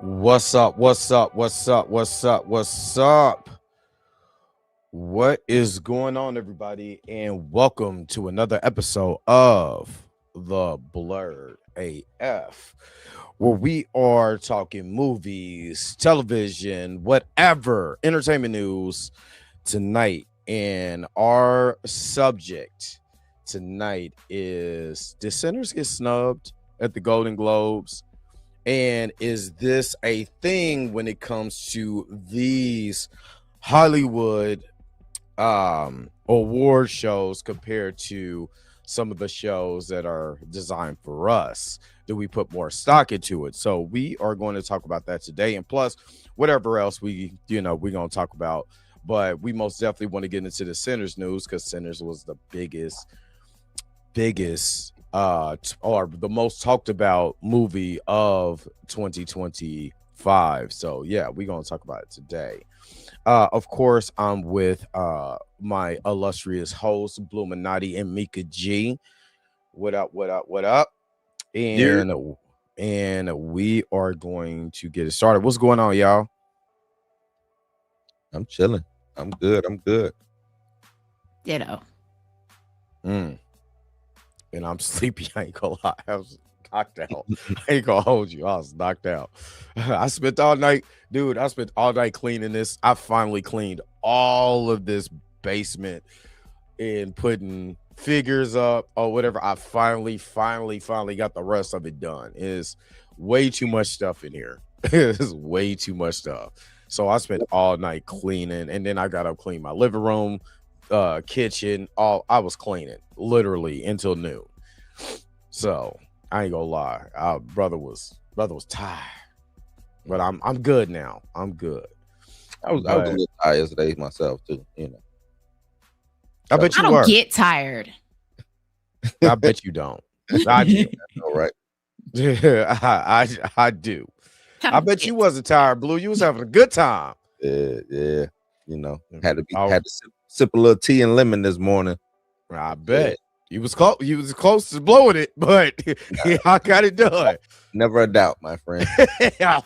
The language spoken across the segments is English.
What's up? What's up? What's up? What's up? What's up? What is going on, everybody? And welcome to another episode of The Blurred AF, where we are talking movies, television, whatever, entertainment news tonight. And our subject tonight is: did sinners get snubbed at the Golden Globes? And is this a thing when it comes to these Hollywood award shows compared to some of the shows that are designed for us? Do we put more stock into it? So we are going to talk about that today, and plus whatever else we're going to talk about. But we most definitely want to get into the Sinners news, because Sinners was the biggest or the most talked about movie of 2025. So yeah, we're gonna talk about it today. Of course, I'm with my illustrious hosts, Bluminati and Mika G. What up, what up, what up? And we are going to get it started. What's going on, y'all? I'm chilling. I'm good. Ditto. And I'm sleepy. I ain't gonna lie. I was knocked out. I ain't gonna hold you. I was knocked out. I spent all night cleaning this. I finally cleaned all of this basement and putting figures up or whatever. I finally got the rest of it done. It's way too much stuff in here. It's way too much stuff. So I spent all night cleaning, and then I got up clean my living room, kitchen. I was cleaning literally until noon. So I ain't gonna lie, our brother was tired, but I'm good now. I'm good. I was a little tired yesterday myself too. I bet you I don't get tired. I bet you don't. I do. All right. I do. I bet you wasn't tired, Blue. You was having a good time. Yeah. Had to sip a little tea and lemon this morning. I bet. You was close. You was close to blowing it, but I got it done. Never a doubt, my friend. Yeah,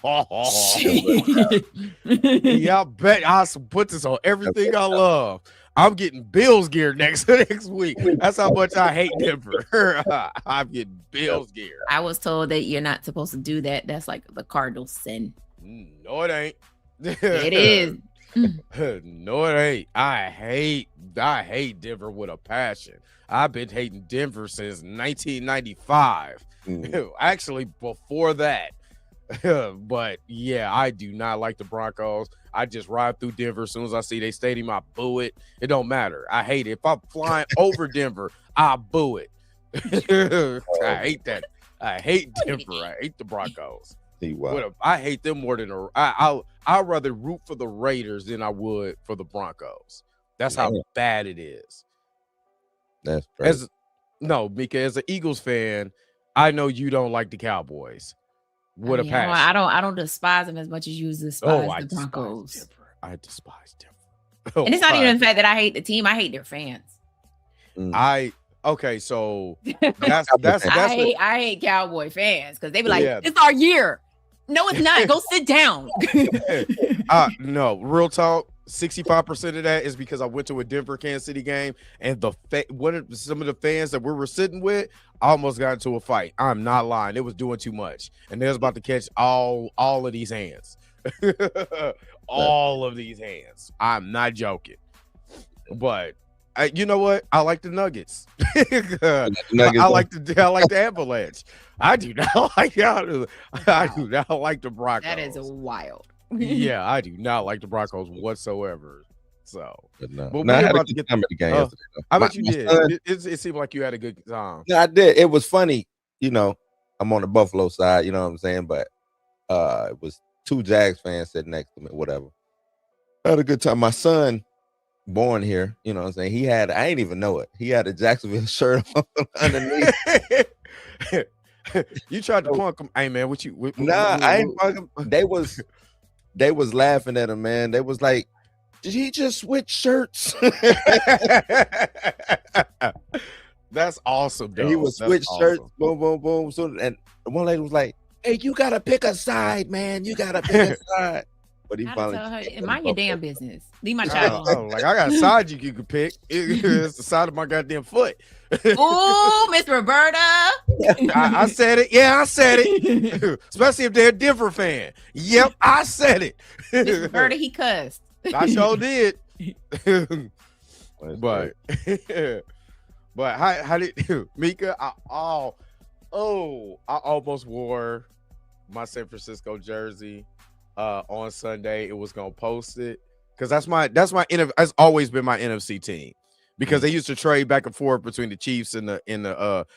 I bet I'll put this on everything I love. I'm getting Bills gear next week. That's how much I hate Denver. I'm getting Bills gear. I was told that you're not supposed to do that. That's like the cardinal sin. No, it ain't. It is. No, it ain't. I hate Denver with a passion. I've been hating Denver since 1995. Actually, before that. But yeah, I do not like the Broncos. I just ride through Denver as soon as I see their stadium. I boo it. It don't matter. I hate it. If I'm flying over Denver, I boo it. I hate that. I hate Denver. I hate the Broncos. I hate them more than I'd rather root for the Raiders than I would for the Broncos. That's how bad it is. That's crazy. Mika, as an Eagles fan, I know you don't like the Cowboys. What a passion. I don't despise them as much as you despise the Broncos. I despise Denver. And it's not even the fact that I hate the team. I hate their fans. So I hate Cowboy fans because they be like, it's our year. No, it's not. Go sit down. No, real talk. 65% of that is because I went to a Denver Kansas City game, and some of the fans that we were sitting with almost got into a fight. I'm not lying. It was doing too much, and they was about to catch all of these hands. All of these hands. I'm not joking. But you know what? I like the Nuggets. I like the Avalanche. I do not like the Broncos. That is wild. Yeah, I do not like the Broncos whatsoever. So, I had a good time at the game yesterday. I bet you did. It seemed like you had a good time. Yeah, I did. It was funny. I'm on the Buffalo side. You know what I'm saying? But it was two Jags fans sitting next to me. Whatever. I had a good time. My son, born here. You know what I'm saying? I didn't even know it. He had a Jacksonville shirt on underneath. You tried to punk him. Hey man, what you? I ain't punk him. They was laughing at him, man. They was like, did he just switch shirts? That's awesome, though. He was switch shirts, boom, boom, boom. So, and one lady was like, Hey, you gotta pick a side, man. You gotta pick a side. But he finally tell her, mind your damn business. Leave my child alone. Like I got a side you could pick. It's the side of my goddamn foot. Ooh, Miss Roberta. I said it. Yeah, I said it. Especially if they're a Denver fan. Yep, I said it. Miss Roberta, he cussed. I sure did. But how did Mika? I almost wore my San Francisco jersey on Sunday. It was gonna post it because that's always been my NFC team because they used to trade back and forth between the Chiefs and the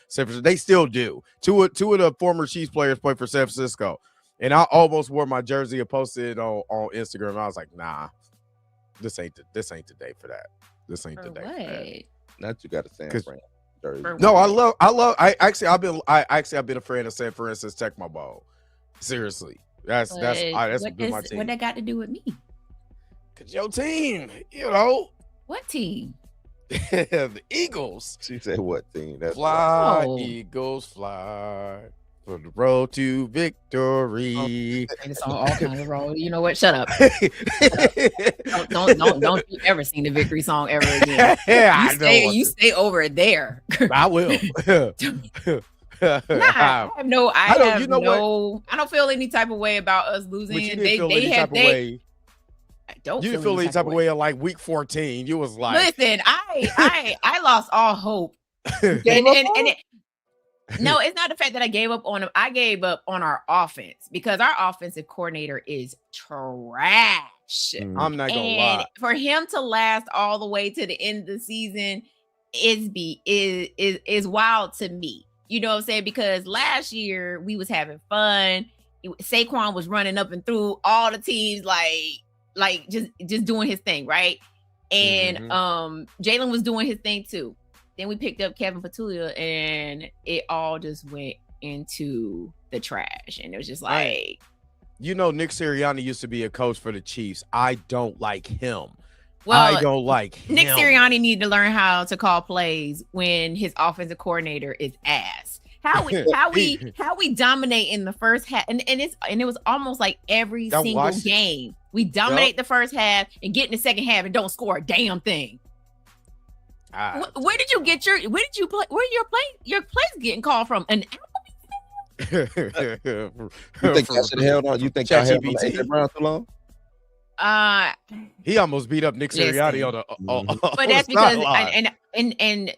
San Francisco. They still do. Two of the former Chiefs players play for San Francisco, and I almost wore my jersey and posted it on Instagram. I was like, nah, this ain't the day for that. This ain't the day for that. Not you got a San Fran jersey. No, I've been a fan of San Fran since Tecmo Bowl. Seriously. That's been my team. What that got to do with me? Cause your team, you know. What team? The Eagles. She said what team? That's fly, Eagles fly for the road to victory. It's on all kinds of road. You know what? Shut up. Don't you ever sing the victory song ever again. You stay over there. I will. I don't feel any type of way about us losing. I don't feel any type of way in like week 14. You was like, listen, I lost all hope. No, it's not the fact that I gave up on him. I gave up on our offense because our offensive coordinator is trash. I'm not gonna lie. For him to last all the way to the end of the season is wild to me. You know what I'm saying? Because last year we was having fun. Saquon was running up and through all the teams, like just doing his thing, right? And Jalen was doing his thing too. Then we picked up Kevin Petulia, and it all just went into the trash. And it was just like, Nick Sirianni used to be a coach for the Chiefs. I don't like him. Well, I don't like him. Nick Sirianni need to learn how to call plays when his offensive coordinator is ass. How we dominate in the first half, and it was almost like every single game we dominate the first half and get in the second half and don't score a damn thing. Where did you get your plays getting called from? You think y'all should have held on? You think y'all held on to AJ Brown too long? He almost beat up Nick Sirianni on the. But that's because and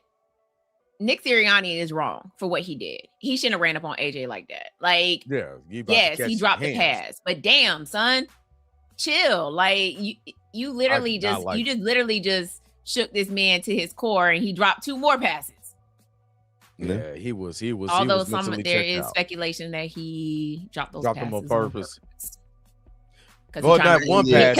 Nick Sirianni is wrong for what he did. He shouldn't have ran up on AJ like that. Like, yes, he dropped the pass, but damn, son, chill. Like you literally just shook this man to his core, and he dropped 2 more passes. Yeah, he was. Although there is speculation that he dropped those passes on purpose. Because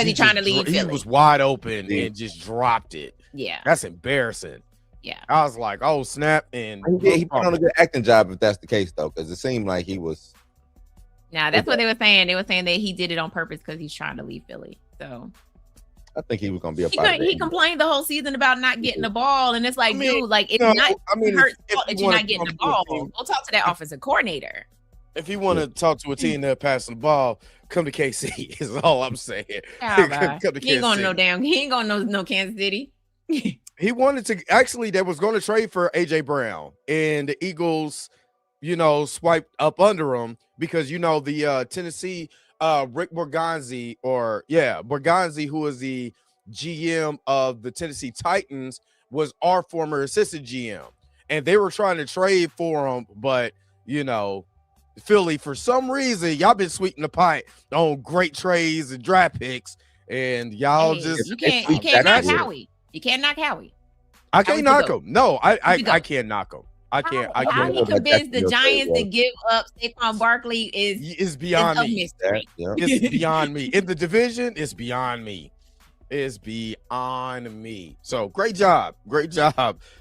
he's trying to leave Philly. He was wide open and just dropped it. Yeah, that's embarrassing. Yeah, I was like, oh snap! And he put on a good acting job if that's the case, though, because it seemed like he was. Now that's what they were saying. They were saying that he did it on purpose because he's trying to leave Philly. So I think he was going to be he complained the whole season about not getting the ball, and it's like, dude, like it's not hurt's fault that you're not getting the ball. Go talk to that offensive coordinator. If you want to talk to a team that passing the ball, come to KC. Is all I'm saying. Come to he ain't going to no Kansas City. He wanted to actually. They was going to trade for AJ Brown, and the Eagles, swiped up under him because the Tennessee Rick Borgonzi, who is the GM of the Tennessee Titans, was our former assistant GM, and they were trying to trade for him, but Philly, for some reason, y'all been sweetening the pie on great trades and draft picks, and y'all you can't knock Howie. You can't knock Howie. I can't knock him. No, I can't knock him. I can't. How he convinced the Giants to give up Saquon Barkley is beyond me. It's beyond me. In the division, it's beyond me. It's beyond me. So great job.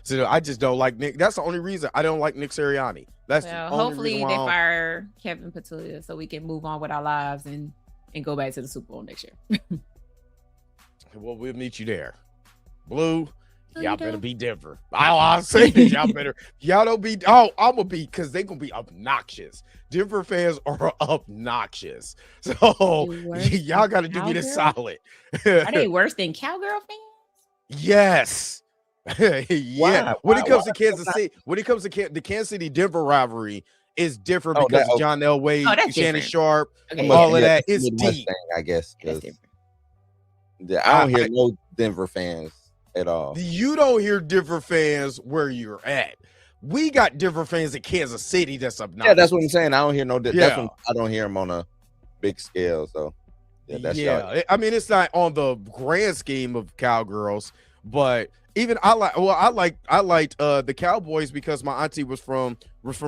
So I just don't like Nick. That's the only reason I don't like Nick Sirianni. That's the only hopefully reason they fire Kevin Petulia so we can move on with our lives and go back to the Super Bowl next year. Well, we'll meet you there. Blue, Y'all better be Denver. I'll say this. Y'all don't be. Oh, I'm gonna be because they gonna be obnoxious. Denver fans are obnoxious. So y'all got to do me this solid. Are they worse than Cowgirl fans? Yes. Yeah. When it comes to Kansas City, when it comes to the Kansas City Denver rivalry, is different because of John Elway, Shannon Sharp, all of that. It's deep, I guess. Yeah, I don't hear no Denver fans at all. You don't hear Denver fans where you're at. We got Denver fans in Kansas City. That's obnoxious. Yeah, that's what I'm saying. I don't hear no. That's when I don't hear them on a big scale. So I mean, it's not on the grand scheme of Cowgirls, but even I liked the Cowboys because my auntie was from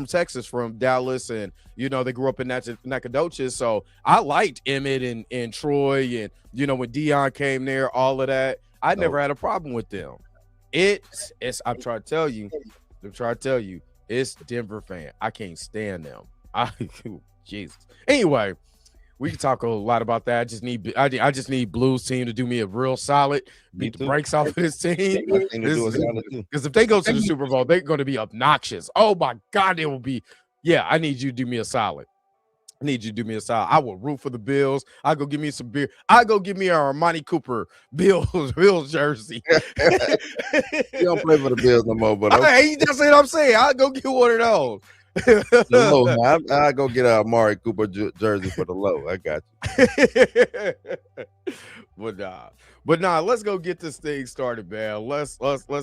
Texas, from Dallas, and they grew up in Nacogdoches. So I liked Emmett and Troy, and when Dion came there, all of that. I never had a problem with them. I'm trying to tell you, it's Denver fan. I can't stand them. Jesus. Anyway, we can talk a lot about that. I just need Blues team to do me a real solid, beat the brakes off of this team. Because if they go to the Super Bowl, they're going to be obnoxious. Oh my God, they will be. Yeah, I need you to do me a solid. I will root for the Bills. I go give me some beer. I go give me a Armani Cooper Bills jersey. You don't play for the Bills no more, but that's what I'm saying. I'll go get one of those. I go get a Amari Cooper jersey for the low. I got you. But nah, let's go get this thing started, man. Let's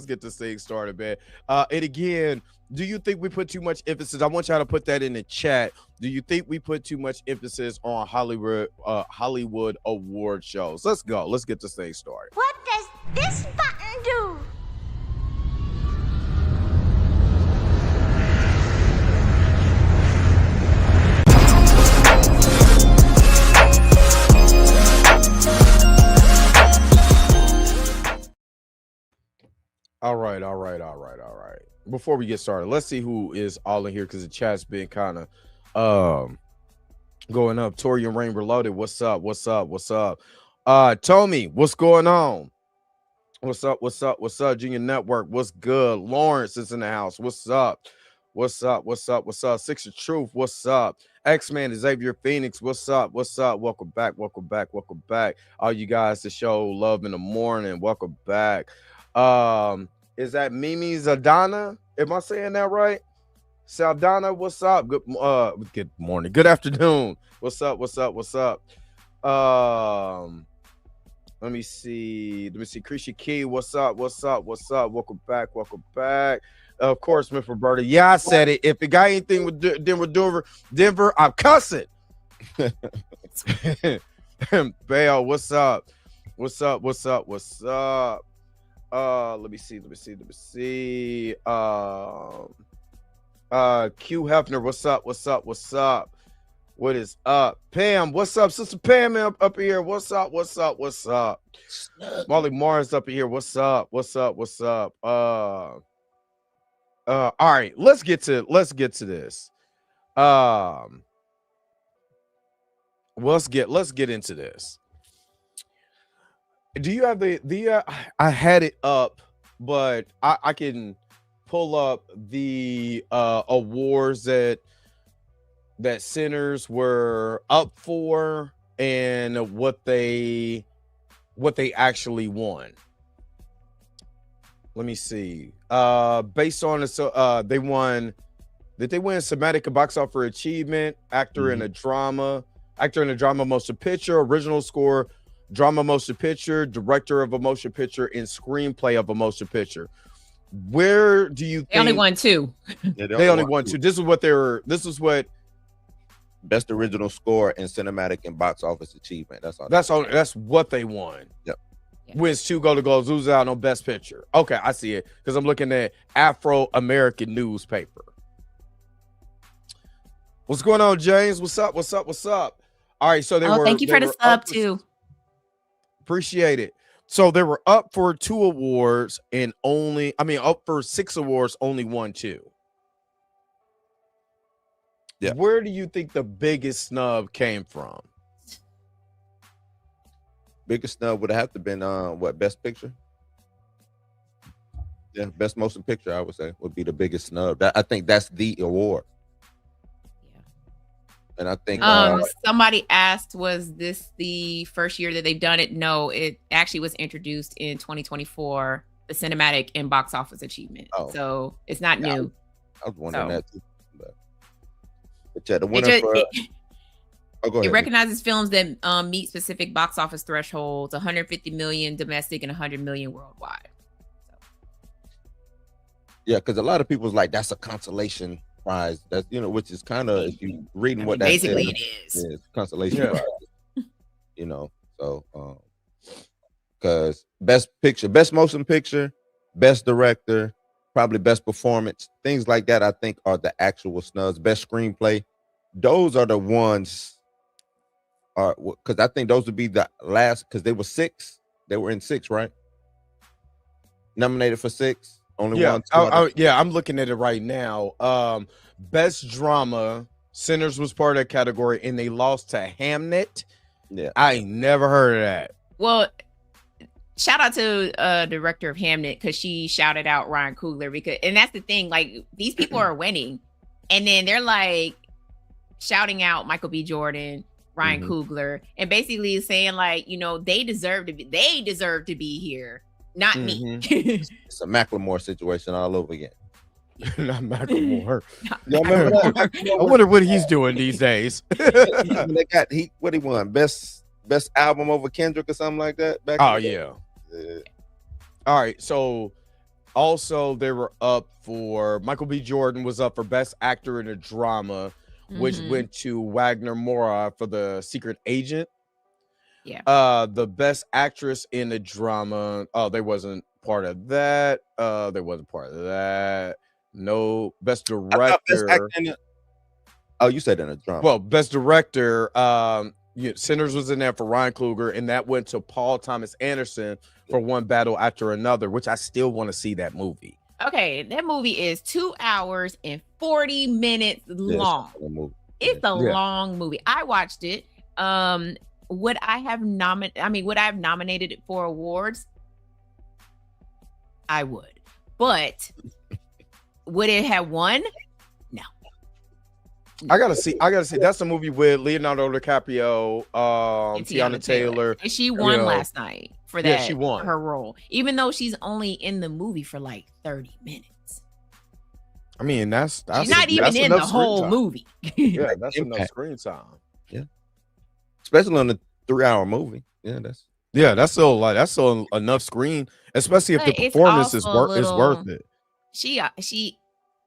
get this thing started, man. And again, do you think we put too much emphasis? I want y'all to put that in the chat. Do you think we put too much emphasis on Hollywood award shows? Let's go. Let's get this thing started. What does this button do? All right. Before we get started, let's see who is all in here because the chat's been kind of going up. Torian Rain Reloaded, what's up? Tommy, what's going on? What's up? Junior Network, what's good? Lawrence is in the house. What's up? Six of Truth, what's up? X-Man, Xavier Phoenix, what's up? Welcome back. All you guys to show love in the morning, welcome back. Is that Mimi Zadana? Am I saying that right? Saldana, what's up? Good morning. Good afternoon. What's up? Let me see. Krisha Key, what's up? Welcome back. Of course, Miss Roberta. Yeah, I said it. If it got anything with Denver, I'm cussing. Bale, what's up? Let me see. Q Hefner, what's up? What is up? Pam, what's up? Sister Pam up here. What's up? Molly Mars up here. What's up? All right, let's get to this. Let's get into this. Do you have I had it up, but I can pull up the awards that centers were up for and what they actually won. Let me see. Based on this, they won. Did they win Somatic Box Office for Achievement, Actor in a Drama, Motion Picture, Original Score, Drama Motion Picture, Director of a Motion Picture, and Screenplay of a Motion Picture? Where do you think they only won two? They only won two. This is what Best Original Score and Cinematic and Box Office Achievement. That's what they won. Yep. Wins 2 Golden Globes, loses out on Best Picture. Okay, I see it because I'm looking at Afro-American Newspaper. What's going on, James? What's up? All right, so thank you for the sub too. Appreciate it. So they were up for 2 awards and up for 6 awards, only won 2. Yeah. Where do you think the biggest snub came from? Biggest snub would have to been Best Picture? Yeah, best motion picture, I would say, would be the biggest snub. I think that's the award. Yeah. And I think somebody asked, was this the first year that they've done it? No, it actually was introduced in 2024, the cinematic and box office achievement. So it's not new. I was wondering that too. But yeah, the winner it recognizes films that meet specific box office thresholds: 150 million domestic and 100 million worldwide. Yeah, because a lot of people's like, that's a consolation prize. That's, which is kind of, if you reading what that basically it is. Yeah, it's a consolation prize. So because best picture, best motion picture, best director, probably best performance, things like that, I think are the actual snubs. Best screenplay, those are the ones. Because I think those would be the last, because they were 6. They were in 6, right? Nominated for 6. Only one. I'm looking at it right now. Best drama, Sinners was part of that category, and they lost to Hamnet. Yeah, I ain't never heard of that. Well, shout out to director of Hamnet, because she shouted out Ryan Coogler, and that's the thing. Like, these people are winning, and then they're like shouting out Michael B. Jordan, Ryan Coogler, and basically saying like, they deserve to be here. Not me. It's a Macklemore situation all over again. Not Macklemore. I wonder what he's doing these days. What he won? Best album over Kendrick or something like that. Yeah. All right. So also they were up for, Michael B. Jordan was up for best actor in a drama, which went to Wagner Moura for The Secret Agent. Yeah. The best actress in the drama. Oh, they wasn't part of that. No, best director. You said in a drama. Well, best director. Sinners was in there for Ryan Coogler, and that went to Paul Thomas Anderson for One Battle After Another, which I still want to see that movie. Okay, that movie is 2 hours and 40 minutes long. It's a long movie. I watched it. Would I have nominated it for awards? I would. But would it have won? No. I gotta see. That's a movie with Leonardo DiCaprio, Tiana Taylor. And she won last night for that. Yeah, she won her role, even though she's only in the movie for like 30 minutes. I mean, that's she's not even in the whole movie. Yeah, that's enough screen time. Yeah, especially on the 3-hour movie. That's still enough screen, especially if the performance is worth it. She,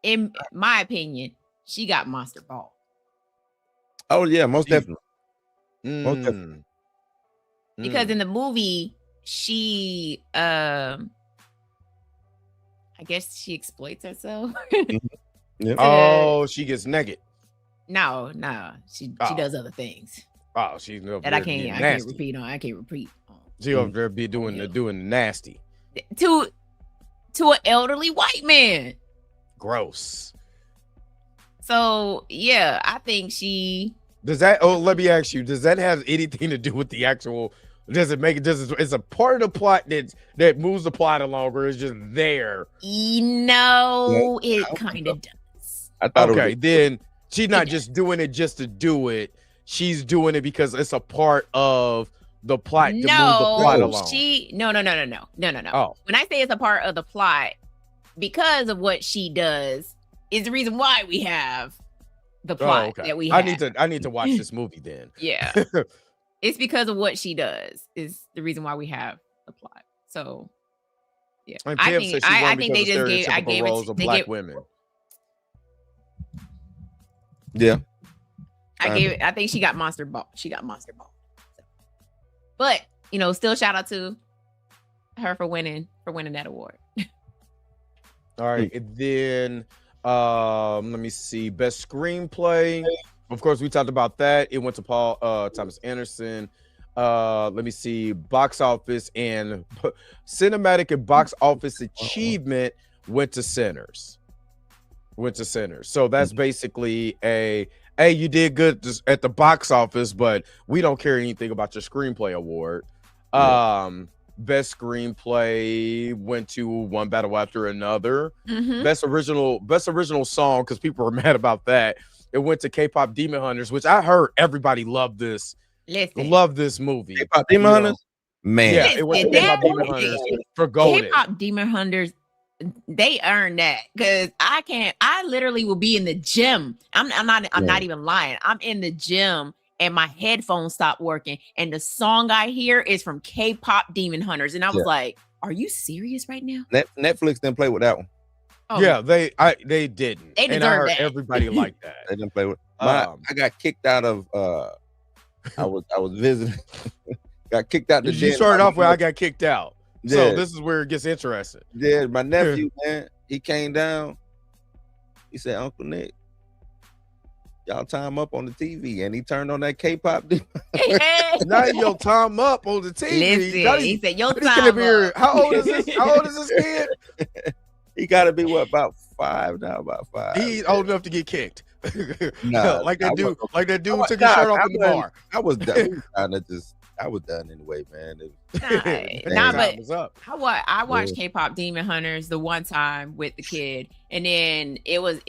in my opinion, she got monster ball. Oh yeah, most definitely. Because in the movie, she I guess she exploits herself. She gets naked. No, she does other things. Oh, she's that I can't repeat. She over there be doing the nasty to an elderly white man. Gross. So yeah, I think she does that. Oh, let me ask you: does that have anything to do with the actual? Does it make it? It's a part of the plot that moves the plot along, or is just there? No, it kind of does. I thought then she's not just doing it just to do it. She's doing it because it's a part of the plot to move the plot along. No. Oh. When I say it's a part of the plot, because of what she does, is the reason why we have the plot that we have. I need to watch this movie then. Yeah. It's because of what she does is the reason why we have the plot. So yeah. I think they just gave it to black women. Yeah. I think she got monster ball. But still shout out to her for winning that award. All right. And then let me see. Best screenplay. Of course, we talked about that. It went to Paul Thomas Anderson. Let me see. Box office and cinematic and box office achievement went to Sinners. So that's basically hey, you did good at the box office, but we don't care anything about your screenplay award. Best screenplay went to One Battle After Another. Mhm. Best original song, because people were mad about that. It went to K-pop Demon Hunters, which I heard everybody loved this. Listen, Love this movie. K-pop Demon Hunters, man. Yeah, it went to K-pop Demon Hunters for Golden. K-pop Demon Hunters, they earned that, because I literally will be in the gym. I'm not even lying. I'm in the gym and my headphones stopped working, and the song I hear is from K-pop Demon Hunters, and I was like, "Are you serious right now?" Netflix didn't play with that one. Oh, Yeah, they didn't. They and I heard deserve that. everybody liked that. They didn't play with. I got kicked out of. I was visiting. Got kicked out the You gym. started off where I got kicked out. Yeah. So this is where it gets interesting. Yeah, my nephew, man, he came down. He said, "Uncle Nick, y'all time up on the TV," and he turned on that K-pop. Now your time up on the TV. Listen, he said, "Your time up." How old is this? How old is this kid? He got to be about 5 now. About 5. He's old enough to get kicked. Nah, like that dude. Like that dude took his nah, shirt off in the bar. I was done. I was done anyway, man. Nah, Time but was up. I watched K-pop Demon Hunters the one time with the kid, and then it was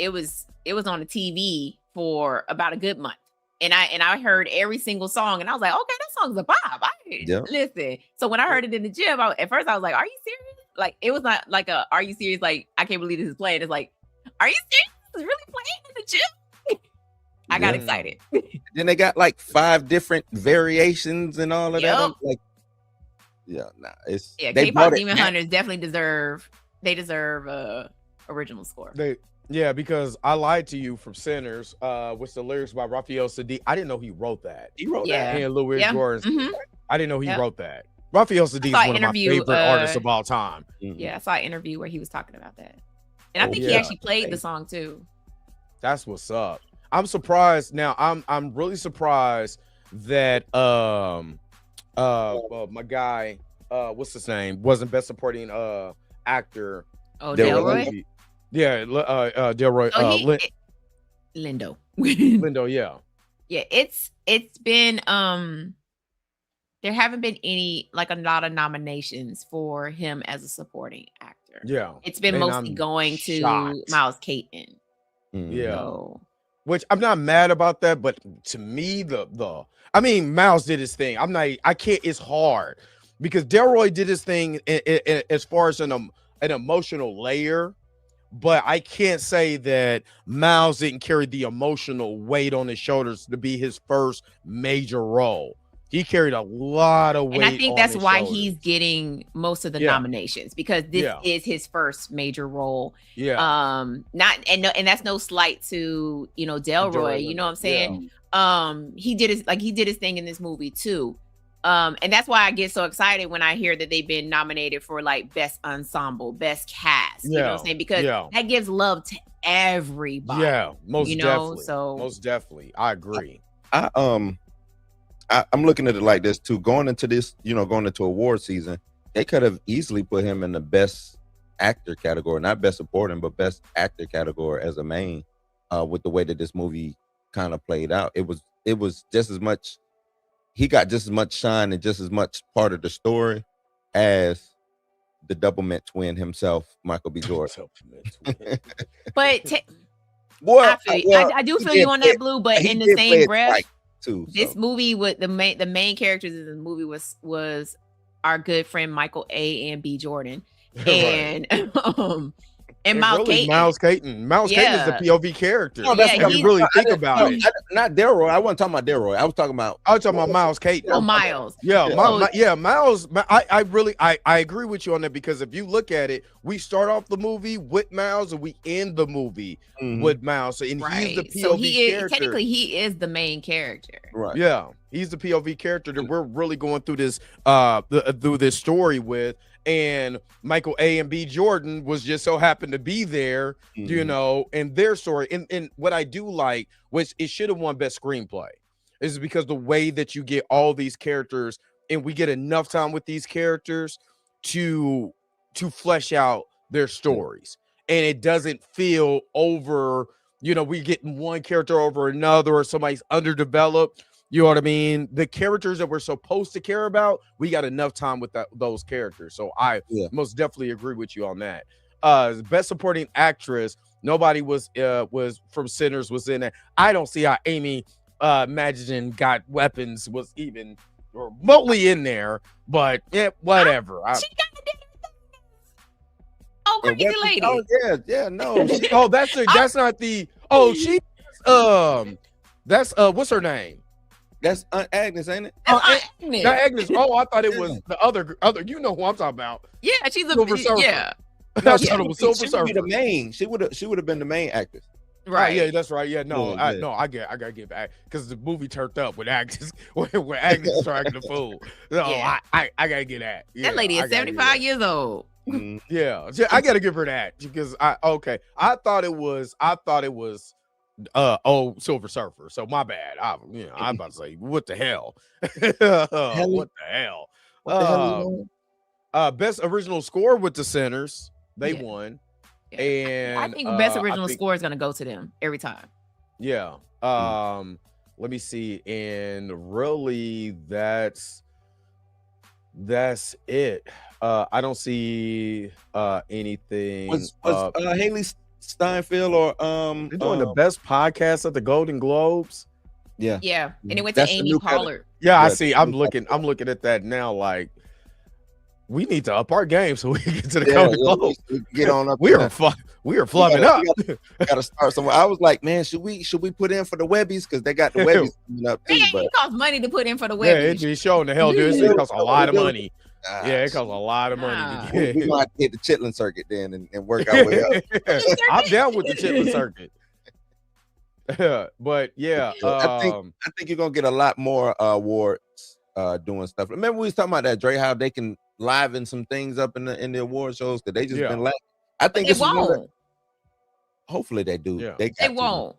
on the TV for about a good month, and I heard every single song, and I was like, okay, that song's a vibe. Listen. So when I heard it in the gym, at first I was like, are you serious? Like, it was not like are you serious? Like, I can't believe this is playing. It's like, are you serious? This is really playing in the gym? I got excited. Then they got like 5 different variations and all of that. I'm like, it's K-pop Demon Hunters definitely deserve original score. Because I Lied to You from Sinners, with the lyrics by Raphael Sadiq. I didn't know he wrote that. He wrote that. And Louis Jordan. Mm-hmm. I didn't know he wrote that. Raphael Sadiq is one of my favorite artists of all time. Yeah, I saw an interview where he was talking about that. And I think he actually played the song too. That's what's up. I'm surprised now. I'm really surprised that my guy, what's his name, wasn't best supporting actor. Oh, Delroy. Yeah, Delroy. Lindo. Lindo. Yeah. Yeah, it's been there haven't been any, like, a lot of nominations for him as a supporting actor. Yeah, it's been mostly going to Miles Caton. Yeah. So. Which I'm not mad about that, but to me, I mean, Miles did his thing. I can't. It's hard because Delroy did his thing as far as an emotional layer, but I can't say that Miles didn't carry the emotional weight on his shoulders to be his first major role. He carried a lot of weight. And I think that's why he's getting most of the nominations, because this is his first major role. Yeah. And that's no slight to, Delroy, you know what I'm saying? Yeah. He did his thing in this movie too. And that's why I get so excited when I hear that they've been nominated for, like, best ensemble, best cast. You know what I'm saying? Because that gives love to everybody. Yeah, most definitely. So most definitely. I agree. I'm looking at it like this too. Going into this, going into award season, they could have easily put him in the best actor category, not best supporting, but best actor category as a main. With the way that this movie kind of played out, it was just as much. He got just as much shine and just as much part of the story as the Doublemint twin himself, Michael B. Jordan. But I do feel you on that, Blue. But in the same breath. Right. This movie with the main characters in the movie was our good friend Michael A. and B. Jordan, and Miles Caton. Miles Caton is the POV character. No, that's if you really think about it. Not Delroy. I wasn't talking about Delroy. I was talking about Miles Caton. Oh, Miles. Yeah, Miles. I agree with you on that, because if you look at it, we start off the movie with Miles and we end the movie with Miles. And he's the POV character. Technically, he is the main character. Right. Yeah, he's the POV character that we're really going through this through this story with. And Michael A. and B. Jordan was just so happened to be there, in their story. And what I do like, which it should have won best screenplay, is because the way that you get all these characters and we get enough time with these characters to flesh out their stories. And it doesn't feel over, we getting one character over another or somebody's underdeveloped. You know what I mean? The characters that we're supposed to care about, we got enough time with those characters. So I most definitely agree with you on that. Best supporting actress, nobody was from Sinners was in it. I don't see how Amy Madigan Got Weapons was even remotely in there, but yeah, whatever. She got crazy lady. Oh yeah, no. That's not the. Oh, she. That's what's her name? That's Aunt Agnes, ain't it? Agnes. Not Agnes. Oh, I thought it was the other. You know who I'm talking about? Yeah, she's a Silver Surfer. Yeah. No, I thought it was Silver She Surfer. would be the main. She would have been the main actress. Right. Yeah, that's right. Yeah, no, I gotta get back because the movie turned up with Agnes when Agnes was acting the fool. No, I gotta get that. Yeah, that lady is 75 years old. Yeah, I gotta give her that because I thought it was Silver Surfer. So my bad. I'm about to say what the hell? What the hell? Best original score with the Sinners. They won. Yeah. And I think best original score is gonna go to them every time. Yeah. Let me see. And really that's it. I don't see anything. Was Haley Steinfeld or they're doing the best podcast at the Golden Globes? Yeah. Yeah. And it went to Amy Pollard. Yeah, I see. I'm looking at that now like we need to up our game so we can get to the Golden Globes. Get on up. We are flubbing up. Gotta start somewhere. I was like, man, should we put in for the Webbies? Because they got the Webbies coming up too. But it costs money to put in for the Webbies. Yeah, it just showing the hell, dude. It costs a lot of money. Yeah, it costs a lot of money to get. We might hit the Chitlin circuit then and work our way up. I'm down with the Chitlin circuit. But yeah, I think you're gonna get a lot more awards doing stuff. Remember we was talking about that, Dre, how they can liven some things up in the award shows that they just been lacking. I think it won't. Hopefully they do. Yeah. They won't.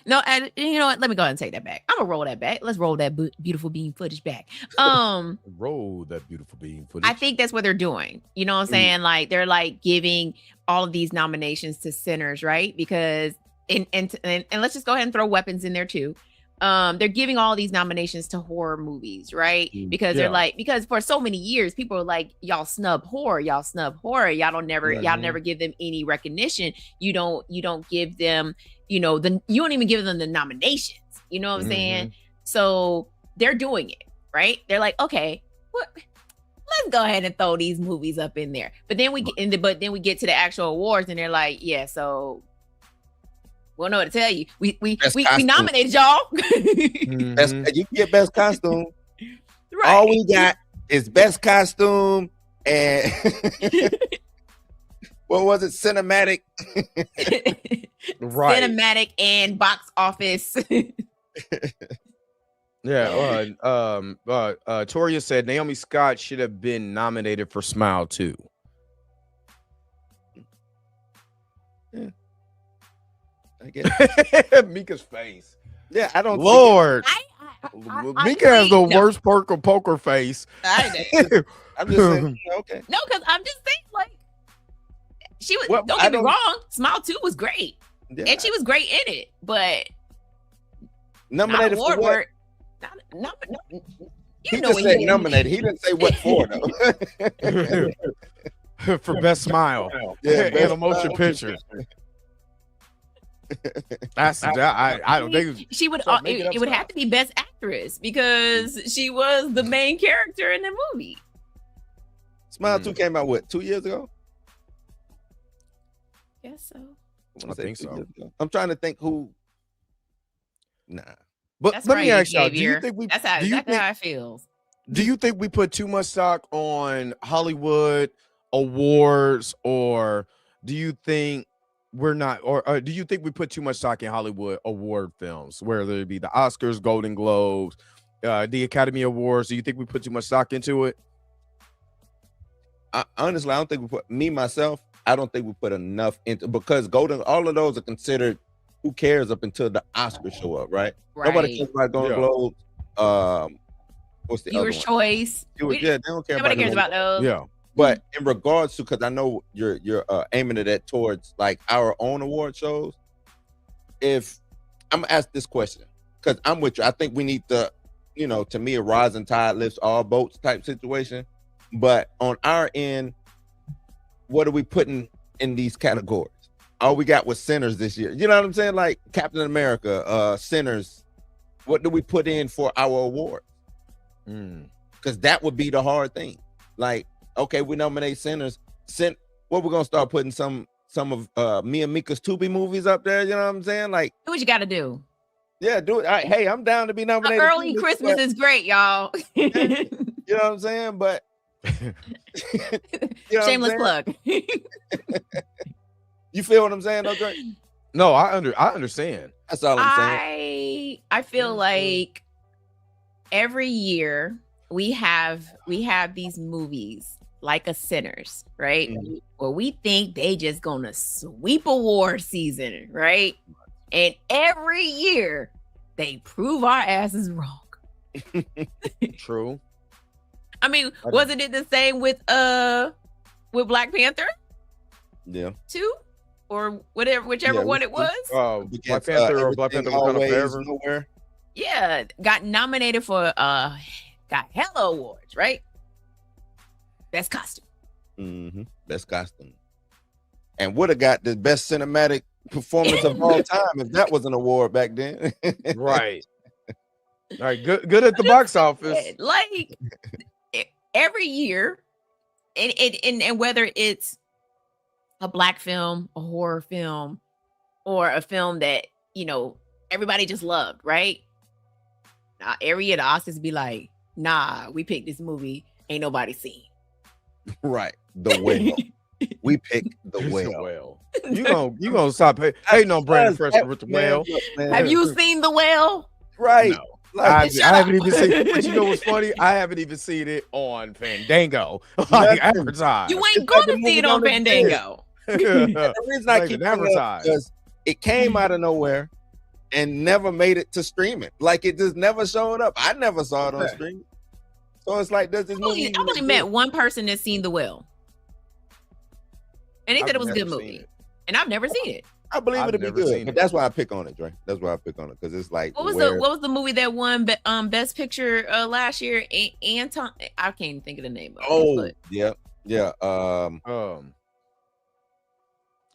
No, and you know what? Let me go ahead and take that back. I'm gonna roll that back. Let's roll that beautiful beam footage back. Roll that beautiful beam footage. I think that's what they're doing. You know what I'm saying? Like they're like giving all of these nominations to Sinners, right? Because and let's just go ahead and throw Weapons in there too. They're giving all these nominations to horror movies, right? Because they're like, because for so many years people are like, y'all snub horror, y'all don't never give them any recognition. You don't give them, you don't even give them the nominations. You know what I'm saying? So they're doing it, right? They're like, okay, let's go ahead and throw these movies up in there. But then we get to the actual awards and they're like, yeah, so we don't know what to tell you. We nominated y'all. You can get best costume. Right. All we got is best costume and what was it? Cinematic. Right. Cinematic and box office. Toria said Naomi Scott should have been nominated for Smile too. Yeah. I guess. Mika's face. Yeah, I don't. Lord, I Mika has the worst poker face. I'm just saying, okay. No, because I'm just saying, like, she was. Don't get me wrong. Smile 2 was great, and she was great in it. But nominated for what? He just said nominated. He didn't say what for though. For best smile, and a motion picture. I don't think she would. It would have to be best actress because she was the main character in the movie. Smile 2 came out 2 years ago? Yes, so. I think so. I'm trying to think who. Nah, but let me ask y'all: do you think that's exactly how I feel? Do you think we put too much stock on Hollywood awards, or do you think we're not, or do you think we put too much stock in Hollywood award films, whether it be the Oscars, Golden Globes, the Academy Awards? Do you think we put too much stock into it? Honestly, I don't think we put, I don't think we put enough into, because all of those are considered, who cares up until the Oscars show up, right? Nobody cares about Golden Globes. What's the Viewer's choice? They don't care. Nobody cares about those. Yeah. But in regards to, because I know you're aiming at that towards like our own award shows. If I'm gonna ask this question, because I'm with you. I think we need to, to me, a rising tide lifts all boats type situation. But on our end, what are we putting in these categories? All we got was Sinners this year. You know what I'm saying? Like Captain America, Sinners. What do we put in for our award? Because that would be the hard thing. Like, okay, we nominate Sinners. What we're gonna start putting some of me and Mika's Tubi movies up there. You know what I'm saying? Like, do what you got to do. Yeah, do it. Hey, I'm down to be nominated. Early Christmas is great, y'all. You know what I'm saying? But shameless plug. You feel what I'm saying, though, Drake? No, I understand. That's all I'm saying. I feel like every year we have these movies like a Sinners, right? Mm-hmm. Where we think they just gonna sweep award season, right? And every year they prove our asses wrong. True. I mean, wasn't it the same with Black Panther? Yeah. Too? Or whichever one it was. Black Panther or Black Panther Wakanda Forever. Nowhere. Yeah, got nominated for got hella awards, right? Best costume. Mm-hmm. Best costume. And would have got the best cinematic performance of all time if that was an award back then. Right. All right, good at the box office. Like every year, and whether it's a Black film, a horror film, or a film that everybody just loved, right? Every year the Oscars be like, nah, we picked this movie ain't nobody seen. Right. The Whale. We picked The Whale. You gonna stop hating on Brandon Fraser with The Whale. Have you seen The Whale? Right. No. I haven't even seen it. But you know what's funny? I haven't even seen it on Fandango. Like advertised. You ain't gonna see it on Fandango. The reason I keep advertised because it came out of nowhere and never made it to streaming. Like it just never showed up. I never saw it on streaming. So it's like, does this movie? I've only met one person that's seen The Whale, and they said it was a good movie, and I've never seen it. I believe it'll be good, but that's why I pick on it, Dre. That's why I pick on it because it's like what was the movie that won Best Picture last year? Anton, I can't even think of the name of it. Oh, yeah.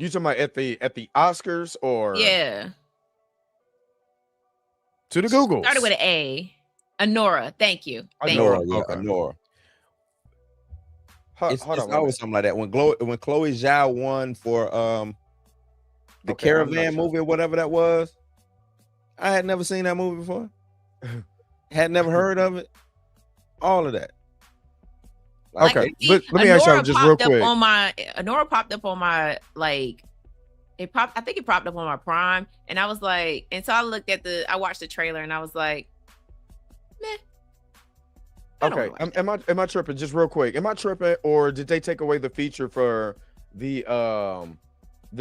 You talking about at the Oscars or yeah? To the Google. Started with an A. Anora, thank you. Anora. It's always something like that. When Chloe Zhao won for the Caravan movie or whatever that was, I had never seen that movie before. Had never heard of it. All of that. Like, okay, let me ask you just real quick. Anora popped up on my I think it popped up on my Prime, and I was like, and so I watched the trailer, and I was like, meh. Okay, am I tripping? Just real quick, am I tripping, or did they take away the feature for the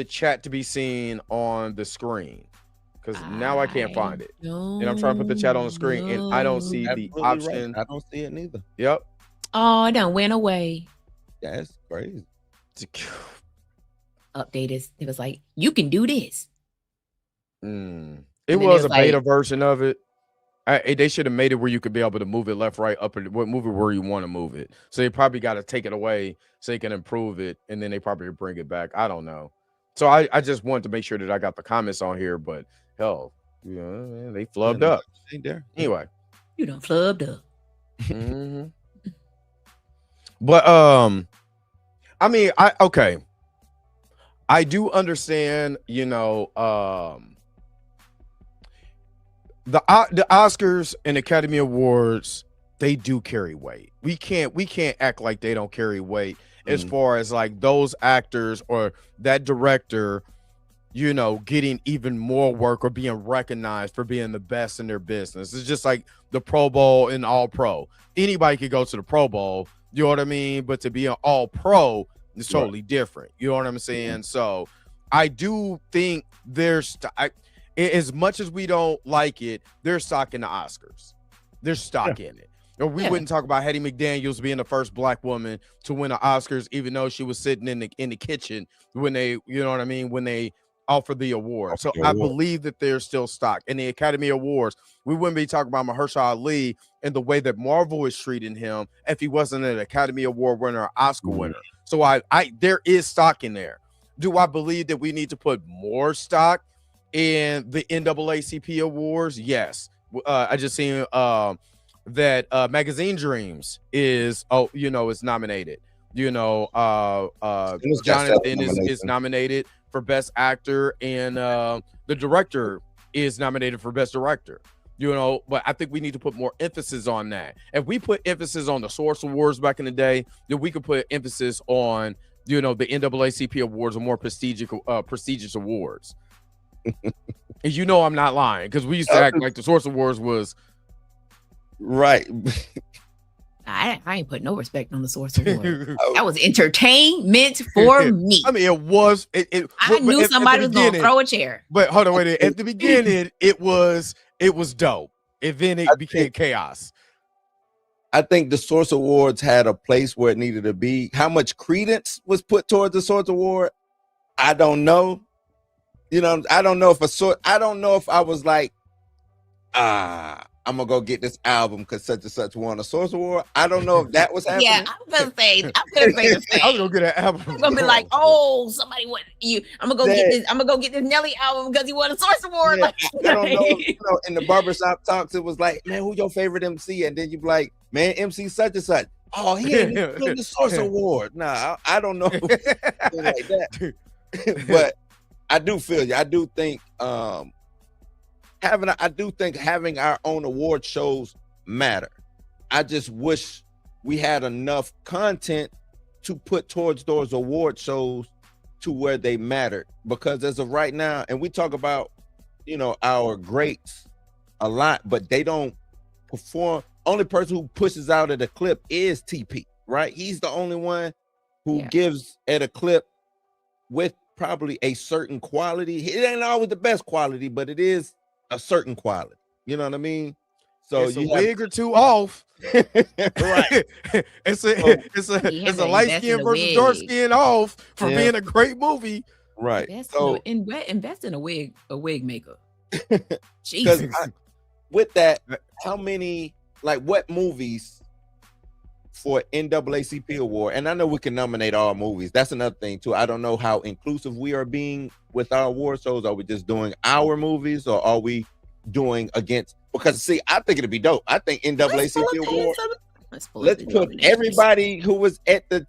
chat to be seen on the screen? Because now I can't find it, and I'm trying to put the chat on the screen, and I don't see the option. Right. I don't see it neither. Yep. Oh, it done went away. That's crazy. Update is it was like you can do this. It was a beta version of it. They should have made it where you could be able to move it left, right, up, and move it where you want to move it. So they probably got to take it away so they can improve it, and then they probably bring it back. I don't know. So I just wanted to make sure that I got the comments on here, but hell, they flubbed up. Ain't there? Anyway, you done flubbed up. Mm-hmm. But I mean, I do understand, the Oscars and Academy Awards, they do carry weight. We can't act like they don't carry weight as far as like those actors or that director, getting even more work or being recognized for being the best in their business. It's just like the Pro Bowl and All Pro. Anybody could go to the Pro Bowl, you know what I mean? But to be an All Pro is totally different. You know what I'm saying? So I do think as much as we don't like it, they're stock in the Oscars. They're stock in it. Or we wouldn't talk about Hattie McDaniels being the first Black woman to win the Oscars, even though she was sitting in the kitchen when they, you know what I mean, when they off of the award. So I believe that there's still stock in the Academy Awards. We wouldn't be talking about Mahershala Ali and the way that Marvel is treating him if he wasn't an Academy Award winner or Oscar winner. So I there is stock in there. Do I believe that we need to put more stock in the NAACP awards? Yes. I just seen that Magazine Dreams is is nominated. Jonathan is nominated for Best Actor, and the director is nominated for Best Director. But I think we need to put more emphasis on that. If we put emphasis on the Source Awards back in the day, then we could put emphasis on the NAACP awards or more prestigious awards. And I'm not lying, because we used to act like the Source Awards was right. I ain't put no respect on the Source Award. That was entertainment for me. I mean, it was. I knew somebody was going to throw a chair. But hold on, wait. At the beginning, it was dope, and then it became chaos. I think the Source Awards had a place where it needed to be. How much credence was put towards the Source Award, I don't know. I don't know if I was like, I'm gonna go get this album because such and such won a Source Award. I don't know if that was happening. Yeah, I'm gonna say the same. I'm gonna get an album. I'm gonna be like, oh, somebody won you. I'm gonna go get this Nelly album because he won a Source Award. Yeah, I don't know. In the barbershop talks, it was like, man, who your favorite MC? And then you be like, man, MC such and such. Oh, he ain't won the Source Award. Nah, I don't know like that. But I do feel you. I do think having our own award shows matter. I just wish we had enough content to put towards those award shows to where they mattered. Because as of right now, and we talk about, our greats a lot, but they don't perform. Only person who pushes out at a clip is TP, right? He's the only one who gives at a clip with probably a certain quality. It ain't always the best quality, but it is a certain quality. You know what I mean? So it's a wig or two off. Right. It's a light skin versus dark skin off for being a great movie. Right. Invest in a wig maker. Jesus. With that, how many, what movies for NAACP award? And I know we can nominate all movies. That's another thing too. I don't know how inclusive we are being with our award shows. Are we just doing our movies, or are we doing against? Because see, I think it'd be dope. I think NAACP award. Let's put everybody who was at the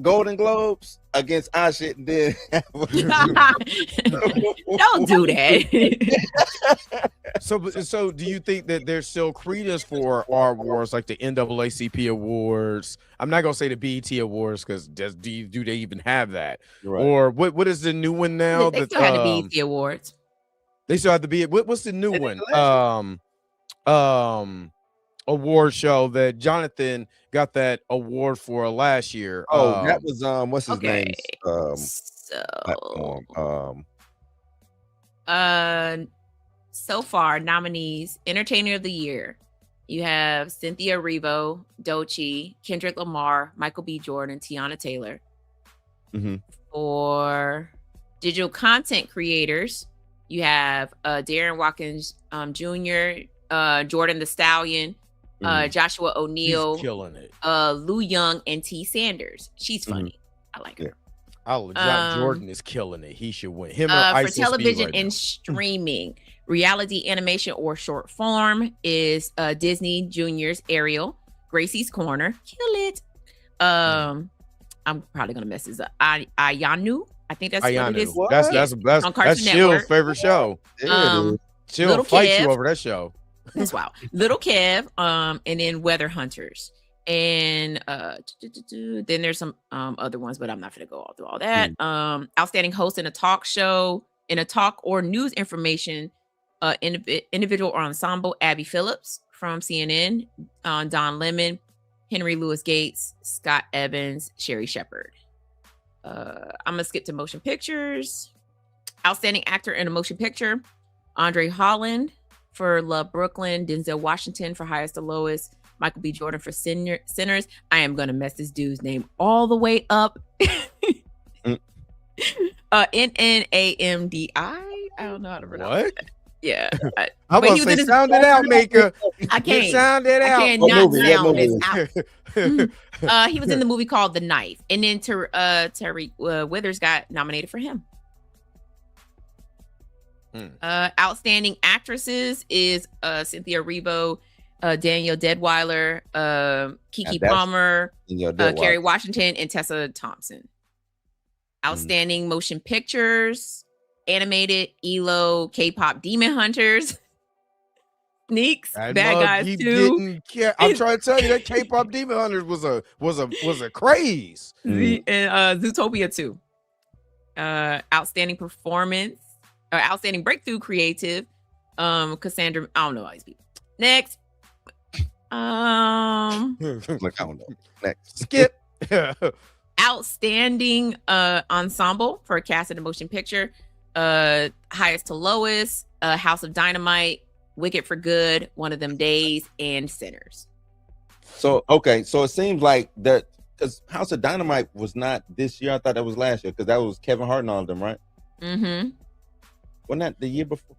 Golden Globes against our shit, and then don't do that. So do you think that there's still credence for our awards, like the NAACP awards? I'm not gonna say the BET awards, because do they even have that? Right. Or what is the new one now? They still had the BET awards. They still have the BET. What's the new one? Award show that Jonathan got that award for last year. That was what's his name? So far, nominees: Entertainer of the Year. You have Cynthia Erivo, Doechii, Kendrick Lamar, Michael B. Jordan, Tiana Taylor. Mm-hmm. For digital content creators, you have Darren Watkins Jr., Jordan the Stallion, Joshua O'Neal, killing it. Lou Young, and T. Sanders. She's funny. I like her. Jordan is killing it. He should win. Him for television and streaming, reality animation or short form is Disney Junior's Ariel, Gracie's Corner, kill it. I'm probably gonna mess this up. Ayanu, I think that's what it is. That's Shield's favorite show. She'll fight you over that show. That's wow. Little Kev, and then Weather Hunters. And then there's some other ones, but I'm not gonna go all through all that. Outstanding host in a talk show, in a talk or news information, individual or ensemble, Abby Phillips from CNN, Don Lemon, Henry Louis Gates, Scott Evans, Sherry Shepard. I'm gonna skip to motion pictures. Outstanding actor in a motion picture, Andre Holland for Love Brooklyn, Denzel Washington for Highest to Lowest, Michael B. Jordan for Sinners. I am going to mess this dude's name all the way up. NNAMDI. I don't know how to pronounce What? that. Yeah. I'm But gonna he was say in his- sound it out, Maker. I can't. Sound it I out. cannot movie? sound What this movie? out. He was in the movie called The Knife, and then Terry Withers got nominated for him. Outstanding actresses is Cynthia Erivo, Danielle Deadweiler, Kiki Palmer, Kerry Washington, and Tessa Thompson. Outstanding motion pictures, animated, ELO, K-pop Demon Hunters, Sneaks, Bad Guys 2. I'm trying to tell you that K-pop Demon Hunters was a craze. And Zootopia 2. Outstanding performance, outstanding breakthrough creative, Cassandra. I don't know all these people. Next. Look, I don't know. Next. Skip. Outstanding ensemble for a cast in a motion picture, Highest to Lowest, House of Dynamite, Wicked for Good, One of Them Days, and Sinners. So okay, so it seems like that because House of Dynamite was not this year. I thought that was last year because that was Kevin Hart and all of them, right? Mm-hmm. Wasn't that the year before?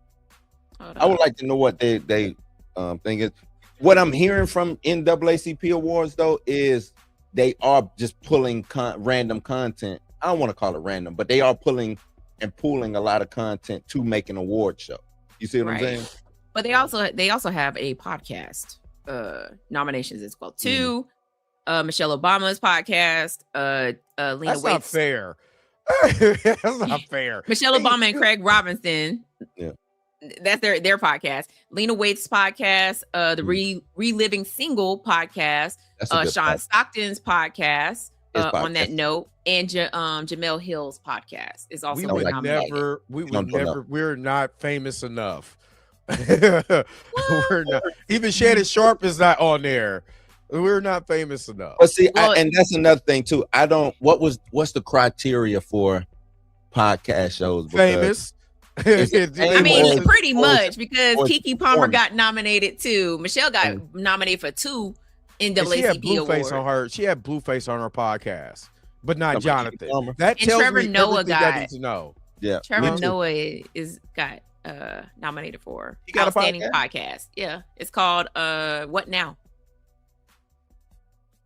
I would like to know what they thing is. What I'm hearing from NAACP awards though is they are just pulling random content. I don't want to call it random, but they are pulling and pooling a lot of content to make an award show. You see what I'm saying? But they also have a podcast nominations as well too. Michelle Obama's podcast. Lena That's Waithe. not fair. That's not fair. Michelle Obama and Craig Robinson. Yeah. That's their podcast. Lena Waithe's podcast, the Reliving Single podcast, Sean Stockton's podcast, on that note, and Jamel Hill's podcast is also nominated. We're not famous enough. We're not. Even Shannon Sharp is not on there. We're not famous enough. But see, and that's another thing too. What's the criteria for podcast shows? Famous. I mean, pretty much because Kiki Palmer got nominated too. Michelle got nominated for 2 NAACP awards. She had Blueface on her podcast, but not Jonathan. That tells Trevor me Noah everything I need to know. Yeah, Trevor Noah got nominated for outstanding podcast. Yeah, it's called What Now?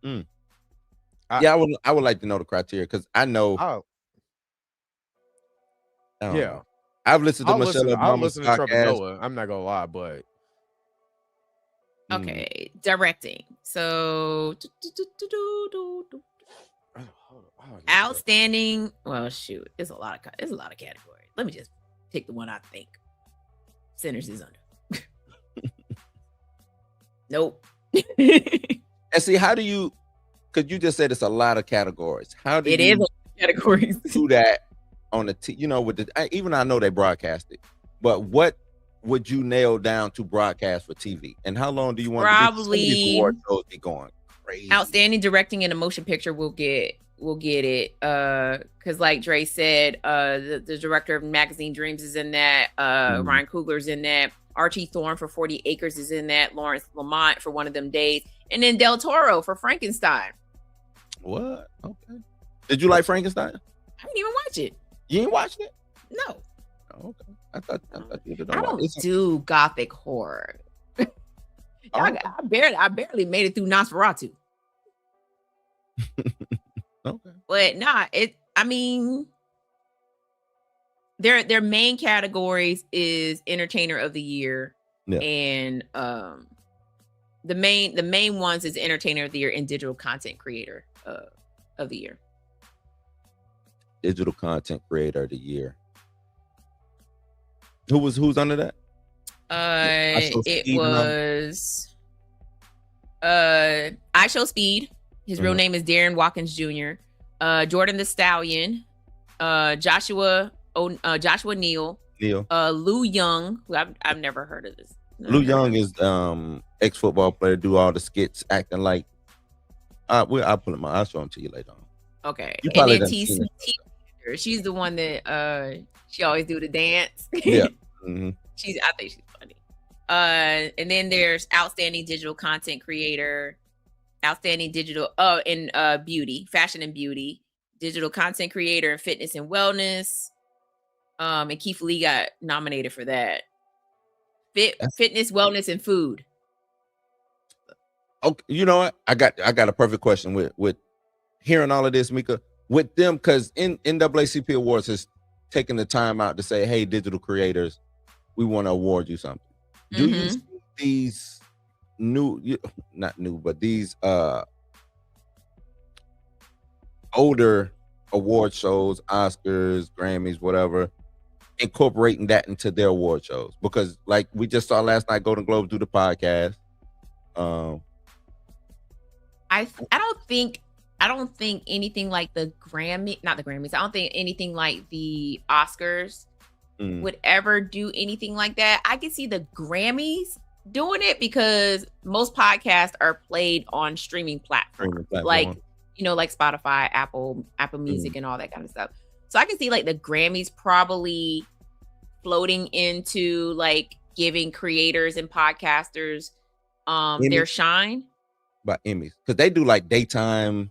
I would like to know the criteria because I know. Yeah. I've listened to Michelle Obama's podcast. Trevor Noah. I'm not gonna lie, but okay, directing. So outstanding. Well, shoot, it's a lot of categories. Let me just pick the one I think Sinners is under. Nope. And see, how do you? Because you just said it's a lot of categories. How do it you is a lot of categories. do that on the with the even I know they broadcast it, but what would you nail down to broadcast for TV? And how long do you want probably award shows be going crazy? Outstanding directing in a motion picture will get it. Because like Dre said, the director of Magazine Dreams is in that. Ryan Coogler's in that. Archie Thorne for 40 Acres is in that. Lawrence Lamont for One of Them Days, and then Del Toro for Frankenstein. What? Okay. Did you like Frankenstein? I didn't even watch it. You ain't watched it? No. Oh, okay. I thought you did. I don't do gothic horror. I barely made it through Nosferatu. Okay. But I mean, their main categories is Entertainer of the Year, and the main ones is Entertainer of the Year and Digital Content Creator of the Year. Digital Content Creator of the Year. Who's under that? It was I Show Speed. His real name is Darren Watkins Jr. Jordan the Stallion, Joshua Neal, Lou Young, who I've never heard of this. Lou Young is ex-football player, do all the skits acting like I'll pull him out. I'll show him to you later on. Okay. And then T, she's the one that she always do the dance. Yeah. I think she's funny. And then there's outstanding digital content creator, outstanding digital in beauty, fashion and beauty, digital content creator in fitness and wellness, And Keith Lee got nominated for that. Fitness, wellness, and food. Okay, you know what? I got a perfect question with hearing all of this, Mika. With them, because NAACP Awards has taken the time out to say, hey, digital creators, we want to award you something. Do you see these not new, but these older award shows, Oscars, Grammys, whatever, incorporating that into their award shows? Because like we just saw last night, Golden Globes do the podcast. I don't think anything like the Grammys. I don't think anything like the Oscars would ever do anything like that. I can see the Grammys doing it because most podcasts are played on streaming platforms, like Spotify, Apple Music, and all that kind of stuff. So I can see like the Grammys probably floating into like giving creators and podcasters their shine. By Emmys, because they do like daytime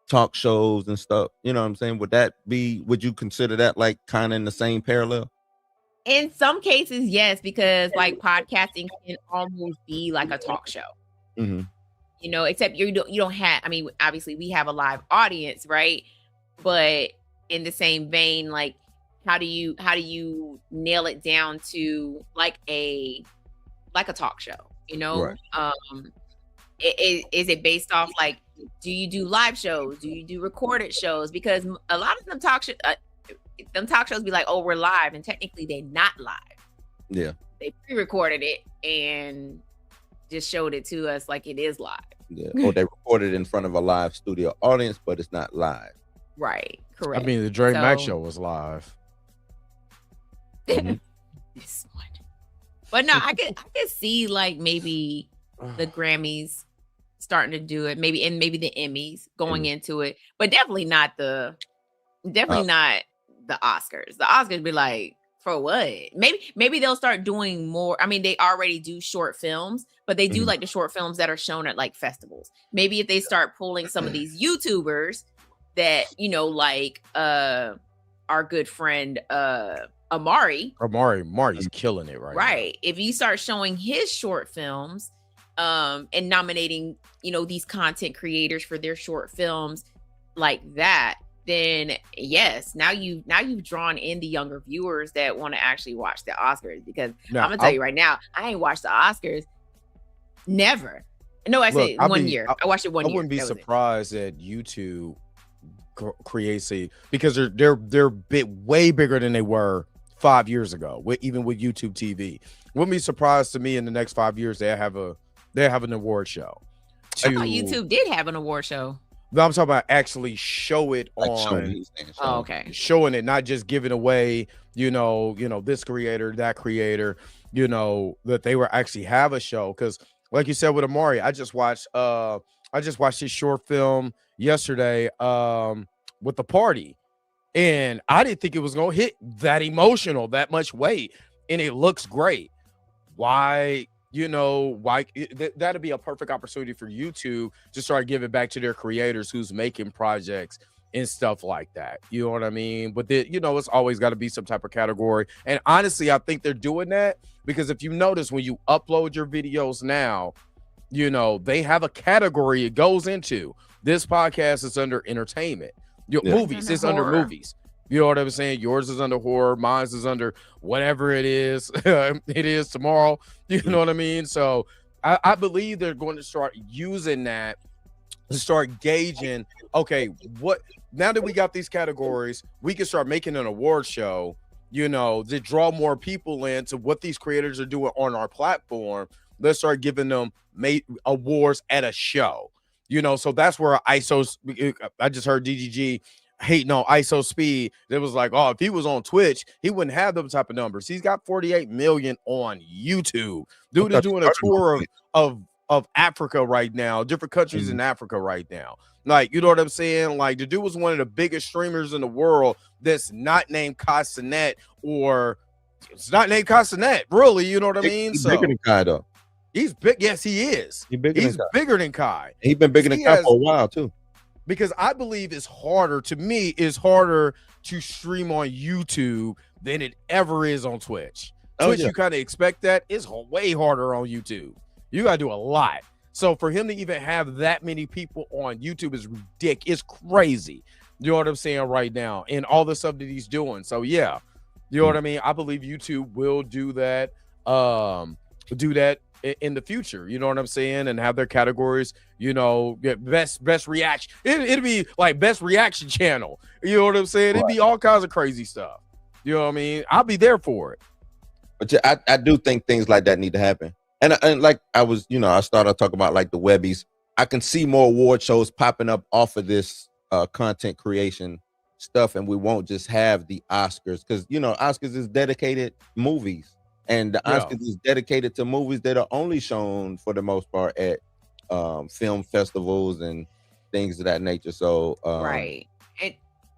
talk shows and stuff. You know what I'm saying? Would you consider that like kind of in the same parallel? In some cases, yes, because like podcasting can almost be like a talk show. Except you don't have. I mean, obviously we have a live audience, right? But in the same vein, like how do you nail it down to like a talk show? Right. Is it based off like, do you do live shows? Do you do recorded shows? Because a lot of them talk shows be like, oh, we're live, and technically they're not live. Yeah, they pre-recorded it and just showed it to us like it is live. Yeah, or they recorded in front of a live studio audience, but it's not live. Right, correct. I mean, the Dre Mack show was live. This one, but no, I could see like maybe the Grammys starting to do it, maybe the Emmys going into it, but definitely not the Oscars. The Oscars be like, for what? Maybe they'll start doing more. I mean, they already do short films, but they do like the short films that are shown at like festivals. Maybe if they start pulling some of these YouTubers that, like our good friend Amari's killing it right. If you start showing his short films and nominating, these content creators for their short films like that, then yes, now you've drawn in the younger viewers that want to actually watch the Oscars. Because I'm gonna tell you right now, I ain't watched the Oscars. Never. No, I said 1 year. I watched it 1 year. I wouldn't be surprised that YouTube creates because they're way bigger than they were 5 years ago. Even with YouTube TV, wouldn't be surprised to me in the next 5 years they have an award show. I thought YouTube did have an award show. No, I'm talking about actually show it on. Okay. Showing it, not just giving away, this creator, that creator, that they were actually have a show. Because like you said with Amari, I just watched his short film yesterday with the party. And I didn't think it was gonna hit that emotional, that much weight. And it looks great. Why that'd be a perfect opportunity for YouTube to start giving back to their creators who's making projects and stuff like that. You know what I mean? But it's always got to be some type of category. And honestly, I think they're doing that because if you notice when you upload your videos now, they have a category it goes into. This podcast is under entertainment. Movies is under movies. You know what I'm saying? Yours is under horror. Mine is under whatever it is. It is tomorrow. You know what I mean? So I believe they're going to start using that to start gauging, okay, now that we got these categories, we can start making an award show, to draw more people into what these creators are doing on our platform. Let's start giving them awards at a show, so that's where I just heard DGG hating on ISO Speed. It was like, oh, if he was on Twitch, he wouldn't have them type of numbers. He's got 48 million on YouTube. Dude is doing a tour of Africa right now, different countries in Africa right now. Like, you know what I'm saying? Like, the dude was one of the biggest streamers in the world that's not named Kai Cenat, or it's not named Kai Cenat, really, you know what I mean? He's bigger than Kai, though. He's big. Yes, he is. He's bigger than Kai. He's been bigger than Kai for a while, too. Because I believe it's harder to stream on YouTube than it ever is on Twitch. Twitch, you kind of expect that. It's way harder on YouTube. You got to do a lot. So for him to even have that many people on YouTube is ridiculous. It's crazy. You know what I'm saying right now? And all the stuff that he's doing. So yeah, you know what I mean? I believe YouTube will do that. In the future, you know what I'm saying, and have their categories, you know, get best reaction. It'd be like best reaction channel. You know what I'm saying? It'd be all kinds of crazy stuff. You know what I mean? I'll be there for it. But yeah, I do think things like that need to happen. And like I was, you know, I started talking about like the Webbies. I can see more award shows popping up off of this content creation stuff, and we won't just have the Oscars, because you know Oscars is dedicated movies. And the Oscars is dedicated to movies that are only shown for the most part at film festivals and things of that nature. So right.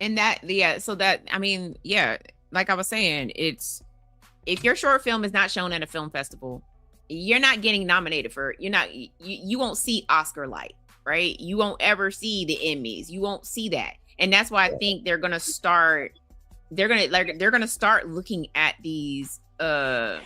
And that, yeah. So that, I mean, yeah, like I was saying, it's, if your short film is not shown at a film festival, you're not getting nominated for, you won't see Oscar light, right? You won't ever see the Emmys. You won't see that. And that's why I think they're going to start looking at these at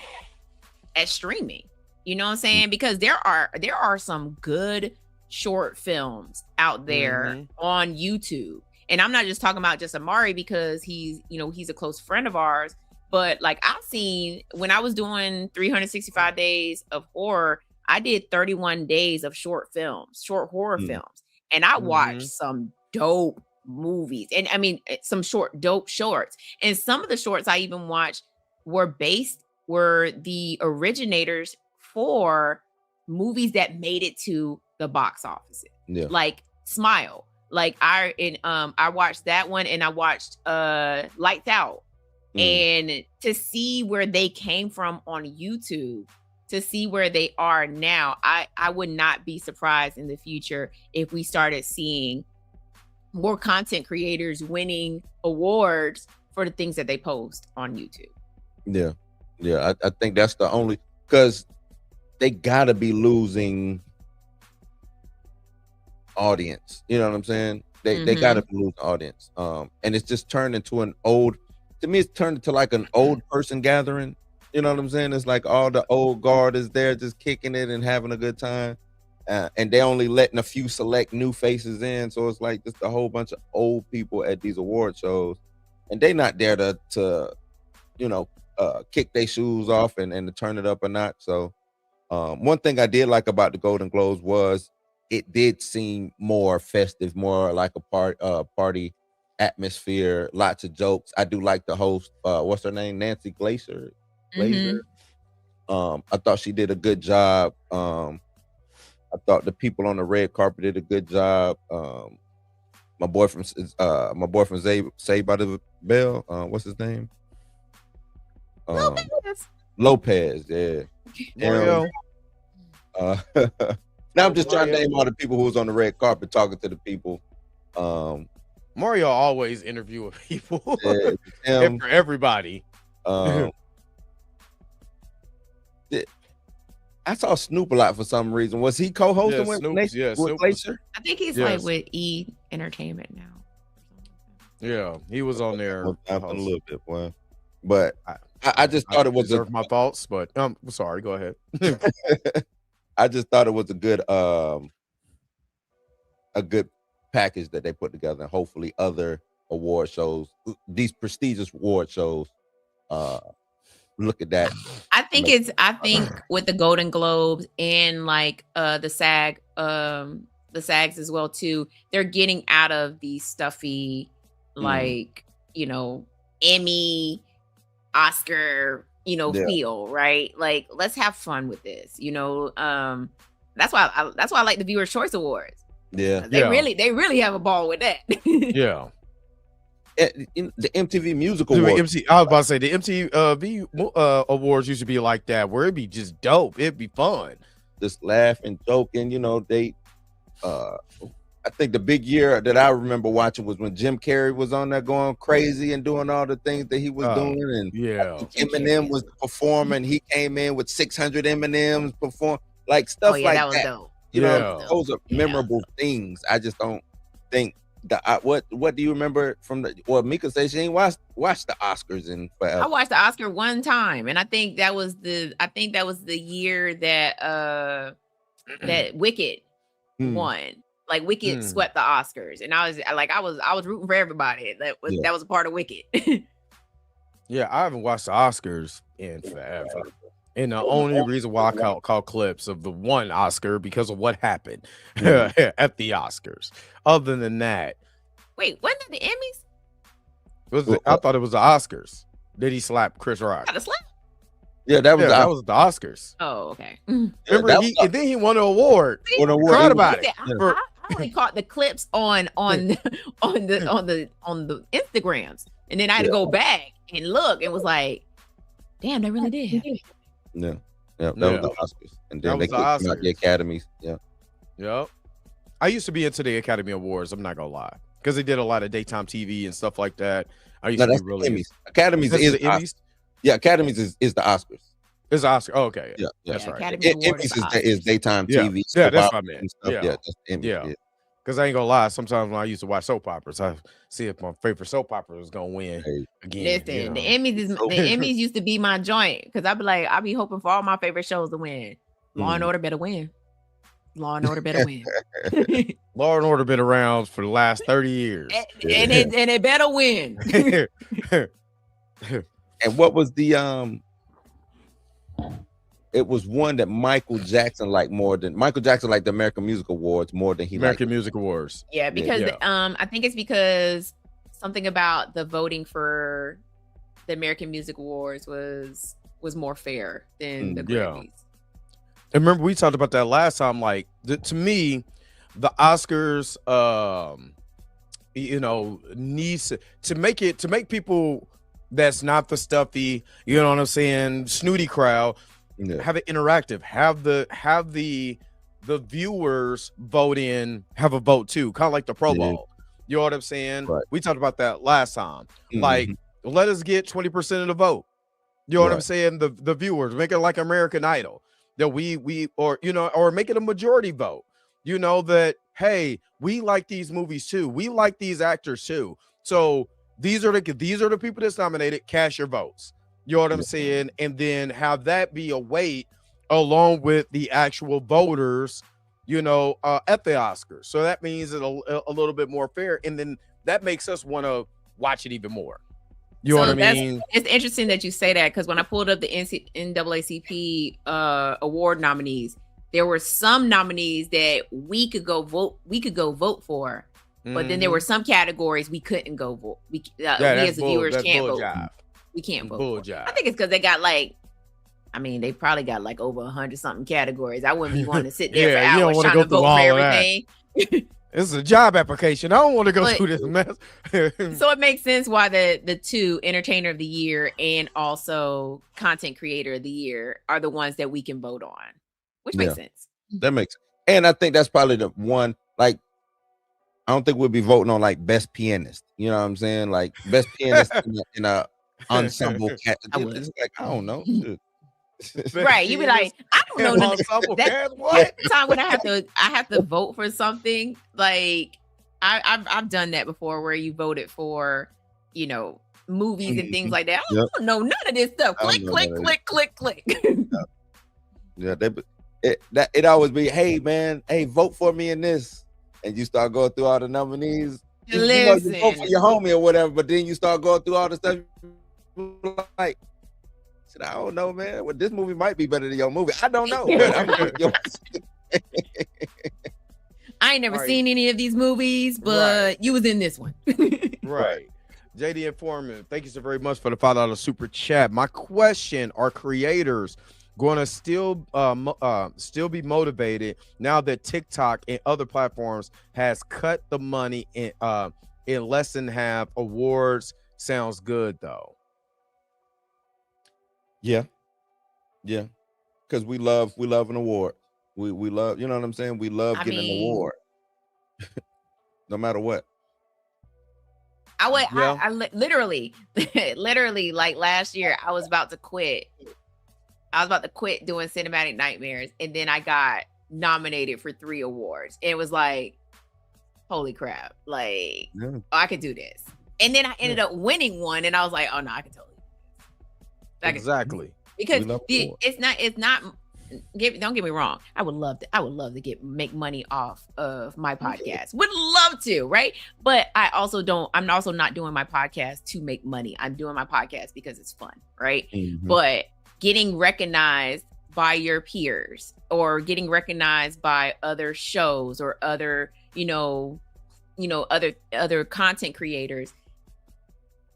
streaming, you know what I'm saying? Because there are some good short films out there on YouTube. And I'm not just talking about just Amari because he's a close friend of ours, but like I've seen, when I was doing 365 days of horror, I did 31 days of short horror films, and I watched some dope movies, and I mean some dope shorts. And some of the shorts I even watched were the originators for movies that made it to the box office. Yeah. Like Smile. Like I watched that one, and I watched Lights Out. And to see where they came from on YouTube, to see where they are now, I would not be surprised in the future if we started seeing more content creators winning awards for the things that they post on YouTube. Yeah. Yeah, I think that's the only, because they gotta be losing audience. You know what I'm saying? They gotta be losing audience. And it's just turned into it's turned into like an old person gathering. You know what I'm saying? It's like all the old guard is there just kicking it and having a good time. And they only letting a few select new faces in. So it's like just a whole bunch of old people at these award shows. And they not there to kick their shoes off and to turn it up a notch. So one thing I did like about the Golden Globes was it did seem more festive, more like a party atmosphere, lots of jokes. I do like the host, what's her name, Nancy Glazer. I thought she did a good job. I thought the people on the red carpet did a good job. My boy from Saved by the Bell, what's his name? Lopez, yeah. Mario. Now I'm just trying to name all the people who was on the red carpet talking to the people. Mario always interviewing people him, for everybody. I saw Snoop a lot for some reason. Was he co-hosting with Glazer? I think he's like with E Entertainment now. Yeah, he was on there a little bit, boy. But I just thought it was my faults, but sorry, go ahead. I just thought it was a good package that they put together, and hopefully other award shows, these prestigious award shows, look at that. I think with the Golden Globes and like the SAGs as well too, they're getting out of the stuffy like Emmy, Oscar, feel, right? Like, let's have fun with this, that's why I like the Viewer's Choice Awards. Yeah, they really have a ball with that. Yeah. In the MTV Music Awards. I was about to say the MTV Awards used to be like that, where it'd be just dope. It'd be fun. Just laughing, joking. They. I think the big year that I remember watching was when Jim Carrey was on there going crazy and doing all the things that he was doing. And Eminem was performing. He came in with 600 Eminems perform, like stuff like that was dope. Those are memorable things. I just don't think what do you remember from the? Well, Mika says she ain't watched the Oscars in forever. I watched the Oscar one time, and I think that was the year that that Wicked won. Like Wicked swept the Oscars, and I was rooting for everybody. That was a part of Wicked. Yeah, I haven't watched the Oscars in forever. And the only reason why I call clips of the one Oscar because of what happened at the Oscars. Other than that, wait, wasn't it the Emmys? I thought it was the Oscars. Did he slap Chris Rock? Got a slap? Yeah, that was the Oscars. Oh, okay. Remember, and then he won an award. Cried about it. I only caught the clips on the Instagrams, and then I had to go back and look, and was like, "Damn, they really did." Yeah, that was the Oscars, and then they kicked out the Academies. Yeah, yep. I used to be into the Academy Awards. I'm not gonna lie, because they did a lot of daytime TV and stuff like that. I used to be really Emmys. Academies is the Emmys. Yeah, Academies is the Oscars. It's Oscar. Oh, okay, yeah, that's right. Emmys is daytime TV. Yeah, that's what I meant. Yeah. Because I ain't gonna lie, sometimes when I used to watch soap operas, I see if my favorite soap opera was gonna win again. Listen, the Emmys used to be my joint, because I'd be hoping for all my favorite shows to win. Law and Order better win. Law and Order better win. Law and Order been around for the last 30 years, and it better win. And what was the It was one that Michael Jackson liked the American Music Awards more than he American Music Awards. Yeah, because I think it's because something about the voting for the American Music Awards was more fair than the Grammys. And remember, we talked about that last time. Like, to me, the Oscars, needs to make people that's not the stuffy, you know what I'm saying, snooty crowd. Have it interactive. Have the viewers vote in. Have a vote too, kind of like the Pro Bowl. You know what I'm saying? Right. We talked about that last time. Like, let us get 20% of the vote. You know what I'm saying? The viewers, make it like American Idol. That or make it a majority vote. You know that, hey, we like these movies too. We like these actors too. So these are the people that's nominated. Cast your votes. You know what I'm saying? And then have that be a weight along with the actual voters, at the Oscars. So that means it's a little bit more fair. And then that makes us want to watch it even more. You know what I mean? It's interesting that you say that, because when I pulled up the NAACP award nominees, there were some nominees that we could go vote for. But then there were some categories we couldn't go vote. We as the viewers can't vote. We can't vote. I think it's because they got they probably got like over 100 something categories. I wouldn't be wanting to sit there for hours trying to vote for everything. This is a job application. I don't want to go through this mess. So it makes sense why the two, Entertainer of the Year and also Content Creator of the Year, are the ones that we can vote on, which makes sense. That makes sense. And I think that's probably the one, I don't think we'll be voting on Best Pianist. You know what I'm saying? Like Best Pianist in a ensemble cat. It's I don't know. Right, you be like, I don't know. That's the time when I have to vote for something. Like I've done that before, where you voted for, movies and things like that. I don't know none of this stuff. Click. Yeah, it always be, hey man, vote for me in this, and you start going through all the nominees. You vote for your homie or whatever, but then you start going through all the stuff. Like, I don't know, man. Well, this movie might be better than your movie. I don't know. I ain't never seen any of these movies, but you was in this one. Right. JD Informant, thank you so very much for the $5 super chat. My question: are creators going to still be motivated now that TikTok and other platforms has cut the money in less than half? Awards sounds good though. Yeah, because we love an award. We love, you know what I'm saying? We love getting an award, no matter what. I literally like last year, I was about to quit. I was about to quit doing Cinematic Nightmares, and then I got nominated for 3 awards. And it was like, holy crap, like I could do this. And then I ended up winning one, and I was like, oh no, I can totally do this. Exactly. Because it's not don't get me wrong. I would love to make money off of my podcast. Would love to, right? But I'm also not doing my podcast to make money. I'm doing my podcast because it's fun, right? Mm-hmm. But getting recognized by your peers or getting recognized by other shows or other, other content creators,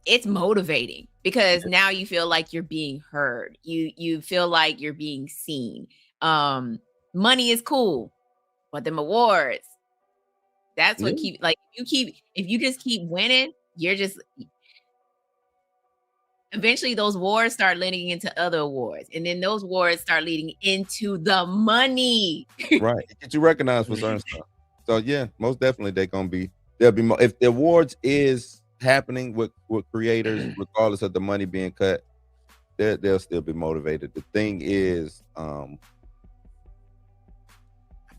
it's motivating because now you feel like you're being heard. You feel like you're being seen. Money is cool, but them awards, that's what if you just keep winning, you're just eventually those awards start leading into other awards, and then those awards start leading into the money. Right. Get you recognized for certain stuff. So yeah, most definitely there'll be more if the awards is happening with creators, regardless of the money being cut, they'll still be motivated. The thing is,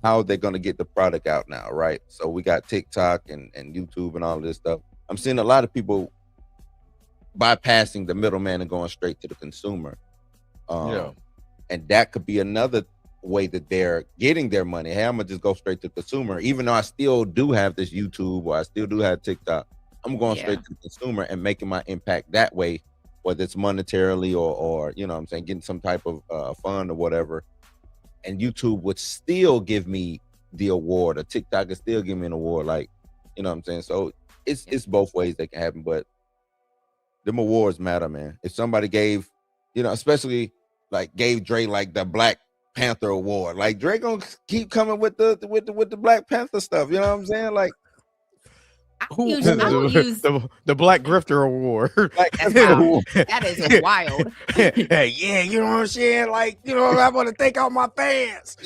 how they're gonna get the product out now, right? So we got TikTok and YouTube and all of this stuff. I'm seeing a lot of people bypassing the middleman and going straight to the consumer. And that could be another way that they're getting their money. Hey, I'm gonna just go straight to the consumer, even though I still do have this YouTube or I still do have TikTok. I'm going straight to the consumer and making my impact that way, whether it's monetarily or you know what I'm saying, getting some type of fund or whatever. And YouTube would still give me the award, or TikTok would still give me an award, like, you know what I'm saying? So it's both ways that can happen, but them awards matter, man. If somebody gave, especially like gave Dre like the Black Panther award, like Dre gonna keep coming with the Black Panther stuff, you know what I'm saying? Like, the Black Grifter Award. That is wild. Yeah, you know what I'm saying? Like, I want to thank all my fans.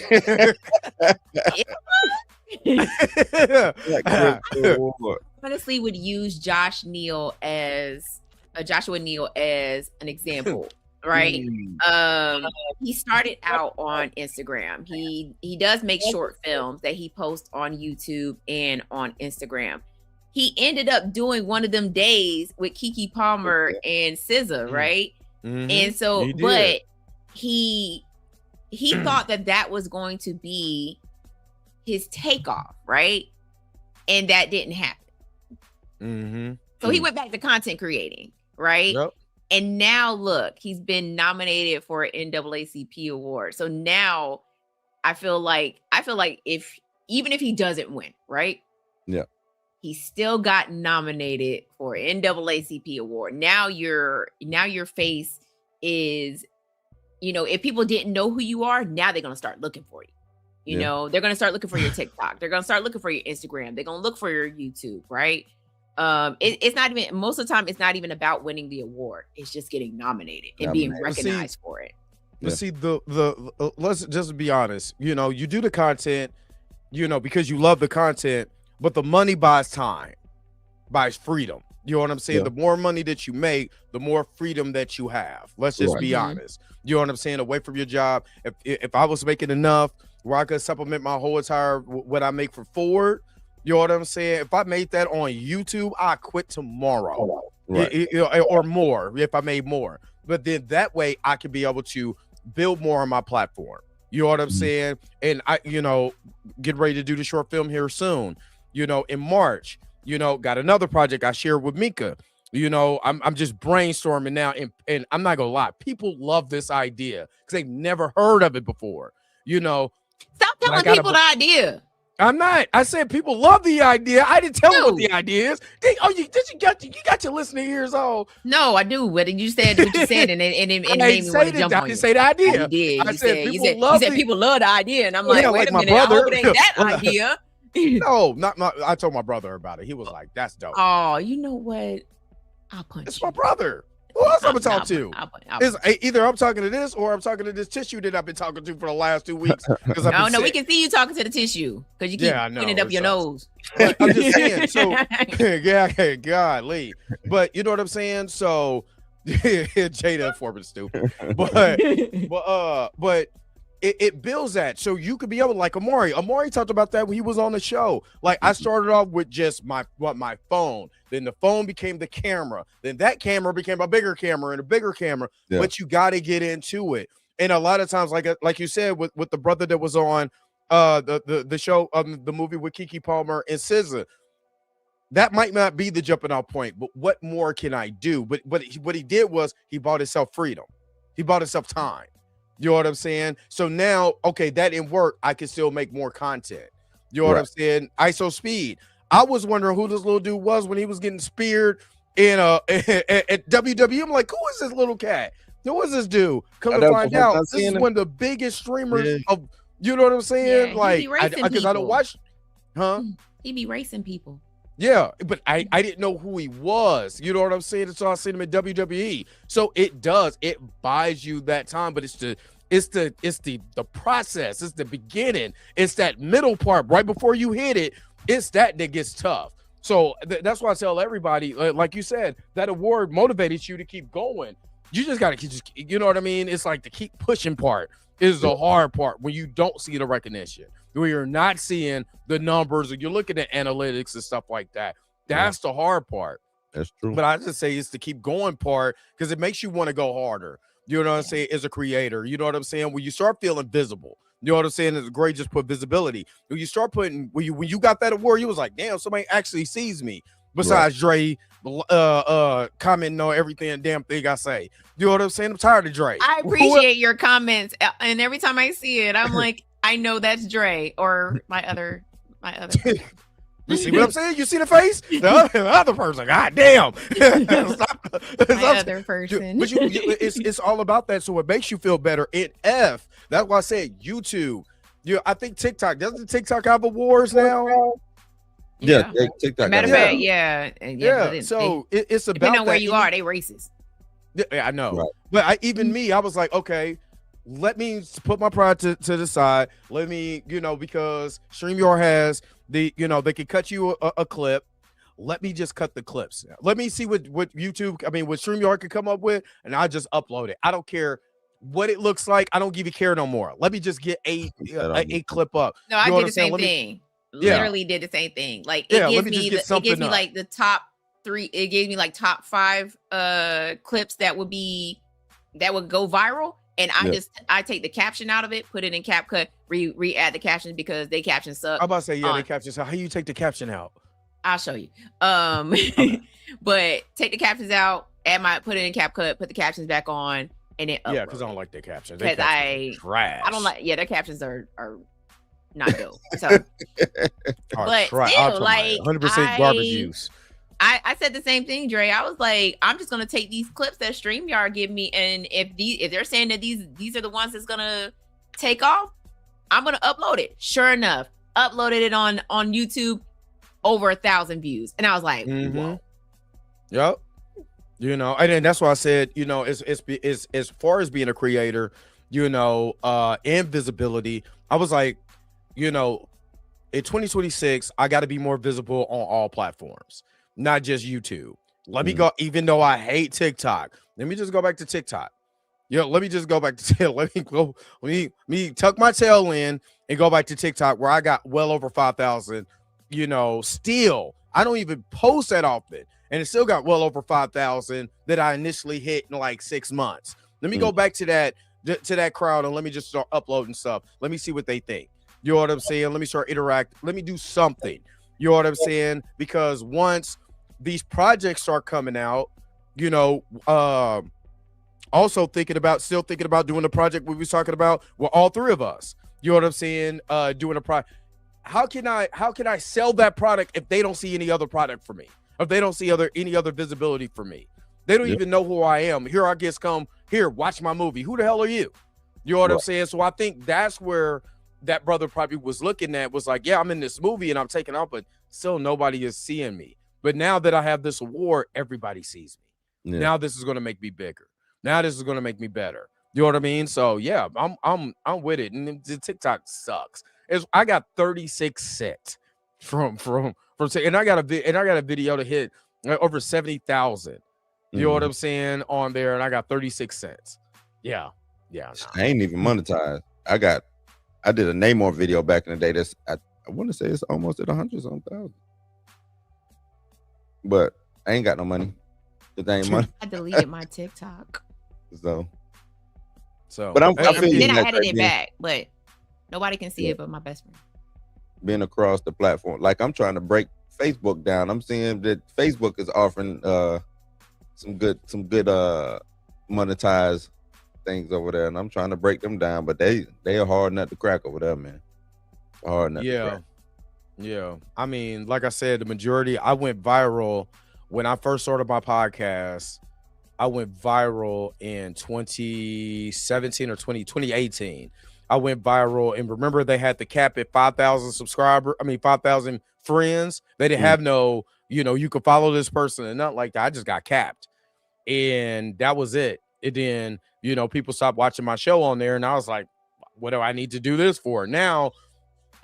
Honestly, would use Joshua Neal as an example, right? He started out on Instagram. He does make short films that he posts on YouTube and on Instagram. He ended up doing one of them days with Keke Palmer and SZA, right? Mm-hmm. And so, but he thought that was going to be his takeoff, right? And that didn't happen. Mm-hmm. So he went back to content creating, right? Yep. And now look, he's been nominated for an NAACP award. So now I feel like even if he doesn't win, right? Yeah. He still got nominated for an NAACP award. Now your face is, if people didn't know who you are, now they're gonna start looking for you. You know, they're gonna start looking for your TikTok. They're gonna start looking for your Instagram. They're gonna look for your YouTube, right? It's not even, most of the time, it's not even about winning the award. It's just getting nominated and being recognized for it. But see, the let's just be honest. You do the content, because you love the content. But the money buys time, buys freedom. You know what I'm saying? The more money that you make, the more freedom that you have. Let's just be honest. You know what I'm saying? Away from your job. If I was making enough where I could supplement my whole entire what I make for Ford, you know what I'm saying? If I made that on YouTube, I quit tomorrow, or more if I made more. But then that way I could be able to build more on my platform. You know what I'm saying? And I, get ready to do the short film here soon. In March, got another project I shared with Mika. I'm just brainstorming now, and I'm not gonna lie, people love this idea because they've never heard of it before. Stop telling people the idea. I'm not. I said people love the idea. I didn't tell them what the idea is. You got your listening ears on. No, I do. But you said what you said, and it made me want to jump on you. I didn't say the idea. You did. You said people love the idea, and I'm like, wait a minute, I hope it ain't that idea. No, not I told my brother about it. He was like, "That's dope." Oh, you know what? I'll punch. It's my brother. Who else I'm gonna talk to? Either I'm talking to this or I'm talking to this tissue that I've been talking to for the last 2 weeks. No, we can see you talking to the tissue because you keep putting it up your nose. But I'm just saying. So, golly. But you know what I'm saying. So, Jada Foreman stupid. But it builds that, so you could be able, like Amari talked about that when he was on the show. Like, I started off with just my phone, then the phone became the camera, then that camera became a bigger camera and a bigger camera. But you got to get into it. And a lot of times, like you said, with the brother that was on the show, the movie with Keke Palmer and SZA, that might not be the jumping off point, but what more can I do? But what he did was he bought himself freedom. He bought himself time. You know what I'm saying? So now, okay, that didn't work. I can still make more content. You know what I'm saying? ISO Speed. I was wondering who this little dude was when he was getting speared in at WWE. I'm like, who is this little cat? Who is this dude? Come to find out, this is one of the biggest streamers of, you know what I'm saying? Yeah, like, because I don't watch, He be racing people. Yeah, but I didn't know who he was. You know what I'm saying? So I seen him at WWE. So it buys you that time, but it's the process. It's the beginning. It's that middle part right before you hit it. It's that gets tough. So that's why I tell everybody, like you said, that award motivated you to keep going. You just got to you know what I mean? It's like the keep pushing part is the hard part when you don't see the recognition, when you're not seeing the numbers, or you're looking at analytics and stuff like that. That's the hard part. That's true. But I just say it's the keep going part, because it makes you want to go harder. You know what I'm saying? As a creator, you know what I'm saying? When you start feeling visible, you know what I'm saying? It's great. Just put visibility. When you start putting, when you got that award, you was like, damn, somebody actually sees me. Besides Dre, commenting on everything, damn thing I say. You know what I'm saying? I'm tired of Dre. I appreciate your comments, and every time I see it, I'm like, I know that's Dre or my other. You see what I'm saying? You see the face? The other person. God damn. My other person. But it's all about that. So it makes you feel better. That's why I said YouTube. I think TikTok. Doesn't TikTok have awards now? Yeah, TikTok. Matter of fact, yeah. So it's about depending on where that. you are, they racist. Yeah, I know. Right. But I was like, okay, let me put my pride to the side. Let me, because StreamYard has they can cut you a clip. Let me just cut the clips. Let me see what YouTube, what StreamYard can come up with, and I just upload it. I don't care what it looks like. I don't even care no more. Let me just get a clip up. No, I did the same thing. Literally did the same thing. Like, it gives me like the top 3. It gave me like top 5 clips that would go viral. And I take the caption out of it, put it in CapCut, re-add the captions because they captions suck. I'm about to say, they captions. How you take the caption out? I'll show you. Okay. But take the captions out, put it in CapCut, put the captions back on, and then upload. Yeah, because I don't like their captions. Because trash. I don't like. Yeah, their captions are not dope. So, but still, like 100% garbage use. I said the same thing, Dre. I was like, I'm just gonna take these clips that StreamYard give me, and if they're saying that these are the ones that's gonna take off, I'm gonna upload it. Sure enough, uploaded it on YouTube, over 1,000 views, and I was like, whoa. Yep. And then that's why I said, it's as far as being a creator, and visibility. I was like, in 2026, I got to be more visible on all platforms. Not just YouTube. Let me go, even though I hate TikTok. Let me just go back to TikTok. Let me just go back to let me tuck my tail in and go back to TikTok, where I got well over 5,000. Still, I don't even post that often, and it still got well over 5,000 that I initially hit in like 6 months. Let me go back to that crowd, and let me just start uploading stuff. Let me see what they think. You know what I'm saying? Let me start interact. Let me do something. You know what I'm saying? Because once these projects start coming out, also thinking about doing the project we was talking about with all 3 of us. You know what I'm saying? Doing a project. How can I sell that product if they don't see any other product for me? If they don't see any other visibility for me? They don't even know who I am. Here I guess come here, watch my movie. Who the hell are you? You know what I'm saying? So I think that's where that brother probably was looking at, was like, yeah, I'm in this movie and I'm taking out, but still nobody is seeing me. But now that I have this award, everybody sees me. Yeah. Now this is going to make me bigger. Now this is going to make me better. You know what I mean? So yeah, I'm with it. And the TikTok sucks. I got 36 cents from and I got a video to hit over 70,000. You know what I'm saying on there, and I got 36 cents. Yeah. I ain't even monetized. I did a Namor video back in the day. That's I want to say it's almost at 100,000. But I ain't got no money. It ain't money. I deleted my TikTok. So, but I added it back, but nobody can see it but my best friend. Being across the platform, like I'm trying to break Facebook down. I'm seeing that Facebook is offering some good monetized things over there, and I'm trying to break them down, but they are hard nut to crack over there, man. Hard nut to crack. Yeah. I mean, like I said, the majority, I went viral when I first started my podcast. I went viral in 2017 or 2018. I went viral, and remember they had the cap at 5,000 5,000 friends. They didn't have no, you could follow this person and nothing like that. I just got capped, and that was it. And then, people stopped watching my show on there, and I was like, what do I need to do this for? Now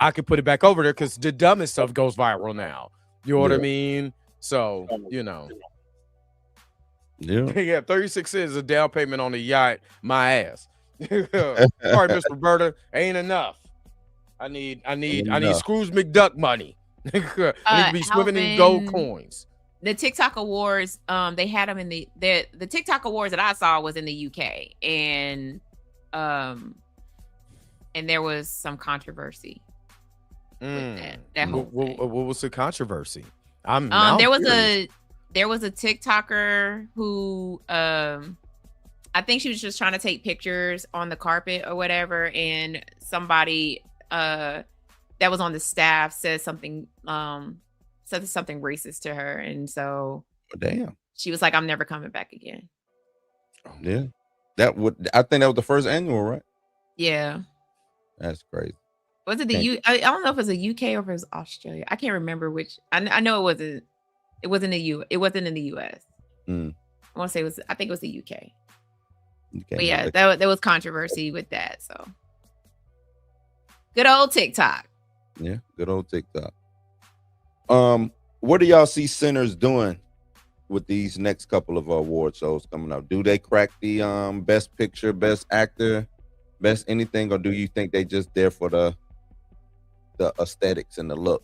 I can put it back over there because the dumbest stuff goes viral now. You know what I mean? So, Yeah, 36 cents a down payment on a yacht. My ass. Sorry, Miss Roberta, ain't enough. I need Scrooge McDuck money. I need to be swimming in gold coins. The TikTok awards, they had them in the TikTok awards that I saw was in the UK, and there was some controversy with that whole thing. What was the controversy? There was a TikToker who I think she was just trying to take pictures on the carpet or whatever, and somebody that was on the staff said something racist to her, and so she was like, I'm never coming back again. Yeah, I think that was the first annual, right? Yeah, that's crazy. Was it I don't know if it was a UK or if it was Australia. I can't remember which. I know it wasn't in the US. I want to say I think it was the UK. But yeah, there was controversy with that. So good old TikTok. Yeah, good old TikTok. What do y'all see Sinners doing with these next couple of award shows coming up? Do they crack the best picture, best actor, best anything, or do you think they just there for the aesthetics and the look?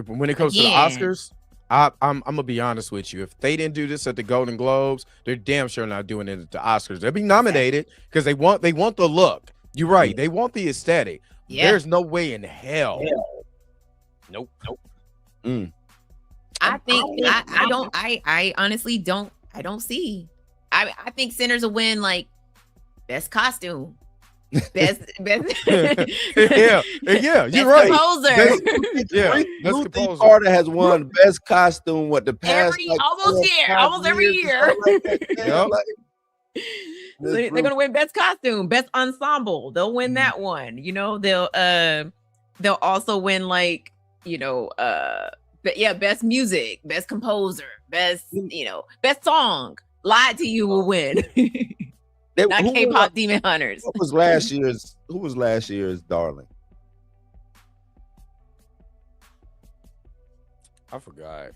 When it comes to the Oscars, I'm gonna be honest with you. If they didn't do this at the Golden Globes, they're damn sure not doing it at the Oscars. They'll be nominated because they want the look. You're right. They want the aesthetic. Yeah. There's no way in hell. Nope. I think I honestly don't see. I think Sinners will win like best costume. Best yeah, you're right. Composer. Best composer. Carter has won best costume the past almost every year. They're gonna win best costume, best ensemble. They'll win that one. They'll also win best music, best composer, best song. Lied to You will win. Not K-pop Demon Hunters. Who was last year's darling? I forgot.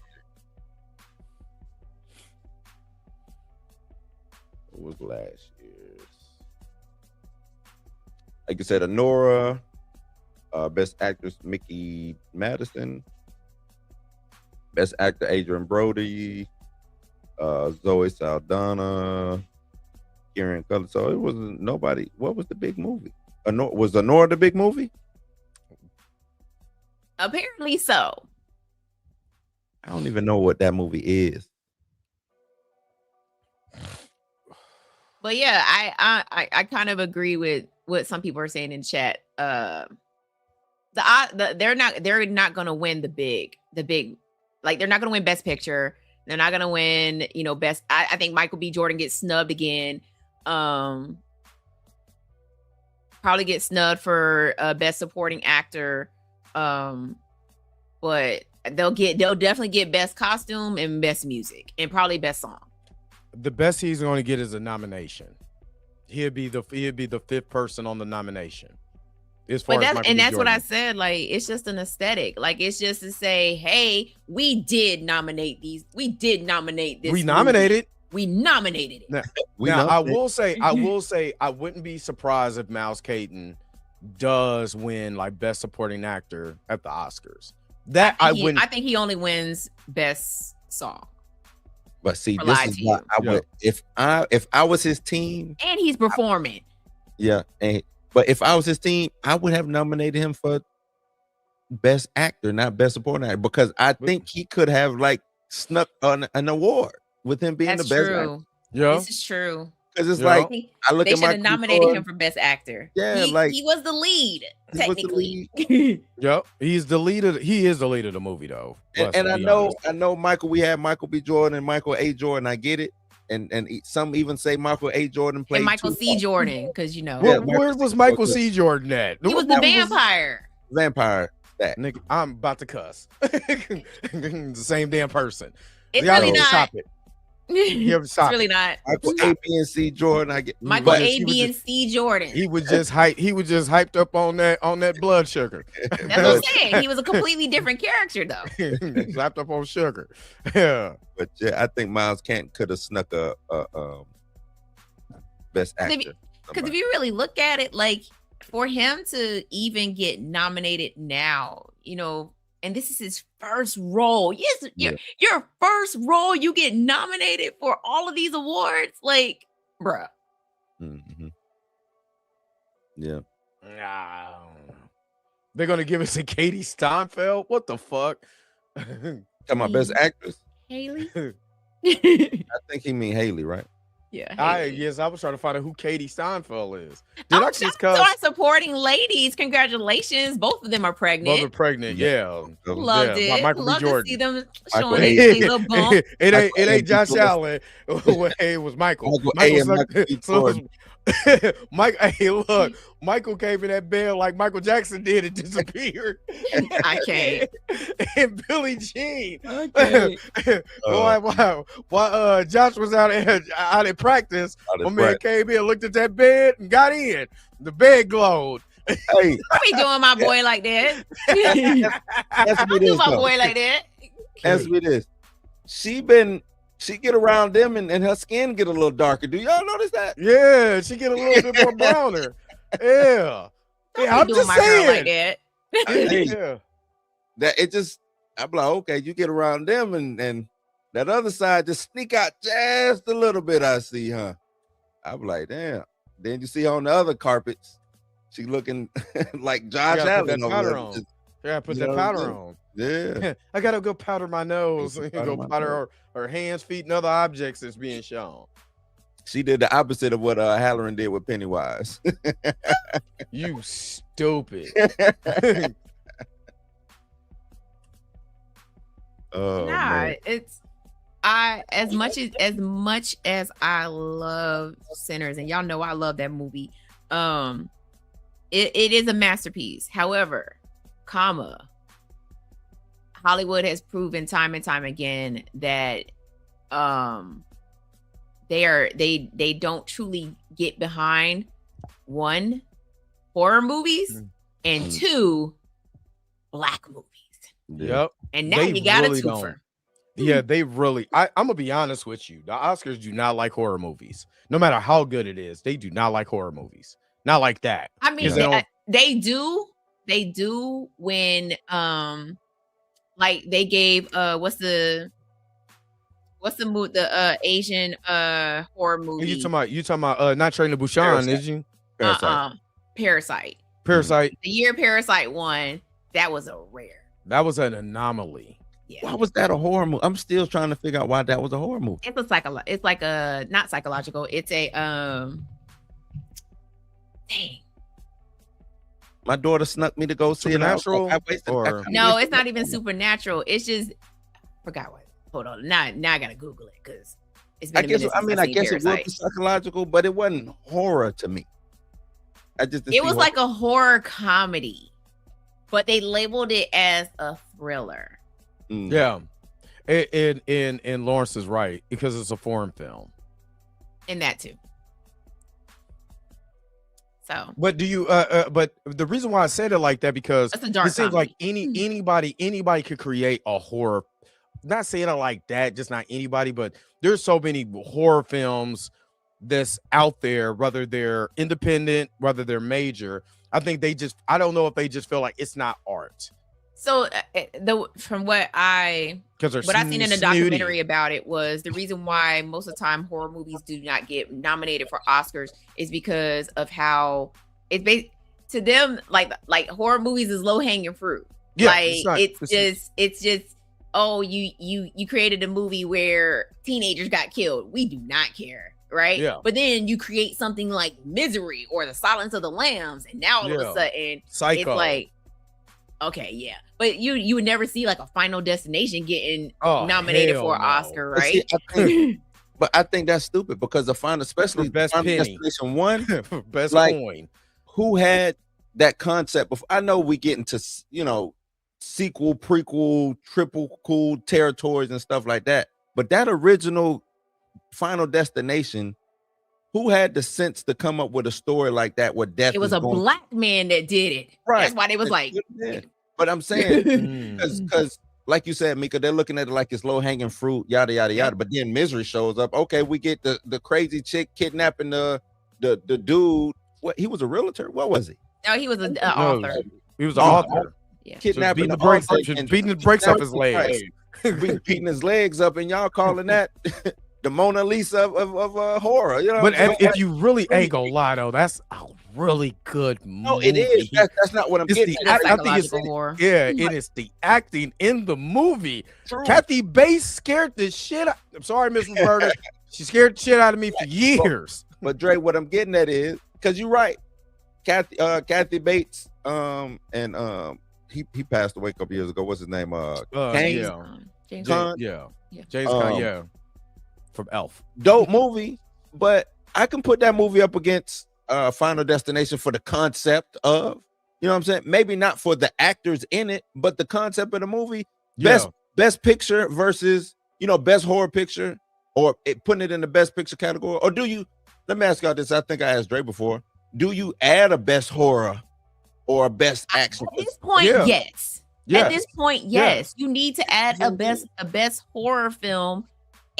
Who was last year's? Like I said, Honora, best actress Mickey Madison, best actor Adrian Brody, Zoe Saldana, Kieran Cullen. So it wasn't nobody. What was the big movie? Was Honora the big movie? Apparently so. I don't even know what that movie is. But yeah, I kind of agree with what some people are saying in chat. They're not gonna win the big, like they're not gonna win best picture. They're not gonna win, best. I think Michael B. Jordan gets snubbed again. Probably get snubbed for best supporting actor. But they'll definitely get best costume and best music and probably best song. The best he's going to get is a nomination. He'll be the fifth person on the nomination. That's what I said. Like, it's just an aesthetic. Like, it's just to say, hey, we did nominate these. We did nominate this. We nominated. We nominated it. Now I will say, I wouldn't be surprised if Miles Caton does win like best supporting actor at the Oscars. That I wouldn't. I think he only wins best song. But see, this is why I would if I was his team and he's performing. But if I was his team, I would have nominated him for best actor, not best supporting actor, because I think he could have like snuck an award with him being the best actor. Yeah, this is true. Because it's like I look they at should have nominated him for best actor. Yeah, he was the lead technically. Yep, he's the lead of. He is the lead of the movie though. And I know Michael. We had Michael B. Jordan and Michael A. Jordan. I get it. And some even say Michael A. Jordan played. And Michael C. Jordan, because where was Michael C. Jordan at? He was the vampire. Vampire. That nigga, I'm about to cuss. The same damn person. It's really not. Stop it. It's really not. Michael A, B, and C Jordan. I get Michael A, B, and C Jordan. He was just hyped up on that blood sugar. That's what I'm saying. He was a completely different character though. Hyped up on sugar. Yeah. But yeah, I think Miles Kent could have snuck a best actor. Because if you really look at it, like for him to even get nominated now, and this is his first role. Yes, your first role, you get nominated for all of these awards. Like, bruh. Mm-hmm. Yeah. They're gonna give us a Katie Steinfeld. What the fuck? Talking about best actress. Haley. I think he mean Haley, right? Yeah. I was trying to find out who Katie Steinfeld is. Supporting ladies. Congratulations. Both of them are pregnant. Both are pregnant, yeah. Loved it. Michael Love B. Jordan. To see them showing their little bump. It ain't Josh Allen. It was Michael. Mike, hey, look, Michael came in that bed like Michael Jackson did and disappeared. I can't. And Billie Jean. Okay. While Josh was out at practice, my man came in, looked at that bed, and got in. The bed glowed. Hey, I be doing my boy like that. I do my boy like that. Answer me this. She get around them and her skin get a little darker. Do y'all notice that? Yeah, she get a little bit more browner. Yeah. I'm just saying. Like that it just, I'm like, okay, you get around them and that other side just sneak out just a little bit. I see, huh? I'm like, damn. Then you see on the other carpets, she looking like Josh Allen. Put that powder on. Yeah. I gotta go powder my nose. Go powder her hands, feet, and other objects that's being shown. She did the opposite of what Halloran did with Pennywise. You stupid. Man. It's as much as I love Sinners, and y'all know I love that movie. It is a masterpiece. However, Hollywood has proven time and time again that they don't truly get behind one, horror movies, and two, black movies. Yep. And now you got a twofer. Yeah, they really. I'm gonna be honest with you. The Oscars do not like horror movies. No matter how good it is, they do not like horror movies. Not like that. I mean, they do. They do when like they gave what's the Asian horror movie? You talking about Not Train to Busan, is you? Parasite. Parasite. The year Parasite won, that was a rare. That was an anomaly. Yeah. Why was that a horror movie? I'm still trying to figure out why that was a horror movie. It's like a not psychological. It's a dang. My daughter snuck me to go see Supernatural. No, it's not even supernatural. It's just forgot what. Hold on. Now I gotta Google it because it's been. I guess it would be psychological, but it wasn't horror to me. It was like a horror comedy, but they labeled it as a thriller. Yeah, and Lawrence is right because it's a foreign film. And that too. So, but do you? But the reason why I said it like that because it's a dark it seems like anybody could create a horror not saying it like that, just not anybody, but there's so many horror films that's out there, whether they're independent, whether they're major. I think I don't know if they just feel like it's not art. So from what I seen in a documentary about it was the reason why most of the time horror movies do not get nominated for Oscars is because of how it's to them like horror movies is low hanging fruit. Yeah, like it's just oh you created a movie where teenagers got killed. We do not care. Right. Yeah. But then you create something like Misery or The Silence of the Lambs, and now all of a sudden Psycho. It's like, okay, yeah. But you would never see like a Final Destination getting nominated for an Oscar, right? See, I think that's stupid because the final, especially best Final Destination 1, best coin. Who had that concept before? I know we get into sequel, prequel, triple cool territories and stuff like that, but that original Final Destination, who had the sense to come up with a story like that where death it was a black man that did it, right? That's why they was like, but I'm saying because like you said, Mika, they're looking at it like it's low-hanging fruit, yada yada yada, but then Misery shows up. Okay, we get the crazy chick kidnapping the dude. What, he was a realtor? What was he? No, he was an author. He was an author. Yeah. Kidnapping beating the brakes off his legs. Beating his legs up, and y'all calling that the Mona Lisa of horror, you know. But if you really ain't gonna lie though, that's a really good movie. No, it is. That's not what I'm getting. I think it's horror. Yeah, it is the acting in the movie. True. Kathy Bates scared the shit out. I'm sorry, Miss Roberta. She scared the shit out of me for years. But Dre, what I'm getting at is because you're right. Kathy Bates, he passed away a couple years ago. What's his name? James Caan. James Caan, from Elf. Dope movie, but I can put that movie up against Final Destination for the concept of, you know what I'm saying? Maybe not for the actors in it, but the concept of the movie. Best picture versus, best horror picture, or putting it in the best picture category. Or do you, let me ask y'all this. I think I asked Dre before. Do you add a best horror or a best action? At this point, yes. At this point, yes. You need to add a best horror film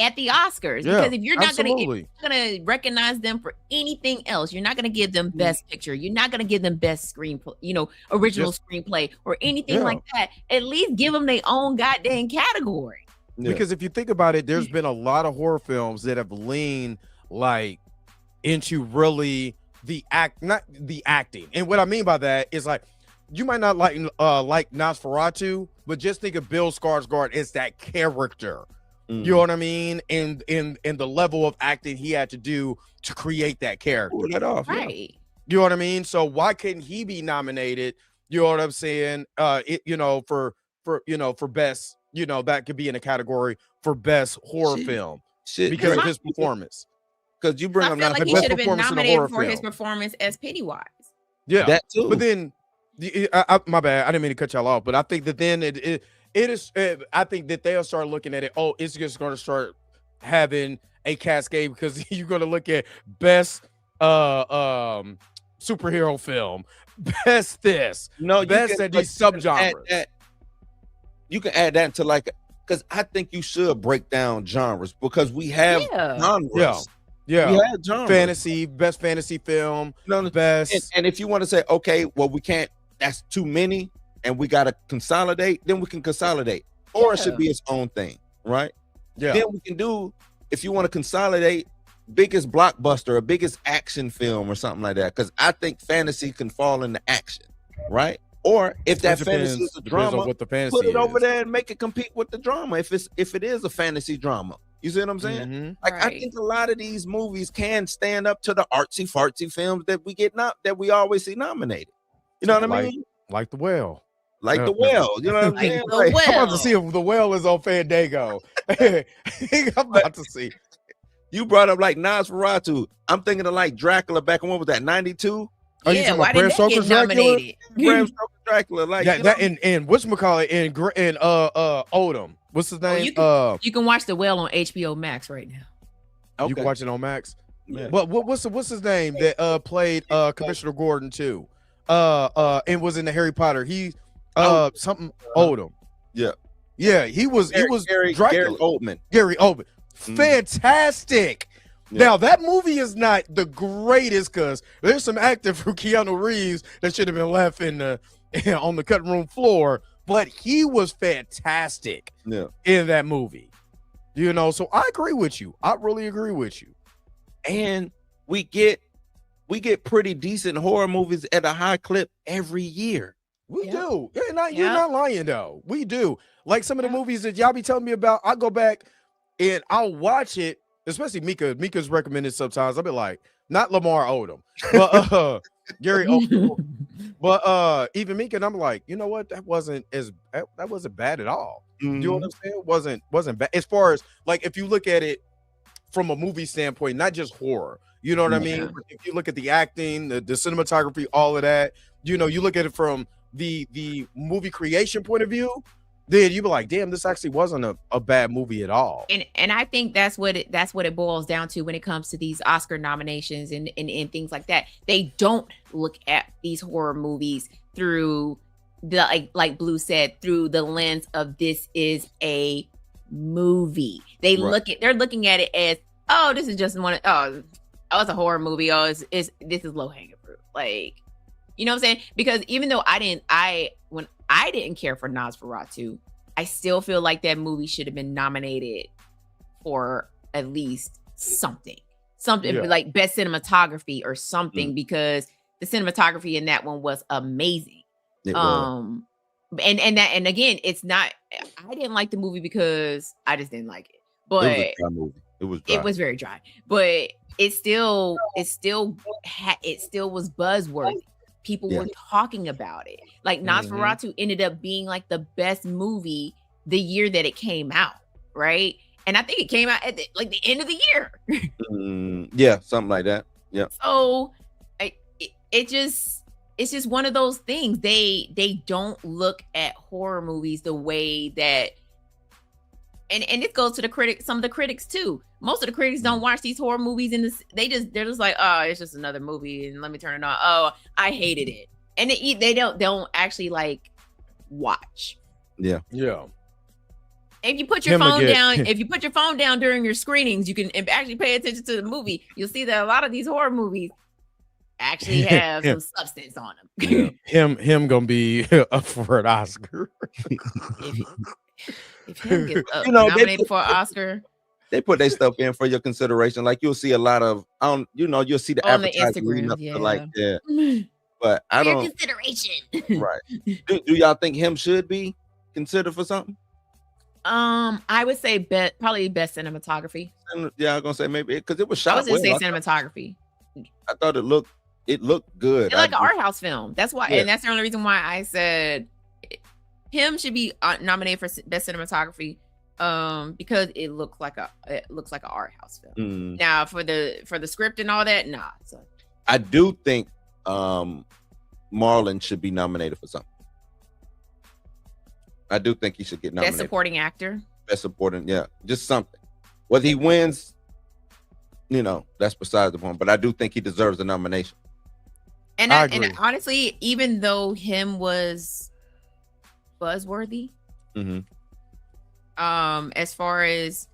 at the Oscars, because if you're not gonna recognize them for anything else, you're not gonna give them best picture, you're not gonna give them best screenplay, original screenplay or anything like that. At least give them their own goddamn category. Because if you think about it, there's been a lot of horror films that have leaned like into really not the acting. And what I mean by that is like, you might not like Nosferatu, but just think of Bill Skarsgård as that character. You know what I mean? And the level of acting he had to do to create that character. Pull that off, right? You know what I mean? So why couldn't he be nominated? You know what I'm saying? For best, that could be in a category for best horror film because of his performance. Because you bring him like he should have been nominated for his performance as Pennywise. Yeah, that too. But then, my bad, I didn't mean to cut y'all off. But I think that then it is. I think that they'll start looking at it. Oh, it's just going to start having a cascade because you're going to look at best superhero film, best this, best at these subgenres. You can add that into because I think you should break down genres because we have genres. Yeah, we have genres. Fantasy, best fantasy film, best. And if you want to say, okay, well, we can't. That's too many. And we got to consolidate, then we can consolidate. Or it should be its own thing, right? Yeah. Then we can do, if you want to consolidate, biggest blockbuster or biggest action film or something like that. Because I think fantasy can fall into action, right? Or if that fantasy is a drama, what the fantasy put it over there and make it compete with the drama if it is a fantasy drama. You see what I'm saying? Mm-hmm. I think a lot of these movies can stand up to the artsy fartsy films that we always see nominated. You know what I mean? Like The Whale. Like The Whale, you know what I'm saying? I'm about to see if The Whale is on Fandango. I'm about to see. You brought up like Nosferatu. I'm thinking of like Dracula back in, what was that, 92? Are you talking about Bram Stoker's Dracula? Bram Stoker's Dracula, like that and whatchamacallit and Odom. What's his name? You can watch The Whale on HBO Max right now. Okay. You can watch it on Max. Yeah. But what's his name that played Commissioner Gordon too? And was in the Harry Potter. He something Odom. Yeah. Yeah, he was Gary Dracula. Oldman. Gary Oldman. Fantastic. Yeah. Now that movie is not the greatest because there's some acting from Keanu Reeves that should have been left in the on the cutting room floor, but he was fantastic in that movie. You know, so I agree with you. I really agree with you. And we get pretty decent horror movies at a high clip every year. We do. You're not lying though. We do. Like some of the movies that y'all be telling me about, I go back and I'll watch it, especially Mika. Mika's recommended sometimes. I'll be like, not Lamar Odom, but Gary Oldman. But even Mika, and I'm like, you know what? That wasn't bad at all. You know what I'm saying? Wasn't bad. As far as like if you look at it from a movie standpoint, not just horror. You know what I mean? If you look at the acting, the cinematography, all of that, you know, you look at it from the movie creation point of view, then you be like, damn, this actually wasn't a bad movie at all. And I think that's what it boils down to when it comes to these Oscar nominations and things like that. They don't look at these horror movies through the like Blue said, through the lens of this is a movie. They're looking at it as, oh, this is just it's a horror movie. Oh, this is low hanging fruit. Like, you know what I'm saying? Because even though when I didn't care for Nosferatu, I still feel like that movie should have been nominated for at least something like best cinematography or something, because the cinematography in that one was amazing. And again, it's not. I didn't like the movie because I just didn't like it. But it was a dry movie. It was very dry, but it still was buzzworthy. People were talking about it. Like Nosferatu ended up being like the best movie the year that it came out, right? And I think it came out at the end of the year. Yeah, something like that. Yeah. So it's just one of those things. They don't look at horror movies the way that, and it goes to the critics. Some of the critics too. Most of the critics don't watch these horror movies, and they're just like, oh, it's just another movie, and let me turn it on. Oh, I hated it, and they don't actually like watch. Yeah. If you put your phone down during your screenings, you can actually pay attention to the movie. You'll see that a lot of these horror movies actually have some substance on them. Him gonna be up for an Oscar. If him gets nominated for an Oscar, they put their stuff in for your consideration. Like you'll see a lot of, you'll see the on the advertising Instagram, But I don't consideration. Right? Do y'all think him should be considered for something? I would say probably best cinematography. Yeah, I'm gonna say maybe because it was shot. I was gonna say cinematography. I thought it looked good. It's like an art house film. That's why, and that's the only reason why I said him should be nominated for best cinematography. Because it looks like an art house film. Now for the script and all that, nah. So I do think Marlon should be nominated for something. I do think he should get nominated. Best supporting actor. Best supporting, just something. Whether he wins, that's besides the point. But I do think he deserves a nomination. And and honestly, even though him was buzzworthy, as far as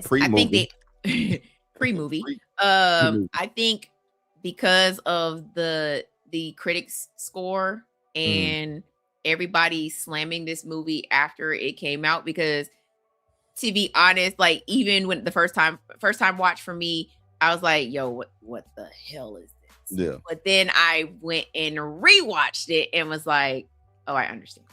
pre-movie. I think pre-movie. I think because of the critics score and everybody slamming this movie after it came out, because to be honest, like even when the first time watch for me, I was like, yo, what the hell is this? Yeah. But then I went and rewatched it and was like, oh, I understand.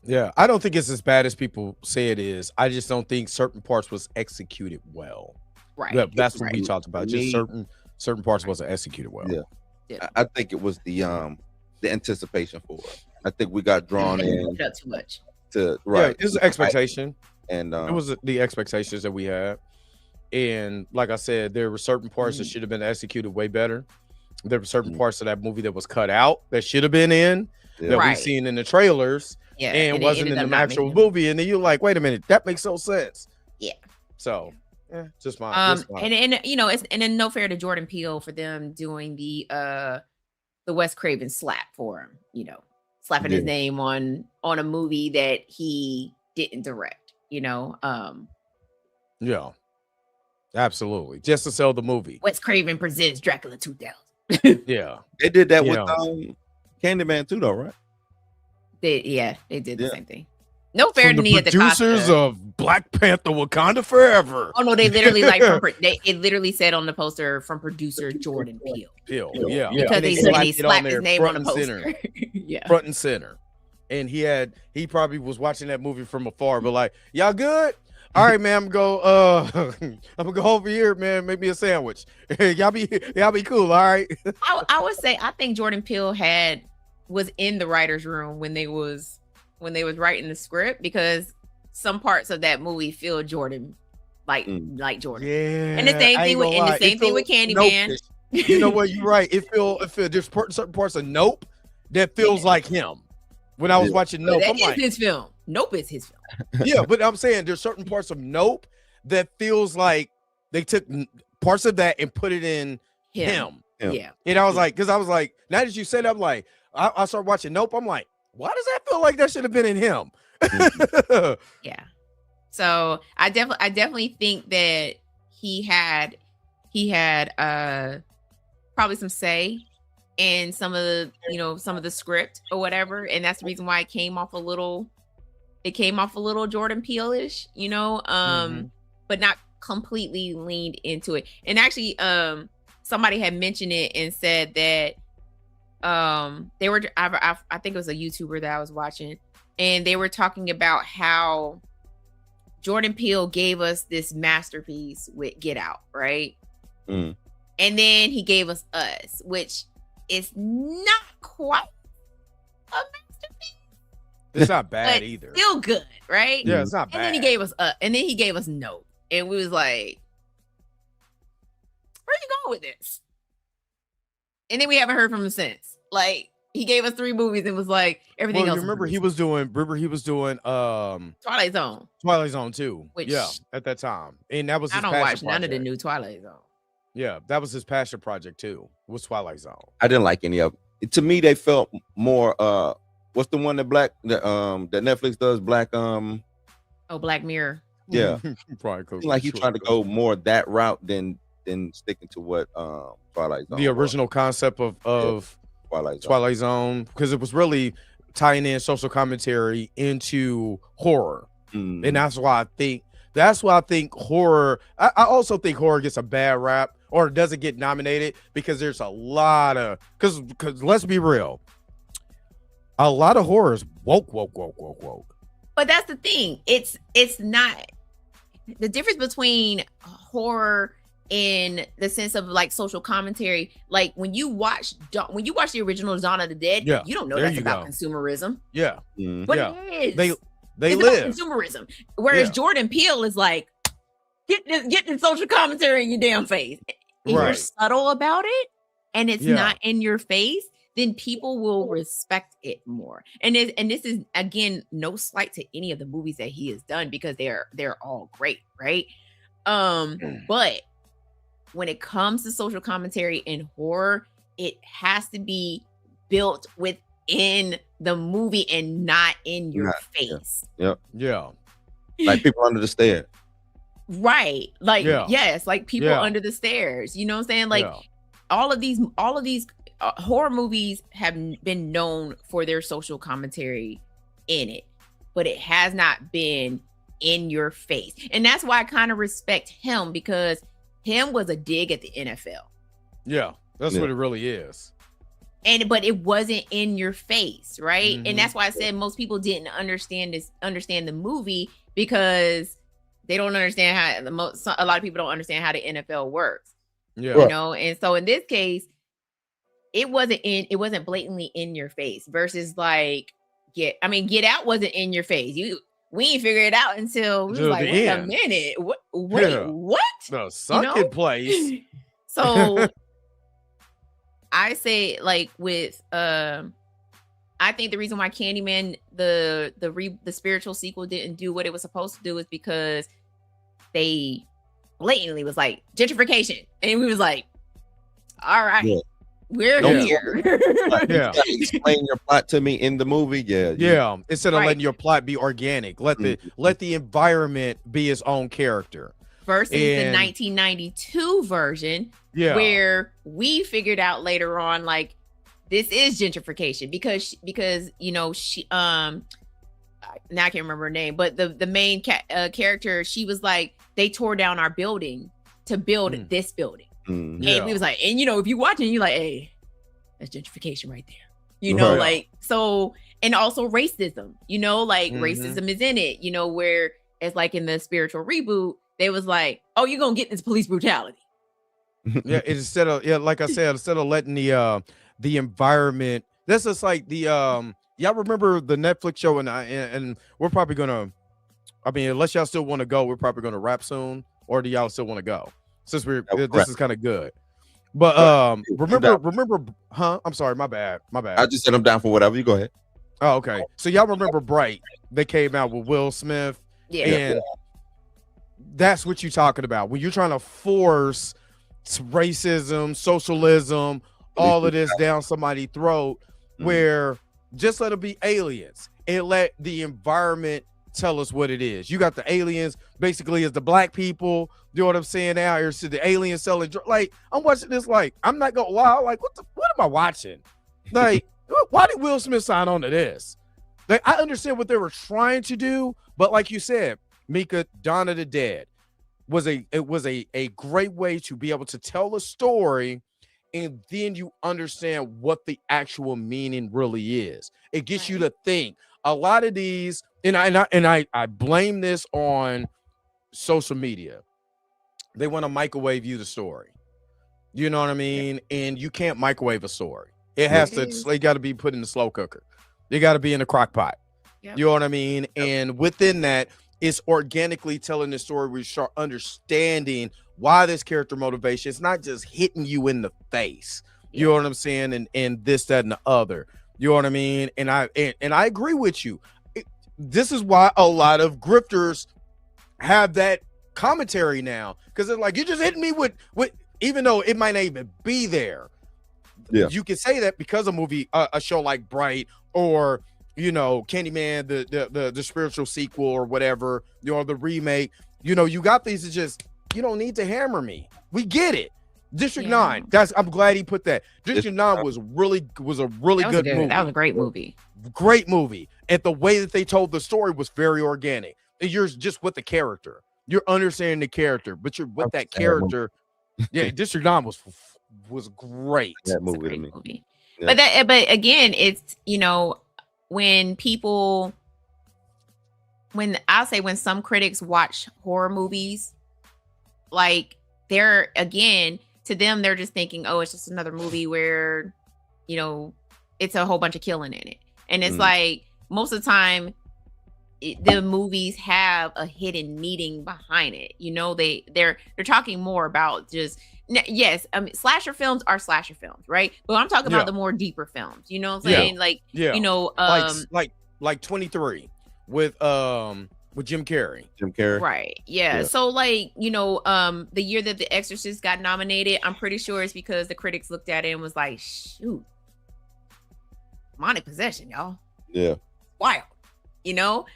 Yeah, I don't think it's as bad as people say it is. I just don't think certain parts was executed well. Right. Yeah, that's what we talked about. Just certain parts wasn't executed well. Yeah. I think it was the anticipation for it. I think we got drawn in too much. Yeah, it's an expectation. And it was the expectations that we had. And like I said, there were certain parts that should have been executed way better. There were certain parts of that movie that was cut out that should have been in that we've seen in the trailers. Yeah, and wasn't in the actual movie, and then you're like, wait a minute, that makes no sense. Yeah. So, just fine. And it's then no fair to Jordan Peele for them doing the Wes Craven slap for him, slapping his name on a movie that he didn't direct, you know. Yeah. Absolutely. Just to sell the movie. Wes Craven presents Dracula 2000. Yeah. They did that with Candyman too, though, right? They did the same thing. No fair to me at the producers of Black Panther Wakanda Forever. Oh no, they literally it literally said on the poster from producer Jordan Peele. Yeah. Because they slapped his name on the poster. Yeah. Front and center. And he probably was watching that movie from afar, but like, y'all good? All right, man, I'm gonna go over here, man. Make me a sandwich. y'all be cool, all right. I would say I think Jordan Peele was in the writer's room when they was writing the script, because some parts of that movie feel Jordan like Jordan. Yeah. And the same thing with Candyman. Nope. You know what? You're right. It feel there's certain parts of Nope that feels like him. When I was watching Nope, I'm like, his film. Nope is his film. Yeah, but I'm saying there's certain parts of Nope that feels like they took parts of that and put it in him. Yeah. And I was like, now that you said, I'm like, I started watching Nope. I'm like, why does that feel like that should have been in him? Yeah. So I definitely think that he had probably some say in some of the script or whatever, and that's the reason why it came off a little Jordan Peele-ish, but not completely leaned into it. And actually, somebody had mentioned it and said that they were I think it was a YouTuber that I was watching, and they were talking about how Jordan Peele gave us this masterpiece with Get Out, right? And then he gave us Us, which is not quite a masterpiece. It's not bad either. Still good, right? Yeah, it's not bad. And then he gave us Nope, and we was like, where are you going with this? And then we haven't heard from him since. Like, he gave us 3 movies and was like, everything else. Remember he was doing Twilight Zone. Twilight Zone too. Which, at that time. And that was his I don't watch none of the new Twilight Zone. Yeah, that was his passion project too. Was Twilight Zone. I didn't like any of it. To me, they felt more what's the one that Netflix does? Black Black Mirror. Yeah. Probably like he tried to go more that route than sticking to what Twilight Zone. The original concept of Twilight Zone, because it was really tying in social commentary into horror. And that's why I think horror, I also think horror gets a bad rap or doesn't get nominated because there's a lot of, because let's be real, a lot of horror is woke. But that's the thing. It's not the difference between horror in the sense of like social commentary. Like when you watch the original Dawn of the Dead, you don't know that's about consumerism. Yeah. But it is. They it's live about consumerism. Whereas Jordan Peele is like, get the social commentary in your damn face. If you're subtle about it and it's not in your face, then people will respect it more. And this is, again, no slight to any of the movies that he has done, because they're all great, right? But when it comes to social commentary in horror, it has to be built within the movie and not in your face. Yeah. Like People Under the Stairs. Right. Like, yes, like People Under the Stairs. You know what I'm saying? Like all of these horror movies have been known for their social commentary in it, but it has not been in your face. And that's why I kind of respect him, because him was a dig at the NFL. Yeah, that's what it really is. But it wasn't in your face, right? And that's why I said most people didn't understand the movie, because they don't understand how a lot of people don't understand how the NFL works. Yeah. You know, and so in this case, it wasn't blatantly in your face, versus like Get Out wasn't in your face. We ain't figured it out until we was like, wait a minute. What? The sunken place. So I say, like, with I think the reason why Candyman, the spiritual sequel, didn't do what it was supposed to do is because they blatantly was like gentrification, and we was like, all right, We're here. Like, you gotta explain your plot to me in the movie. Yeah. Instead of letting your plot be organic, let the environment be its own character. Versus the 1992 version, where we figured out later on, like, this is gentrification because you know, she now I can't remember her name, but the main character, she was like, they tore down our building to build this building. And we was like, and you know, if you watching, you're like, hey, that's gentrification right there. You know, like, so, and also racism, you know, like racism is in it, you know, where it's like in the spiritual reboot, they was like, oh, you're gonna get this police brutality. Instead of like I said, instead of letting the environment, that's just like the y'all remember the Netflix show, and we're probably gonna, I mean, unless y'all still want to go, we're probably gonna wrap soon, or do y'all still want to go? Since this is kind of good. But remember, I'm sorry, my bad. I just said I'm down for whatever. You go ahead. Oh, okay. So y'all remember Bright? They came out with Will Smith. And that's what you're talking about. When you're trying to force racism, socialism, all of this down somebody's throat, where just let it be aliens and let the environment tell us what it is. You got the aliens basically as the black people. You know what I'm saying? Out here, so the aliens selling like, I'm watching this, like, I'm not gonna lie, like, what am I watching? Like, why did Will Smith sign on to this? Like, I understand what they were trying to do, but like you said, Mika, Dawn of the Dead was a great way to be able to tell a story, and then you understand what the actual meaning really is. It gets you to think. A lot of these, and I blame this on social media. They want to microwave you the story. You know what I mean? And you can't microwave a story. It has it got to be put in the slow cooker. It got to be in the crock pot. Yep. You know what I mean? Yep. And within that, it's organically telling the story. We start understanding why this character motivation. It's not just hitting you in the face. You know what I'm saying? And this, that, and the other. You know what I mean? And I agree with you. This is why a lot of grifters have that commentary now, because they're like, you're just hitting me with even though it might not even be there. You can say that because a movie, a show like Bright, or you know, Candyman, the spiritual sequel or whatever, you know, the remake. You know, you got these. It's just, you don't need to hammer me. We get it. District 9. I'm glad he put that. District 9 was a really good movie. That was a great movie. Great movie. And the way that they told the story was very organic. You're just with the character. You're understanding the character, but you're with that character. District 9 was great. That movie to me. Yeah. But again, it's, you know, when some critics watch horror movies, like, they're, again, to them, they're just thinking, oh, it's just another movie where, you know, it's a whole bunch of killing in it. And it's like, most of the time, the movies have a hidden meaning behind it. You know, they're talking more about just, yes, I mean, slasher films are slasher films, right? But I'm talking about the more deeper films. You know what I'm saying? Like, you know, like 23 with Jim Carrey. Right. Yeah. So, like, you know, the year that The Exorcist got nominated, I'm pretty sure it's because the critics looked at it and was like, shoot, demonic possession, y'all. Yeah. Wild. You know?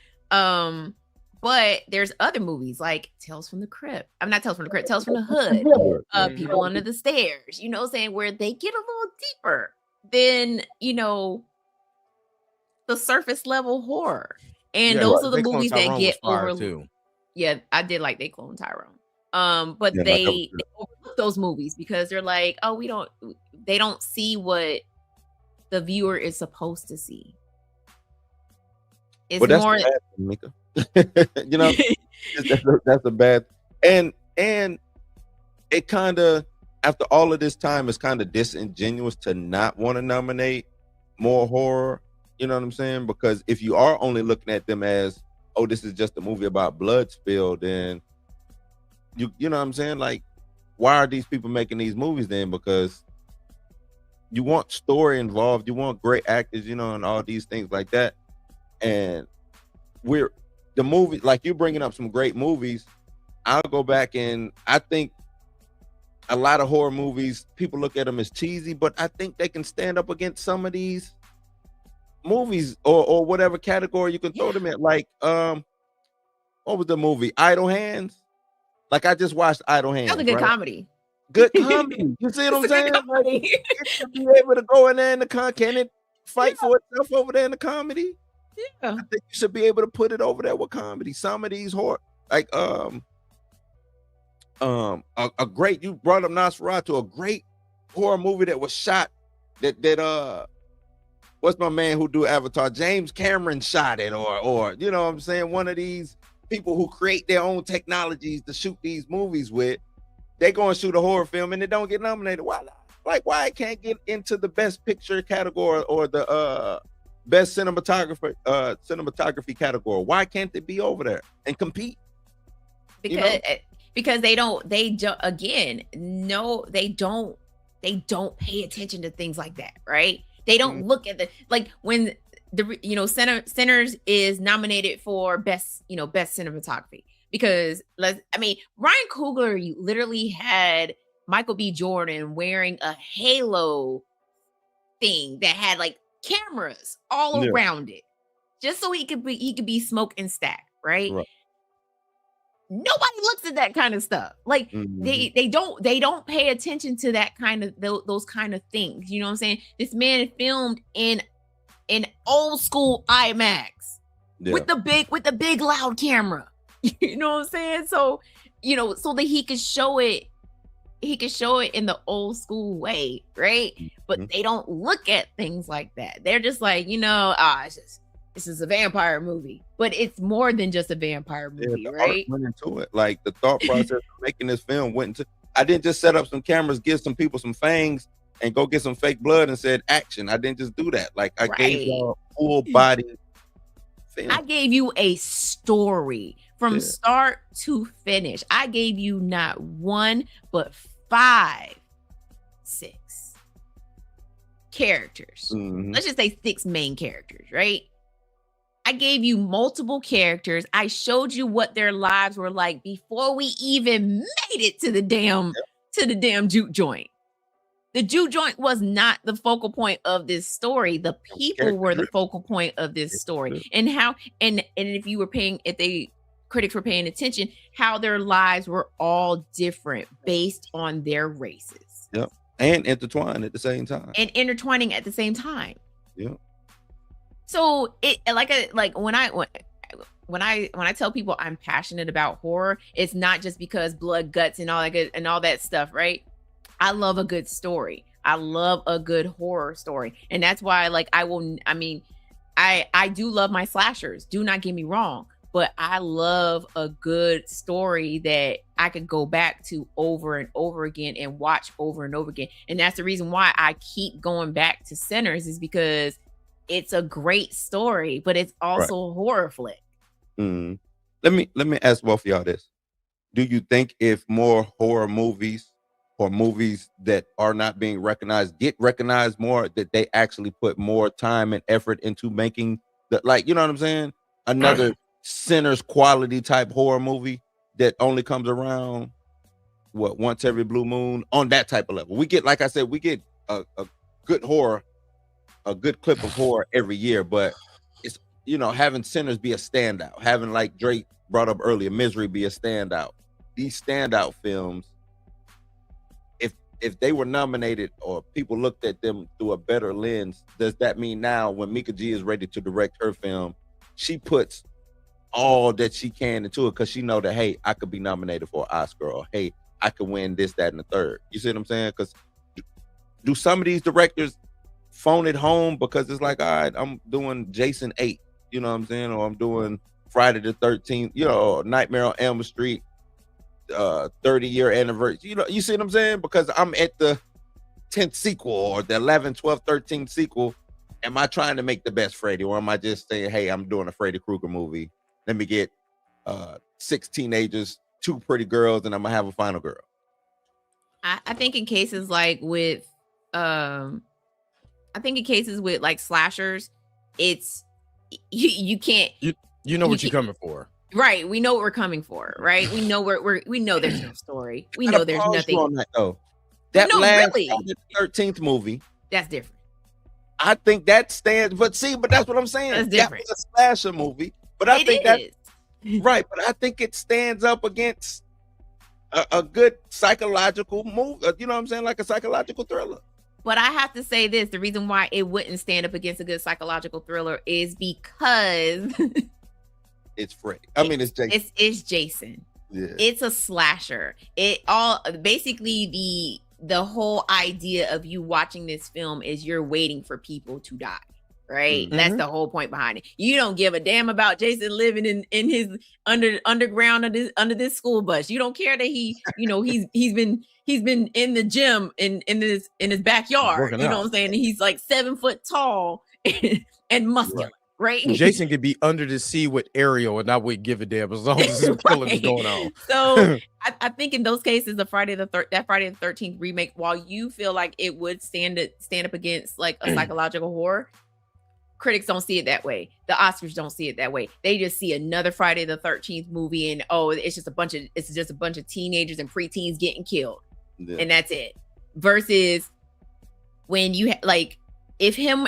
But there's other movies like Tales from the Crypt. I'm not Tales from the Crypt, Tales from the Hood, People Under the Stairs, you know what I'm saying, where they get a little deeper than, you know, the surface level horror. And those are the movies that get overlooked. Yeah, I did like They Clone Tyrone. But they overlook those movies because they're like, oh, they don't see what the viewer is supposed to see. It's that's more bad, Mika. You know, that's a bad, and it kind of, after all of this time, it's kind of disingenuous to not want to nominate more horror. You know what I'm saying? Because if you are only looking at them as, oh, this is just a movie about blood spill, then you know what I'm saying? Like, why are these people making these movies then? Because you want story involved, you want great actors, you know, and all these things like that. And the movie, like, you bringing up some great movies. I'll go back and I think a lot of horror movies, people look at them as cheesy, but I think they can stand up against some of these movies or whatever category you can throw them in. Like, what was the movie? Idle Hands. Like, I just watched Idle Hands. That was a good comedy. Good comedy. You see what I'm saying? Like, it should be able to go in there in the can it fight for itself over there in the comedy? Yeah. I think you should be able to put it over there with comedy. Some of these horror, like a great, you brought up Nosferatu, a great horror movie that was shot that what's my man who do Avatar? James Cameron shot it, or you know what I'm saying? One of these people who create their own technologies to shoot these movies with, they go and shoot a horror film and they don't get nominated. Why not? Like, why it can't get into the best picture category or the best cinematography category? Why can't it be over there and compete? Because they don't pay attention to things like that, right? They don't look at when Sinners is nominated for best cinematography, because Ryan Coogler literally had Michael B. Jordan wearing a halo thing that had like cameras all around it, just so he could be smoke and stack, right? Nobody looks at that kind of stuff. Like they don't pay attention to that kind of those kind of things. You know what I'm saying? This man filmed in old school IMAX with the big loud camera. You know what I'm saying? So, so that he could show it in the old school way, right? But they don't look at things like that. They're just like, this is a vampire movie, but it's more than just a vampire movie, right? Went into it. Like, the thought process of making this film went into. I didn't just set up some cameras, give some people some fangs, and go get some fake blood and said action. I didn't just do that. Like, I gave y'all full body film. I gave you a story from start to finish. I gave you not one, but 5, 6 characters. Let's just say 6 main characters, right? I gave you multiple characters. I showed you what their lives were like before we even made it to the damn juke joint. The juke joint was not the focal point of this story. The people were the focal point of this story. And if critics were paying attention, how their lives were all different based on their races. Yep. And intertwined at the same time. And intertwining at the same time. Yep. So it when I tell people I'm passionate about horror, it's not just because blood, guts, and all that stuff, right? I love a good story. I love a good horror story, and that's why I do love my slashers. Do not get me wrong, but I love a good story that I could go back to over and over again and watch over and over again. And that's the reason why I keep going back to Sinners, is because it's a great story, but it's also a horror flick. Let me ask both of y'all this. Do you think if more horror movies or movies that are not being recognized get recognized more, that they actually put more time and effort into making you know what I'm saying? Another Sinners quality type horror movie that only comes around once every blue moon on that type of level. We get, like I said, a good horror, a good clip of horror every year, but it's having Sinners be a standout, having, like Drake brought up earlier, Misery be a standout. These standout films, if they were nominated or people looked at them through a better lens, does that mean now when Mika G is ready to direct her film, she puts all that she can into it because she know that, hey, I could be nominated for an Oscar, or hey, I could win this, that, and the third. You see what I'm saying? Because do some of these directors phone it home because it's like, all right, I'm doing Jason 8, you know what I'm saying? Or I'm doing Friday the 13th, Nightmare on Elm Street, 30-year anniversary. You see what I'm saying? Because I'm at the 10th sequel or the 11th, 12th, 13th sequel. Am I trying to make the best Freddy, or am I just saying, hey, I'm doing a Freddy Krueger movie. Let me get 6 teenagers, 2 pretty girls, and I'm gonna have a final girl. I think in cases like with slashers, it's you can't. You know what you're coming for. Right. We know what we're coming for, right? We know we know there's no story. We I know gotta there's pause you nothing. on that, though. That No, last really. Friday the 13th movie, That's different. I think that stands, but that's what I'm saying. That's That different. was a slasher movie, but I think that is. right, but I think it stands up against a good psychological movie. You know what I'm saying? Like a psychological thriller. But I have to say this: the reason why it wouldn't stand up against a good psychological thriller is because it's Freddy. I mean, it's Jason. It's Jason. Yeah. It's a slasher. It all basically the whole idea of you watching this film is you're waiting for people to die. Right. Mm-hmm. That's the whole point behind it. You don't give a damn about Jason living in his underground under this school bus. You don't care that he's been in the gym in his backyard. You know what I'm saying? And he's like 7 foot tall and muscular. Right. Jason could be under the sea with Ariel and I wouldn't give a damn as long as his killing is going on. So I think in those cases, that Friday the 13th remake, while you feel like it would stand up against like a psychological horror, critics don't see it that way. The Oscars don't see it that way. They just see another Friday the 13th movie and it's just a bunch of teenagers and preteens getting killed. Yeah. And that's it. Versus when you if him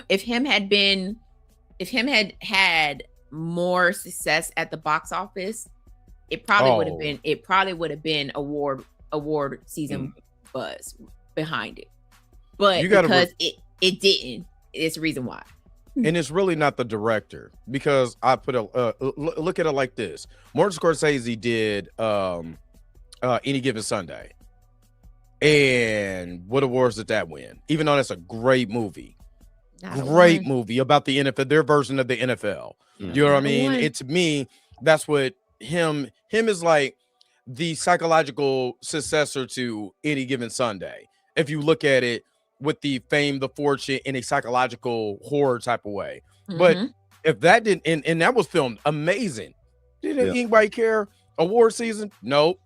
had more success at the box office, it probably would have been award season buzz behind it. But because it didn't, it's the reason why. And it's really not the director, because I put look at it like this. Martin Scorsese did Any Given Sunday. And what awards did that win? Even though that's a great movie. Great movie about the NFL, their version of the NFL. You know what I mean? It, to me, that's what him is like, the psychological successor to Any Given Sunday. If you look at it with the fame, the fortune, in a psychological horror type of way. But if that didn't, and that was filmed amazing. Did anybody care? Award season? Nope.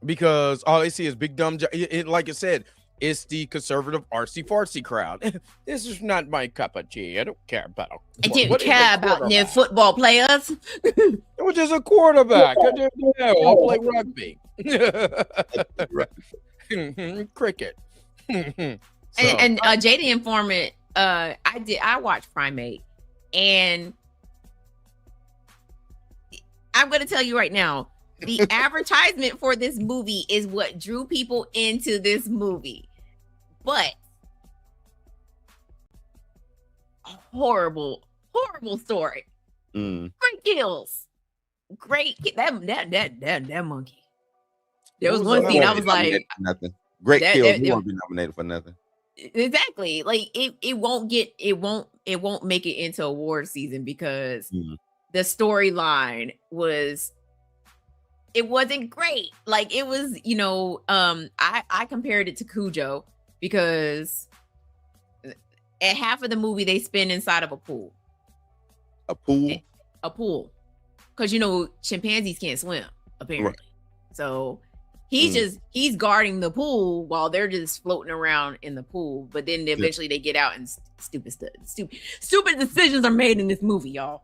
Because all they see is big dumb, like I said, it's the conservative artsy fartsy crowd. This is not my cup of tea. I don't care about I didn't care about new football players. It was just a quarterback. I didn't know. I'll play rugby. Cricket. So. And JD Informant, I watched Primate, and I'm gonna tell you right now, the advertisement for this movie is what drew people into this movie. But horrible story. Great kills. Great that monkey. There was one scene I was like, nothing. Great kills. You won't be nominated for nothing. Exactly. Like it won't make it into award season because the storyline wasn't great. Like it was, I compared it to Cujo because at half of the movie they spend inside of a pool. A pool. Because chimpanzees can't swim, apparently. Right. So he's guarding the pool while they're just floating around in the pool. But then eventually they get out and stupid decisions are made in this movie, y'all.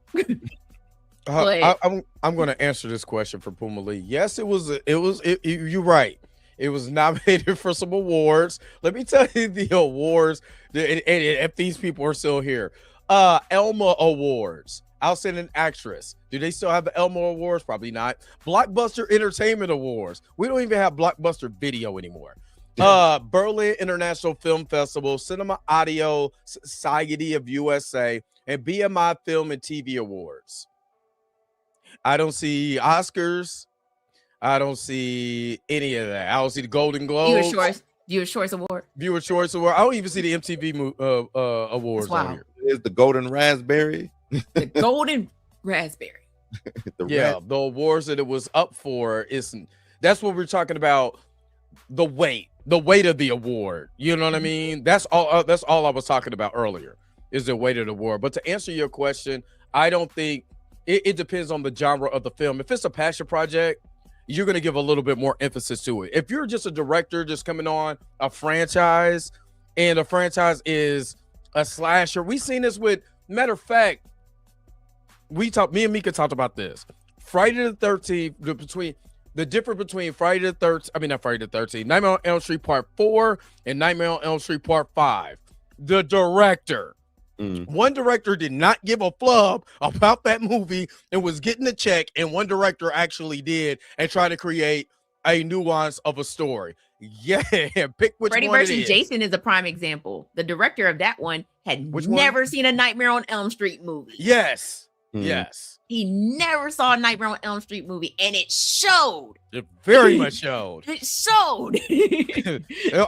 I'm going to answer this question for Puma Lee. Yes, you're right. It was nominated for some awards. Let me tell you the awards. And if these people are still here, Elma Awards, Outstanding Actress. Do they still have the Elma Awards? Probably not. Blockbuster Entertainment Awards. We don't even have Blockbuster Video anymore. Berlin International Film Festival, Cinema Audio Society of USA, and BMI Film and TV Awards. I don't see Oscars. I don't see any of that. I don't see the Golden Globes. Viewer's Choice Award. I don't even see the MTV awards on here. Is the Golden Raspberry? The Golden Raspberry. The awards that it was up for that's what we're talking about. The weight of the award. You know what I mean? That's all I was talking about earlier, is the weight of the award. But to answer your question, I don't think it depends on the genre of the film. If it's a passion project, you're going to give a little bit more emphasis to it. If you're just a director just coming on a franchise, and the franchise is a slasher, we've seen this with, matter of fact, me and Mika talked about this. Friday the 13th, the difference between Friday the 13th, I mean not Friday the 13th, Nightmare on Elm Street Part 4 and Nightmare on Elm Street Part 5. The director. One director did not give a flub about that movie and was getting a check, and one director actually did and tried to create a nuance of a story. Yeah, pick which Freddy one versus Jason is a prime example. The director of that one had never seen a Nightmare on Elm Street movie. Yes. Yes. He never saw a Nightmare on Elm Street movie, and it showed. It very much showed. It showed.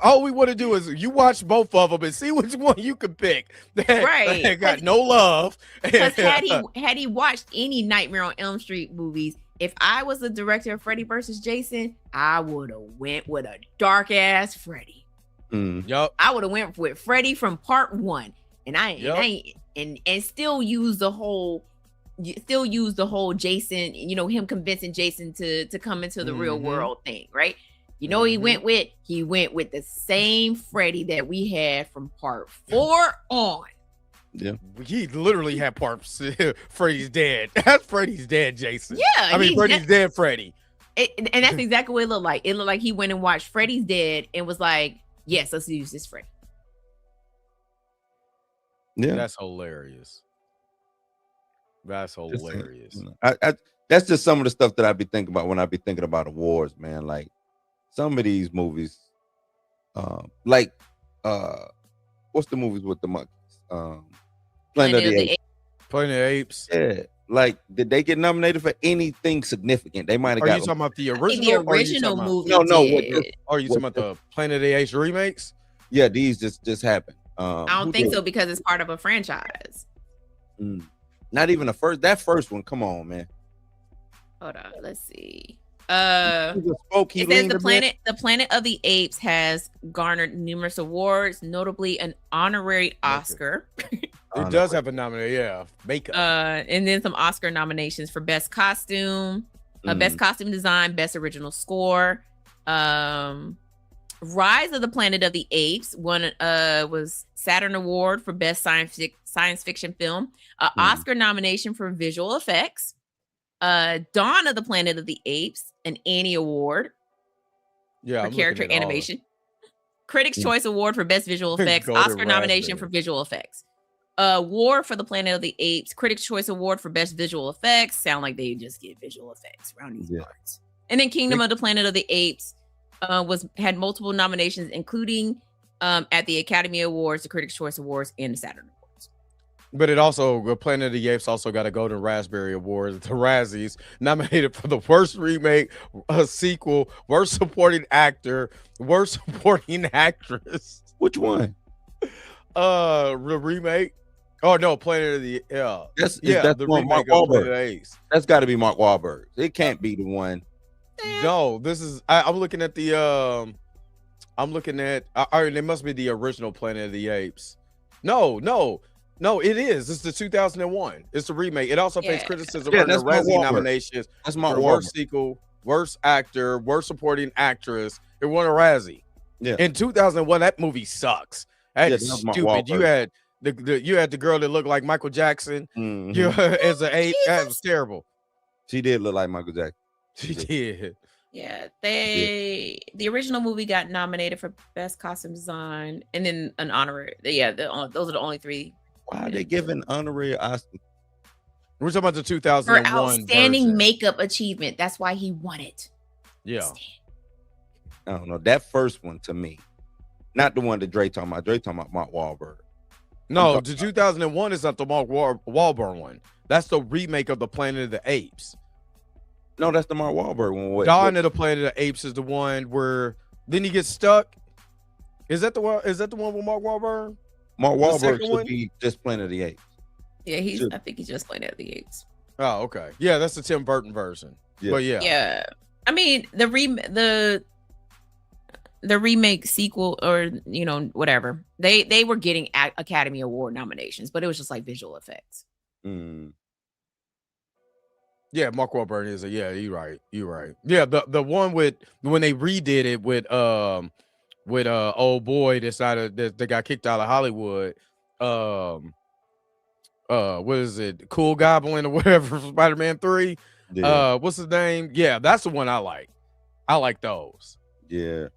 All we want to do is you watch both of them and see which one you can pick. That got no love. Because had he watched any Nightmare on Elm Street movies, if I was the director of Freddy versus Jason, I would have went with a dark ass Freddy. Yup. I would have went with Freddy from Part 1, and still use the whole Jason, him convincing Jason to come into the real world thing, right? He went with the same Freddy that we had from Part 4 on. Yeah, he literally had parts. Freddy's dead. That's Freddy's dead, Jason. Yeah, I mean Freddy's dead, Freddy. And that's exactly what it looked like. It looked like he went and watched Freddy's Dead and was like, "Yes, let's use this Freddy." Yeah, that's hilarious. That's hilarious. That's just some of the stuff that I be thinking about when I be thinking about awards, man. Like some of these movies, what's the movies with the monkeys? Planet of the Apes. Planet of the Apes. Yeah. Like, did they get nominated for anything significant? They might have got. Are you talking about the original? The original movie. No. Are you talking about the Planet of the Apes remakes? Yeah, these just happened. I don't think so because it's part of a franchise. Not even that first one. Come on, man. Hold on, let's see. It says the Planet of the Apes has garnered numerous awards, notably an honorary Oscar. It does have a nomination, yeah. Makeup. And then some Oscar nominations for best costume, best costume design, best original score. Rise of the Planet of the Apes was Saturn Award for best science fiction film, Oscar nomination for visual effects. Dawn of the Planet of the Apes, an Annie Award for character animation. Critics' Choice Award for best visual effects, Oscar nomination for visual effects. War for the Planet of the Apes, Critics' Choice Award for best visual effects. Sound like they just get visual effects around these parts. And then Kingdom of the Planet of the Apes had multiple nominations, including at the Academy Awards, the Critics' Choice Awards, and the Saturn Awards. But the Planet of the Apes also got a Golden Raspberry Award, the Razzies, nominated for the worst remake, a sequel, worst supporting actor, worst supporting actress. Which one? The remake. Oh no, Planet of the that's the remake of Planet of the Apes. That's got to be Mark Wahlberg. It can't be the one. No, this is. I'm looking at the. I'm looking at. It must be the original Planet of the Apes. No, it is. It's the 2001. It's the remake. It also faced criticism for the Razzie nominations. That's my worst sequel, worst actor, worst supporting actress. It won a Razzie. Yeah. In 2001, that movie sucks. That's stupid. You had the girl that looked like Michael Jackson. As an ape. That was terrible. She did look like Michael Jackson. She did. Yeah, the original movie got nominated for best costume design and then an honorary. Yeah, those are the only three. Why are they giving honorary Oscar? We're talking about the 2001 for outstanding version. Makeup achievement. That's why he won it. Yeah. I don't know. That first one to me, not the one that Dre talking about. Dre talking about Mark Wahlberg. No, the 2001 is not the Mark Wahlberg one. That's the remake of the Planet of the Apes. No, that's the Mark Wahlberg one. Dawn of the Planet of the Apes is the one where then he gets stuck. Is that the one? Is that the one with Mark Wahlberg? Mark Wahlberg should be just Planet of the Apes. Yeah, I think he's just Planet of the Apes. Oh, okay. Yeah, that's the Tim Burton version. Yeah. But yeah. I mean, the remake sequel or whatever. They were getting Academy Award nominations, but it was just like visual effects. Yeah, Mark Wahlberg is you're right. Yeah, the one with when they redid it with old boy that got kicked out of Hollywood. What is it? Cool Goblin or whatever, Spider-Man 3. Yeah. What's his name? Yeah, that's the one I like. I like those. Yeah.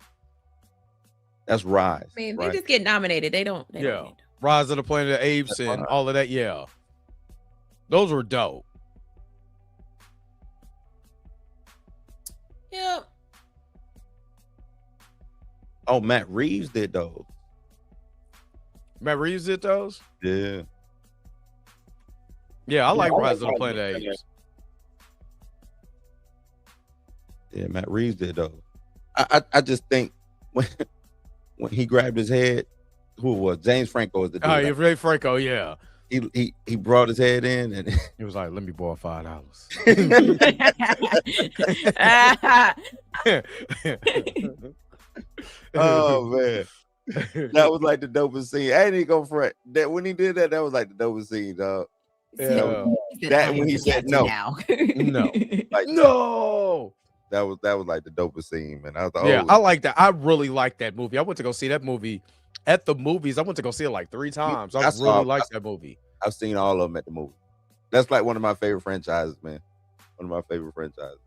That's Rise. I mean, right? they just get nominated. They don't. Yeah. Rise of the Planet of the Apes and all of that. Yeah. Those were dope. Yep. Oh, Matt Reeves did those. Matt Reeves did those? Yeah. Yeah, I like Rise of the Planet of the Apes. Yeah, Matt Reeves did those. I just think when he grabbed his head, who it was? James Franco is the dude. Oh, yeah, Ray Franco, yeah. He brought his head in and he was like, let me borrow $5. Oh man. That was like the dopest scene. I ain't even go for it. That when he did that was like the dopest scene, dog. Yeah. That when he said no. No. Like no. That was like the dopest scene, man. I was like, yeah, I like that. I really like that movie. I went to go see that movie at the movies. I went to go see it like 3 times. I really liked that movie. I've seen all of them at the movie. That's like one of my favorite franchises, man. One of my favorite franchises.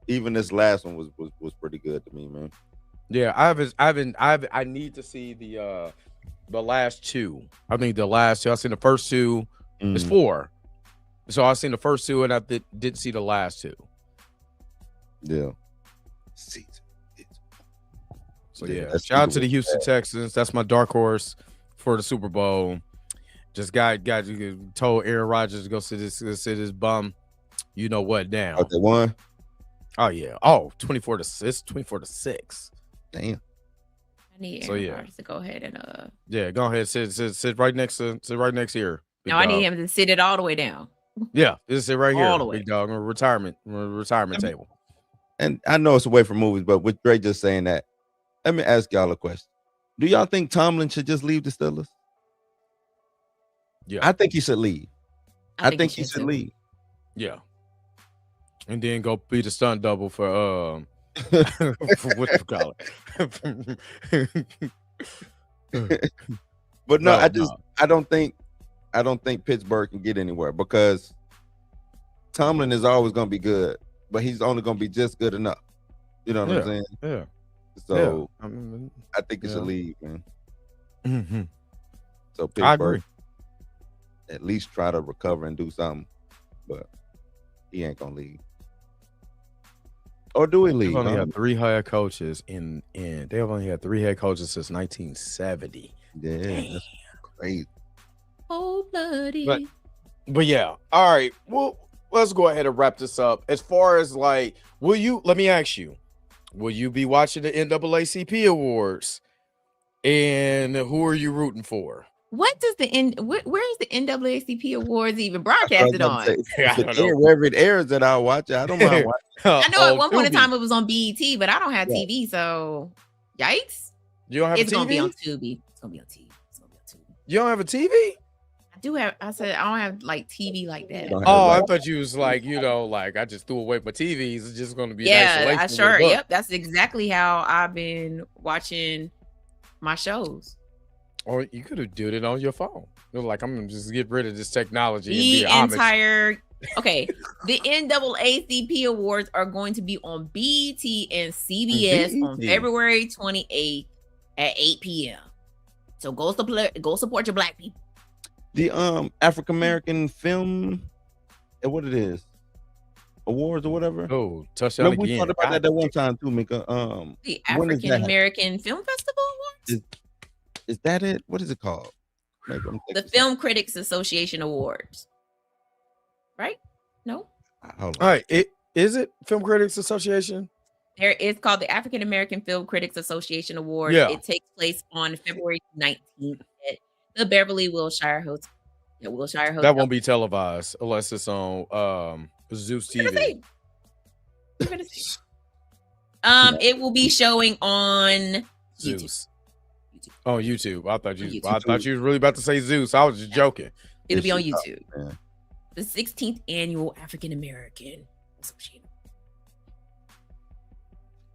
Even this last one was pretty good to me, man. Yeah, I need to see the last 2. I think the last 2. I've seen the first 2. It's 4. So I've seen the first 2 and I didn't see the last 2. Yeah. So yeah, shout out to the Houston Texans. That's my dark horse for the Super Bowl. Just got told Aaron Rodgers to go sit his bum. You know what now? Oh, they won? Oh yeah. Oh, 24-6. Damn. I need Aaron Rodgers to go ahead and yeah, go ahead. Sit right next here. No, I need him to sit it all the way down. Yeah, just sit right here, all the way. big dog, on a retirement table. And I know it's away from movies, but with Dre just saying that, let me ask y'all a question. Do y'all think Tomlin should just leave the Steelers? Yeah. I think he should leave. I think he should leave. Yeah. And then go be the stunt double for what you call it. But no, I don't think Pittsburgh can get anywhere because Tomlin is always going to be good, but he's only going to be just good enough. You know what I'm saying? Yeah. So I think he should leave, man. Mm-hmm. So Pittsburgh, I agree. At least try to recover and do something, but he ain't gonna leave. Or do he leave? They've only had 3 head coaches they've only had 3 head coaches since 1970. Yeah, that's crazy. Oh, bloody. But yeah, all right. Well, let's go ahead and wrap this up. As far as like, let me ask you, will you be watching the NAACP awards? And who are you rooting for? What does where's the NAACP awards even broadcasted on? Wherever it airs that I'll watch it. I don't mind watching. I know at one point in time it was on BET, but I don't have TV, so yikes. You don't have it's a TV? Gonna be on Tubi. It's gonna be on TV. You don't have a TV? I do have. I said I don't have like TV like that. Oh, I thought you was like, like I just threw away my TVs. It's just gonna be I sure. Yep, that's exactly how I've been watching my shows. Or you could have done it on your phone. You're like, I'm gonna just get rid of this technology. The the NAACP awards are going to be on BET and CBS on February 28th at 8 p.m. So go support your black people. The African American Film, what it is, awards or whatever. Oh, touch that again. We talked about that one time too, Mika. The African American Film Festival Awards. Is that it? What is it called? The Film Critics Association Awards. Right? No. All right. Is it Film Critics Association? It's called the African American Film Critics Association Awards. Yeah. It takes place on February 19th at the Beverly Wilshire Hotel. That won't be televised unless it's on Zeus TV. It will be showing on Zeus. Oh, YouTube. I thought you was really about to say Zeus. I was just joking. It'll be on YouTube. The 16th annual African American Association.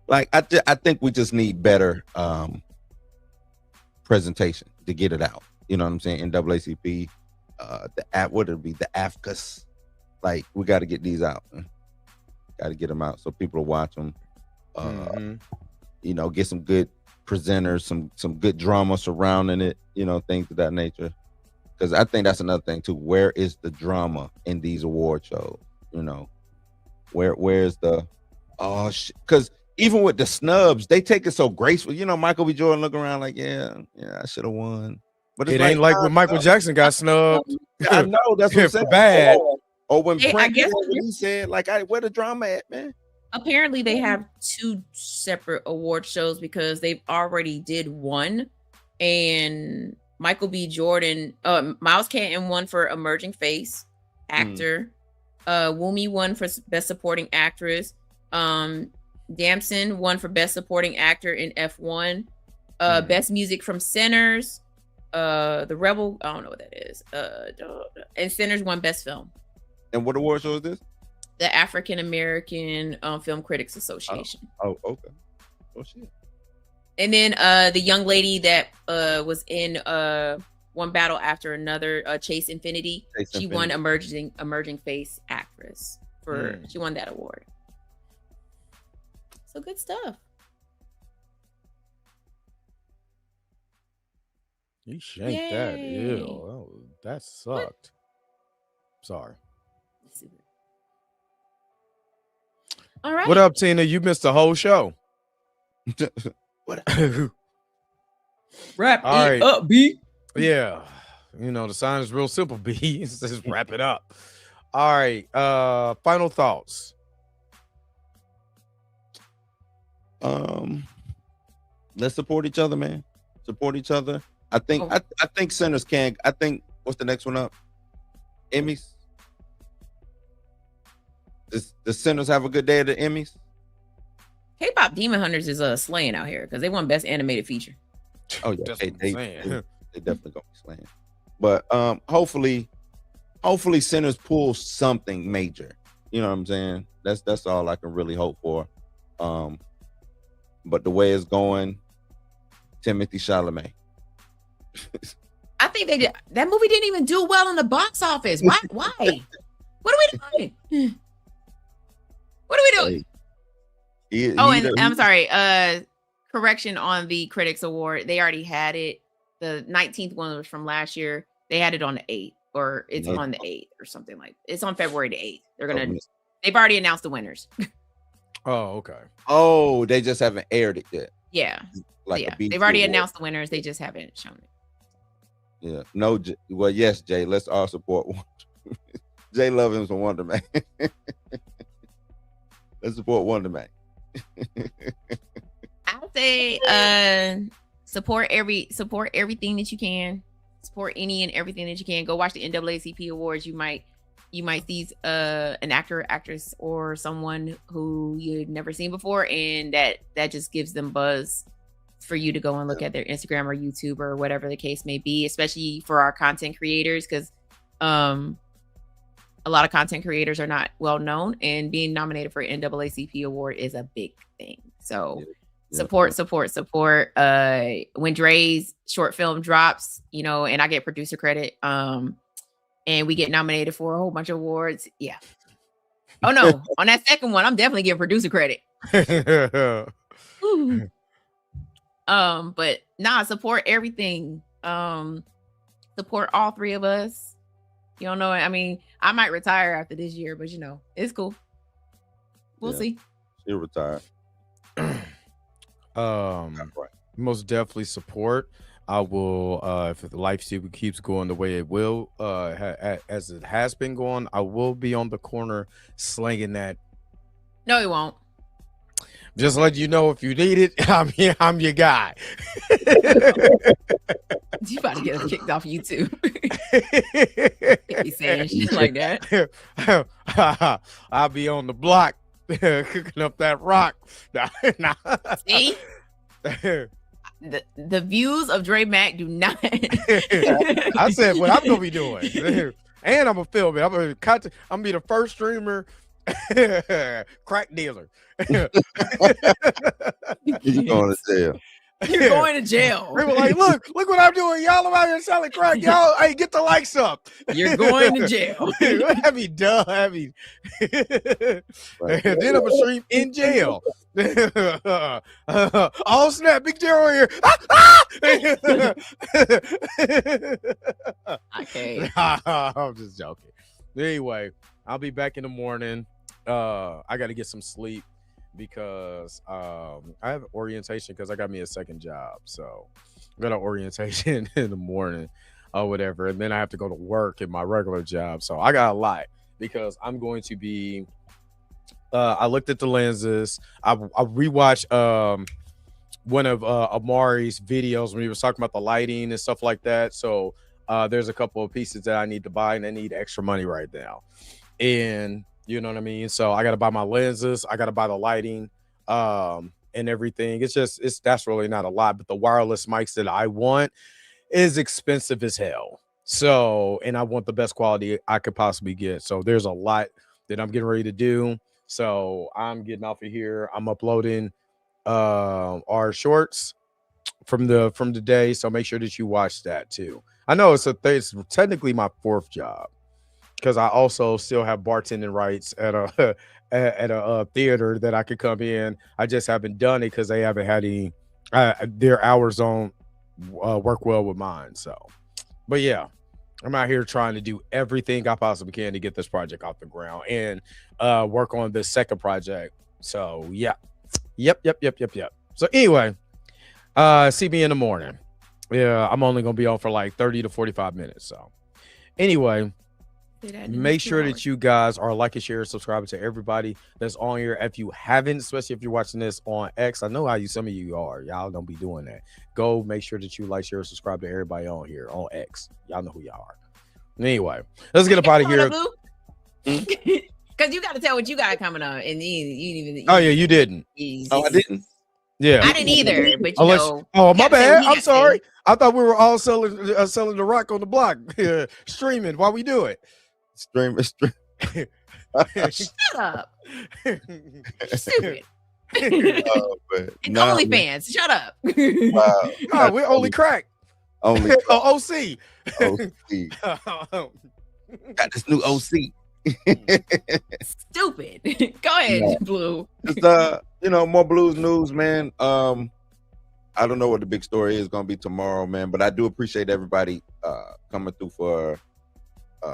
Like I think we just need better presentation to get it out. You know what I'm saying? NAACP, the AFCAS. like we got to get these out. Got to get them out so people will watch them. You know, get some good presenters, some good drama surrounding it. You know, things of that nature. Because I think that's another thing too. Where is the drama in these award shows? You know, where's the because even with the snubs, they take it so graceful. You know, Michael B. Jordan look around like, yeah, I should have won. But it ain't like when Michael Jackson got snubbed. I know that's what I'm saying. Bad. Or when I guess when he said, like, where the drama at, man? Apparently, they have 2 separate award shows because they've already did one, and Michael B. Jordan, Miles Canton won for emerging face actor. Wumi won for best supporting actress. Damson won for best supporting actor in F1. Best music from Sinners. The Rebel, I don't know what that is. And Sinners won best film. And what award show is this? The African American Film Critics Association. Oh, okay. Oh shit. And then the young lady that was in One Battle After Another, Chase Infinity. She won emerging face actress she won that award. So good stuff. You shanked that. Ew. Oh, that sucked. What? Sorry. All right. What up, Tina? You missed the whole show. What? Wrap All it right. up, B. Yeah. You know, the sign is real simple, B. It's just wrap it up. All right. Final thoughts. Let's support each other, man. Support each other. I think I think Sinners can. I think what's the next one up? Emmys. The Sinners have a good day at the Emmys? K-pop Demon Hunters is slaying out here because they won best animated feature. Oh yeah, they definitely gonna be slaying. But hopefully Sinners pull something major. You know what I'm saying? That's all I can really hope for. But the way it's going, Timothy Chalamet. I think that movie didn't even do well in the box office. Why? What are we doing? What are we doing? I'm sorry. Correction on the Critics Award. They already had it. The 19th one was from last year. They had it on the 8th, or it's on the 8th or something like that. It's on February the 8th. They've already announced the winners. Oh, okay. Oh, they just haven't aired it yet. Yeah. Like yeah. They've already announced the winners. They just haven't shown it. Yeah. No. Well, yes, Jay. Let's all support one. Jay love him some Wonder Man. Let's support Wonder Man. I say support everything that you can. Support any and everything that you can. Go watch the NAACP awards. You might see an actor, actress, or someone who you've never seen before, and that just gives them buzz for you to go and look at their Instagram or YouTube or whatever the case may be, especially for our content creators, because a lot of content creators are not well known, and being nominated for an NAACP award is a big thing. So support. When Dre's short film drops, and I get producer credit, and we get nominated for a whole bunch of awards. Yeah. Oh no, on that second one, I'm definitely getting producer credit. But support everything. Support all three of us. You don't know. I mean, I might retire after this year, but it's cool. We'll see. She'll retire. Most definitely support. I will, if the life keeps going the way it will, as it has been going, I will be on the corner slinging that. No, he won't. Just let you know, if you need it, I'm your guy. You about to get us kicked off YouTube. He's saying shit like that. I'll be on the block cooking up that rock. See? The views of Dre Mack do not. I said what I'm gonna be doing, and I'm gonna film it. I'm gonna be the first streamer crack dealer. He's going to jail. You're going to jail. They were like, look what I'm doing. Y'all are out here selling crack. Y'all, hey, get the likes up. You're going to jail. That'd be dumb. Right. Then I'm a stream in jail. Oh snap, big Daryl here. Okay. I'm just joking. Anyway, I'll be back in the morning. I got to get some sleep because I have orientation because I got me a second job. So I got an orientation in the morning or whatever. And then I have to go to work in my regular job. So I got a lot because I'm going to be I looked at the lenses. I rewatched one of Amari's videos when he was talking about the lighting and stuff like that. So there's a couple of pieces that I need to buy and I need extra money right now. And you know what I mean? So I got to buy my lenses. I got to buy the lighting and everything. That's really not a lot, but the wireless mics that I want is expensive as hell. So, and I want the best quality I could possibly get. So there's a lot that I'm getting ready to do. So I'm getting off of here. I'm uploading our shorts from the day. So make sure that you watch that too. I know it's technically my fourth job because I also still have bartending rights at a theater that I could come in. I just haven't done it because they haven't had any their hours don't work well with mine. So, but yeah. I'm out here trying to do everything I possibly can to get this project off the ground and work on this second project. So yeah. Yep. So anyway, see me in the morning. Yeah, I'm only gonna be on for like 30 to 45 minutes. So anyway, make sure that you guys are liking, share, subscribing to everybody that's on here. If you haven't, especially if you're watching this on X, I know how some of you are. Y'all don't be doing that. Go make sure that you like, share, subscribe to everybody on here on X. Y'all know who y'all are. Anyway, let's get up out of here. Because you got to tell what you got coming up, and you oh yeah, you didn't. Oh, I didn't. Yeah, I didn't either. But you know, oh my bad. I'm sorry. I thought we were all selling the rock on the block, streaming while we do it. Stream. Shut up. Stupid. OnlyFans. Shut up. Wow. No, we're only crack. Only OC. OC. Got this new OC. Stupid. Go ahead, Blue. Just more blues news, man. I don't know what the big story is gonna be tomorrow, man, but I do appreciate everybody coming through for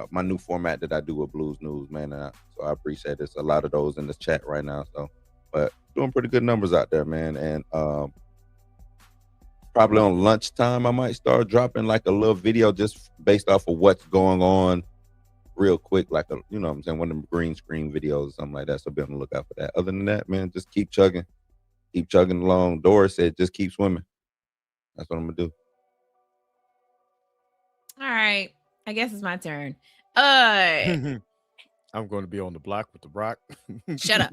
my new format that I do with Blues News, man. So I appreciate this. A lot of those in the chat right now. So, but doing pretty good numbers out there, man. And probably on lunchtime, I might start dropping like a little video just based off of what's going on real quick, like a, you know what I'm saying, one of them green screen videos or something like that. So be on the lookout for that. Other than that, man, just keep chugging along. Doris said, just keep swimming. That's what I'm gonna do. All right. I guess it's my turn. I'm going to be on the block with the rock. Shut up.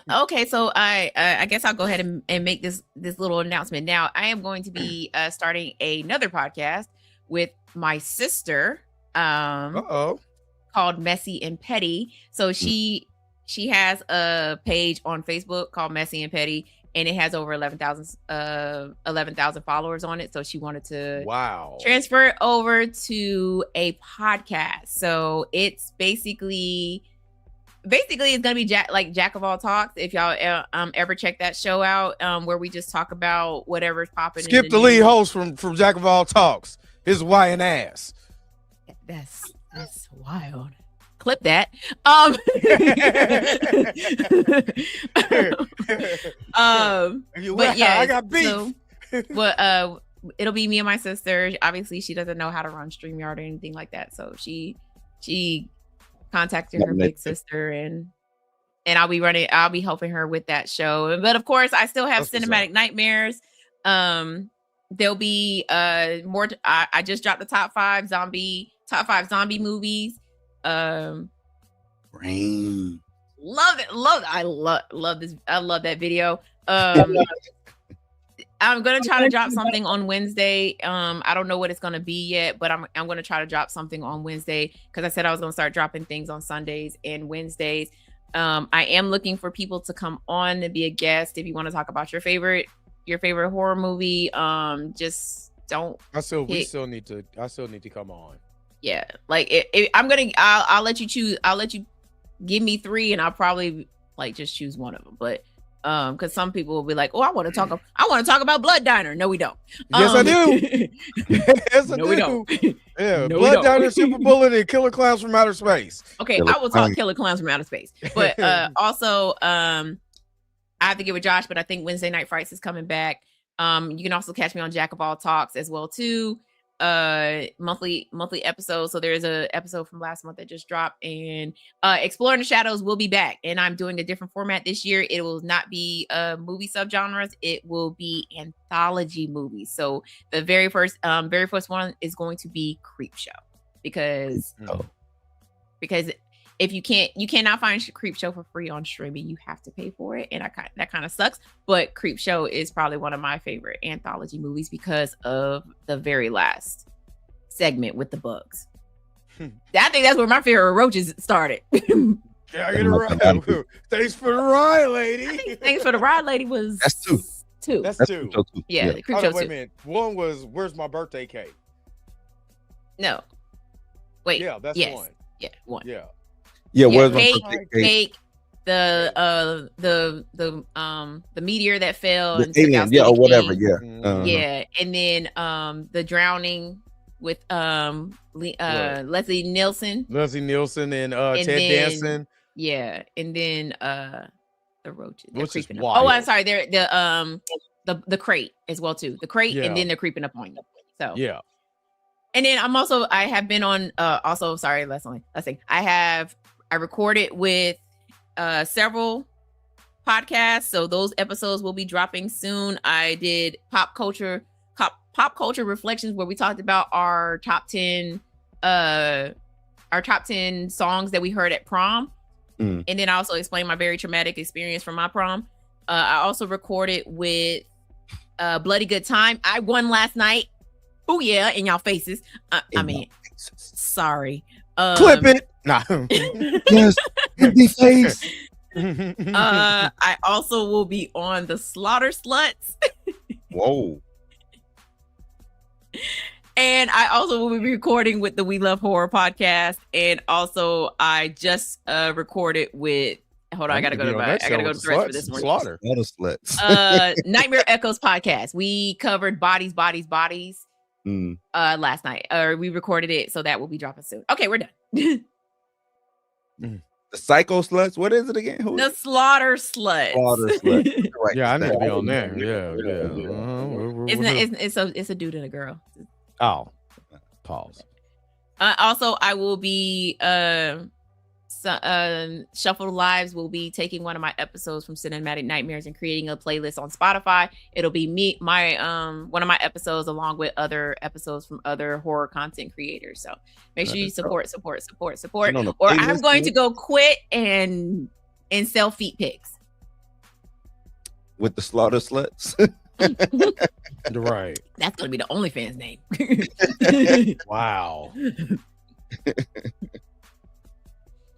Okay, so I guess I'll go ahead and make this little announcement. Now, I am going to be starting another podcast with my sister. Called Messy and Petty. So she has a page on Facebook called Messy and Petty, and it has over 11,000 followers on it. So she wanted to transfer it over to a podcast. So it's basically it's gonna be Jack of All Talks. If y'all ever check that show out, where we just talk about whatever's popping. Skip the lead host from Jack of All Talks. His Hawaiian ass. That's wild. Clip that. But yeah, I got beef. So, it'll be me and my sister. Obviously, she doesn't know how to run StreamYard or anything like that. So she contacted her big sister, and I'll be helping her with that show. But of course, I still have Cinematic Nightmares. There'll be more. I just dropped the top five zombie movies. Rain. Love it. I love this. I love that video. I'm gonna try to drop something on Wednesday. I don't know what it's gonna be yet, but I'm gonna try to drop something on Wednesday because I said I was gonna start dropping things on Sundays and Wednesdays. I am looking for people to come on and be a guest if you want to talk about your favorite your favorite horror movie. Just don't. We still need to come on. Yeah, like I'll let you choose. I'll let you give me 3, and I'll probably like just choose one of them. But because some people will be like, "Oh, I want to talk about Blood Diner." No, we don't. Yes, I do. Yes, I do. We don't. Yeah, no, Blood Diner, Super Bullet, and Killer Clowns from Outer Space. Okay, I will talk Killer Clowns from Outer Space. But also, I have to get with Josh, but I think Wednesday Night Frights is coming back. You can also catch me on Jack of All Talks as well too. Monthly episodes. So there's a episode from last month that just dropped, and Exploring the Shadows will be back, and I'm doing a different format this year. It will not be movie subgenres, it will be anthology movies. So the very first one is going to be Creepshow, because if you cannot find Creepshow for free on streaming, you have to pay for it, and that kind of sucks. But Creepshow is probably one of my favorite anthology movies because of the very last segment with the bugs. I think that's where my fear of roaches started. Yeah, I get it right. Thanks for the ride, lady. I think Thanks for the Ride, lady was two. That's two. Yeah, Creepshow wait a 2. minute. One was Where's My Birthday Cake? No, wait. Yeah, that's one. Yeah, one. Yeah. Yeah, where's my cake, birthday cake? The meteor that fell, The and took alien, out yeah, or Stephen whatever, King. yeah. Uh-huh. Yeah, and then the drowning with Leslie Nielsen. And Ted Danson. Yeah, and then the roaches. They're Which is creeping up. wild. Oh, I'm sorry. They're the crate as well too. The crate, Yeah. and then they're creeping up on you. So Yeah. And then I have been on also, sorry, let's see. I recorded with several podcasts, so those episodes will be dropping soon. I did pop culture reflections, where we talked about our top 10 songs that we heard at prom. And then I also explained my very traumatic experience from my prom. I also recorded with Bloody Good Time. I won last night. Oh yeah, in y'all faces. Sorry. Clip it. Nah. Yes, empty face. I also will be on the Slaughter Sluts. Whoa. And I also will be recording with the We Love Horror podcast. And also I just recorded with I gotta go to the thread for this one. Slaughter Sluts. Nightmare Echoes podcast. We covered bodies last night. We recorded it, so that will be dropping soon. Okay, we're done. The Psycho Sluts. What is it again? The Slaughter Sluts. Right. Yeah, I need to be on there. Yeah. It's a dude and a girl. Oh, pause. Also, I will be Shuffle Lives will be taking one of my episodes from Cinematic Nightmares and creating a playlist on Spotify. It'll be one of my episodes along with other episodes from other horror content creators. So make sure you support. Or I'm going to go quit and sell feet pics with the Slaughter Sluts. Right. That's gonna be the OnlyFans name. Wow.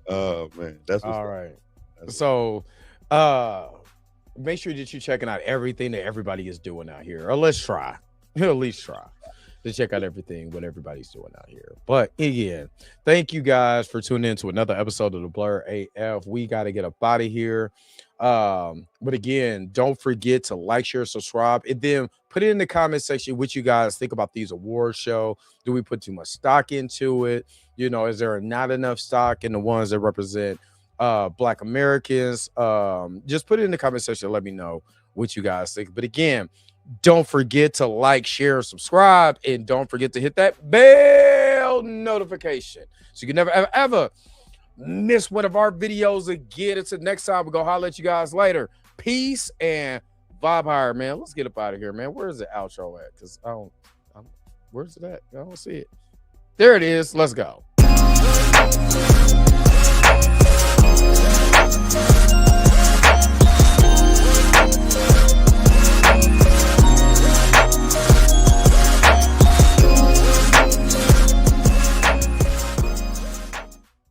Oh man, that's all right. So make sure that you're checking out everything that everybody is doing out here, or let's try at least try to check out everything what everybody's doing out here. But again, thank you guys for tuning in to another episode of the Blur AF. We got to get up out of here. But again, don't forget to like, share, subscribe, and then put it in the comment section what you guys think about these award show. Do we put too much stock into it? You know, is there not enough stock in the ones that represent Black Americans? Just put it in the comment section. Let me know what you guys think. But again, don't forget to like, share, subscribe, and don't forget to hit that bell notification so you can never, ever miss one of our videos again. Until next time, we're going to holler at you guys later. Peace and vibe higher, man. Let's get up out of here, man. Where's the outro at? Because where's it at? I don't see it. There it is. Let's go.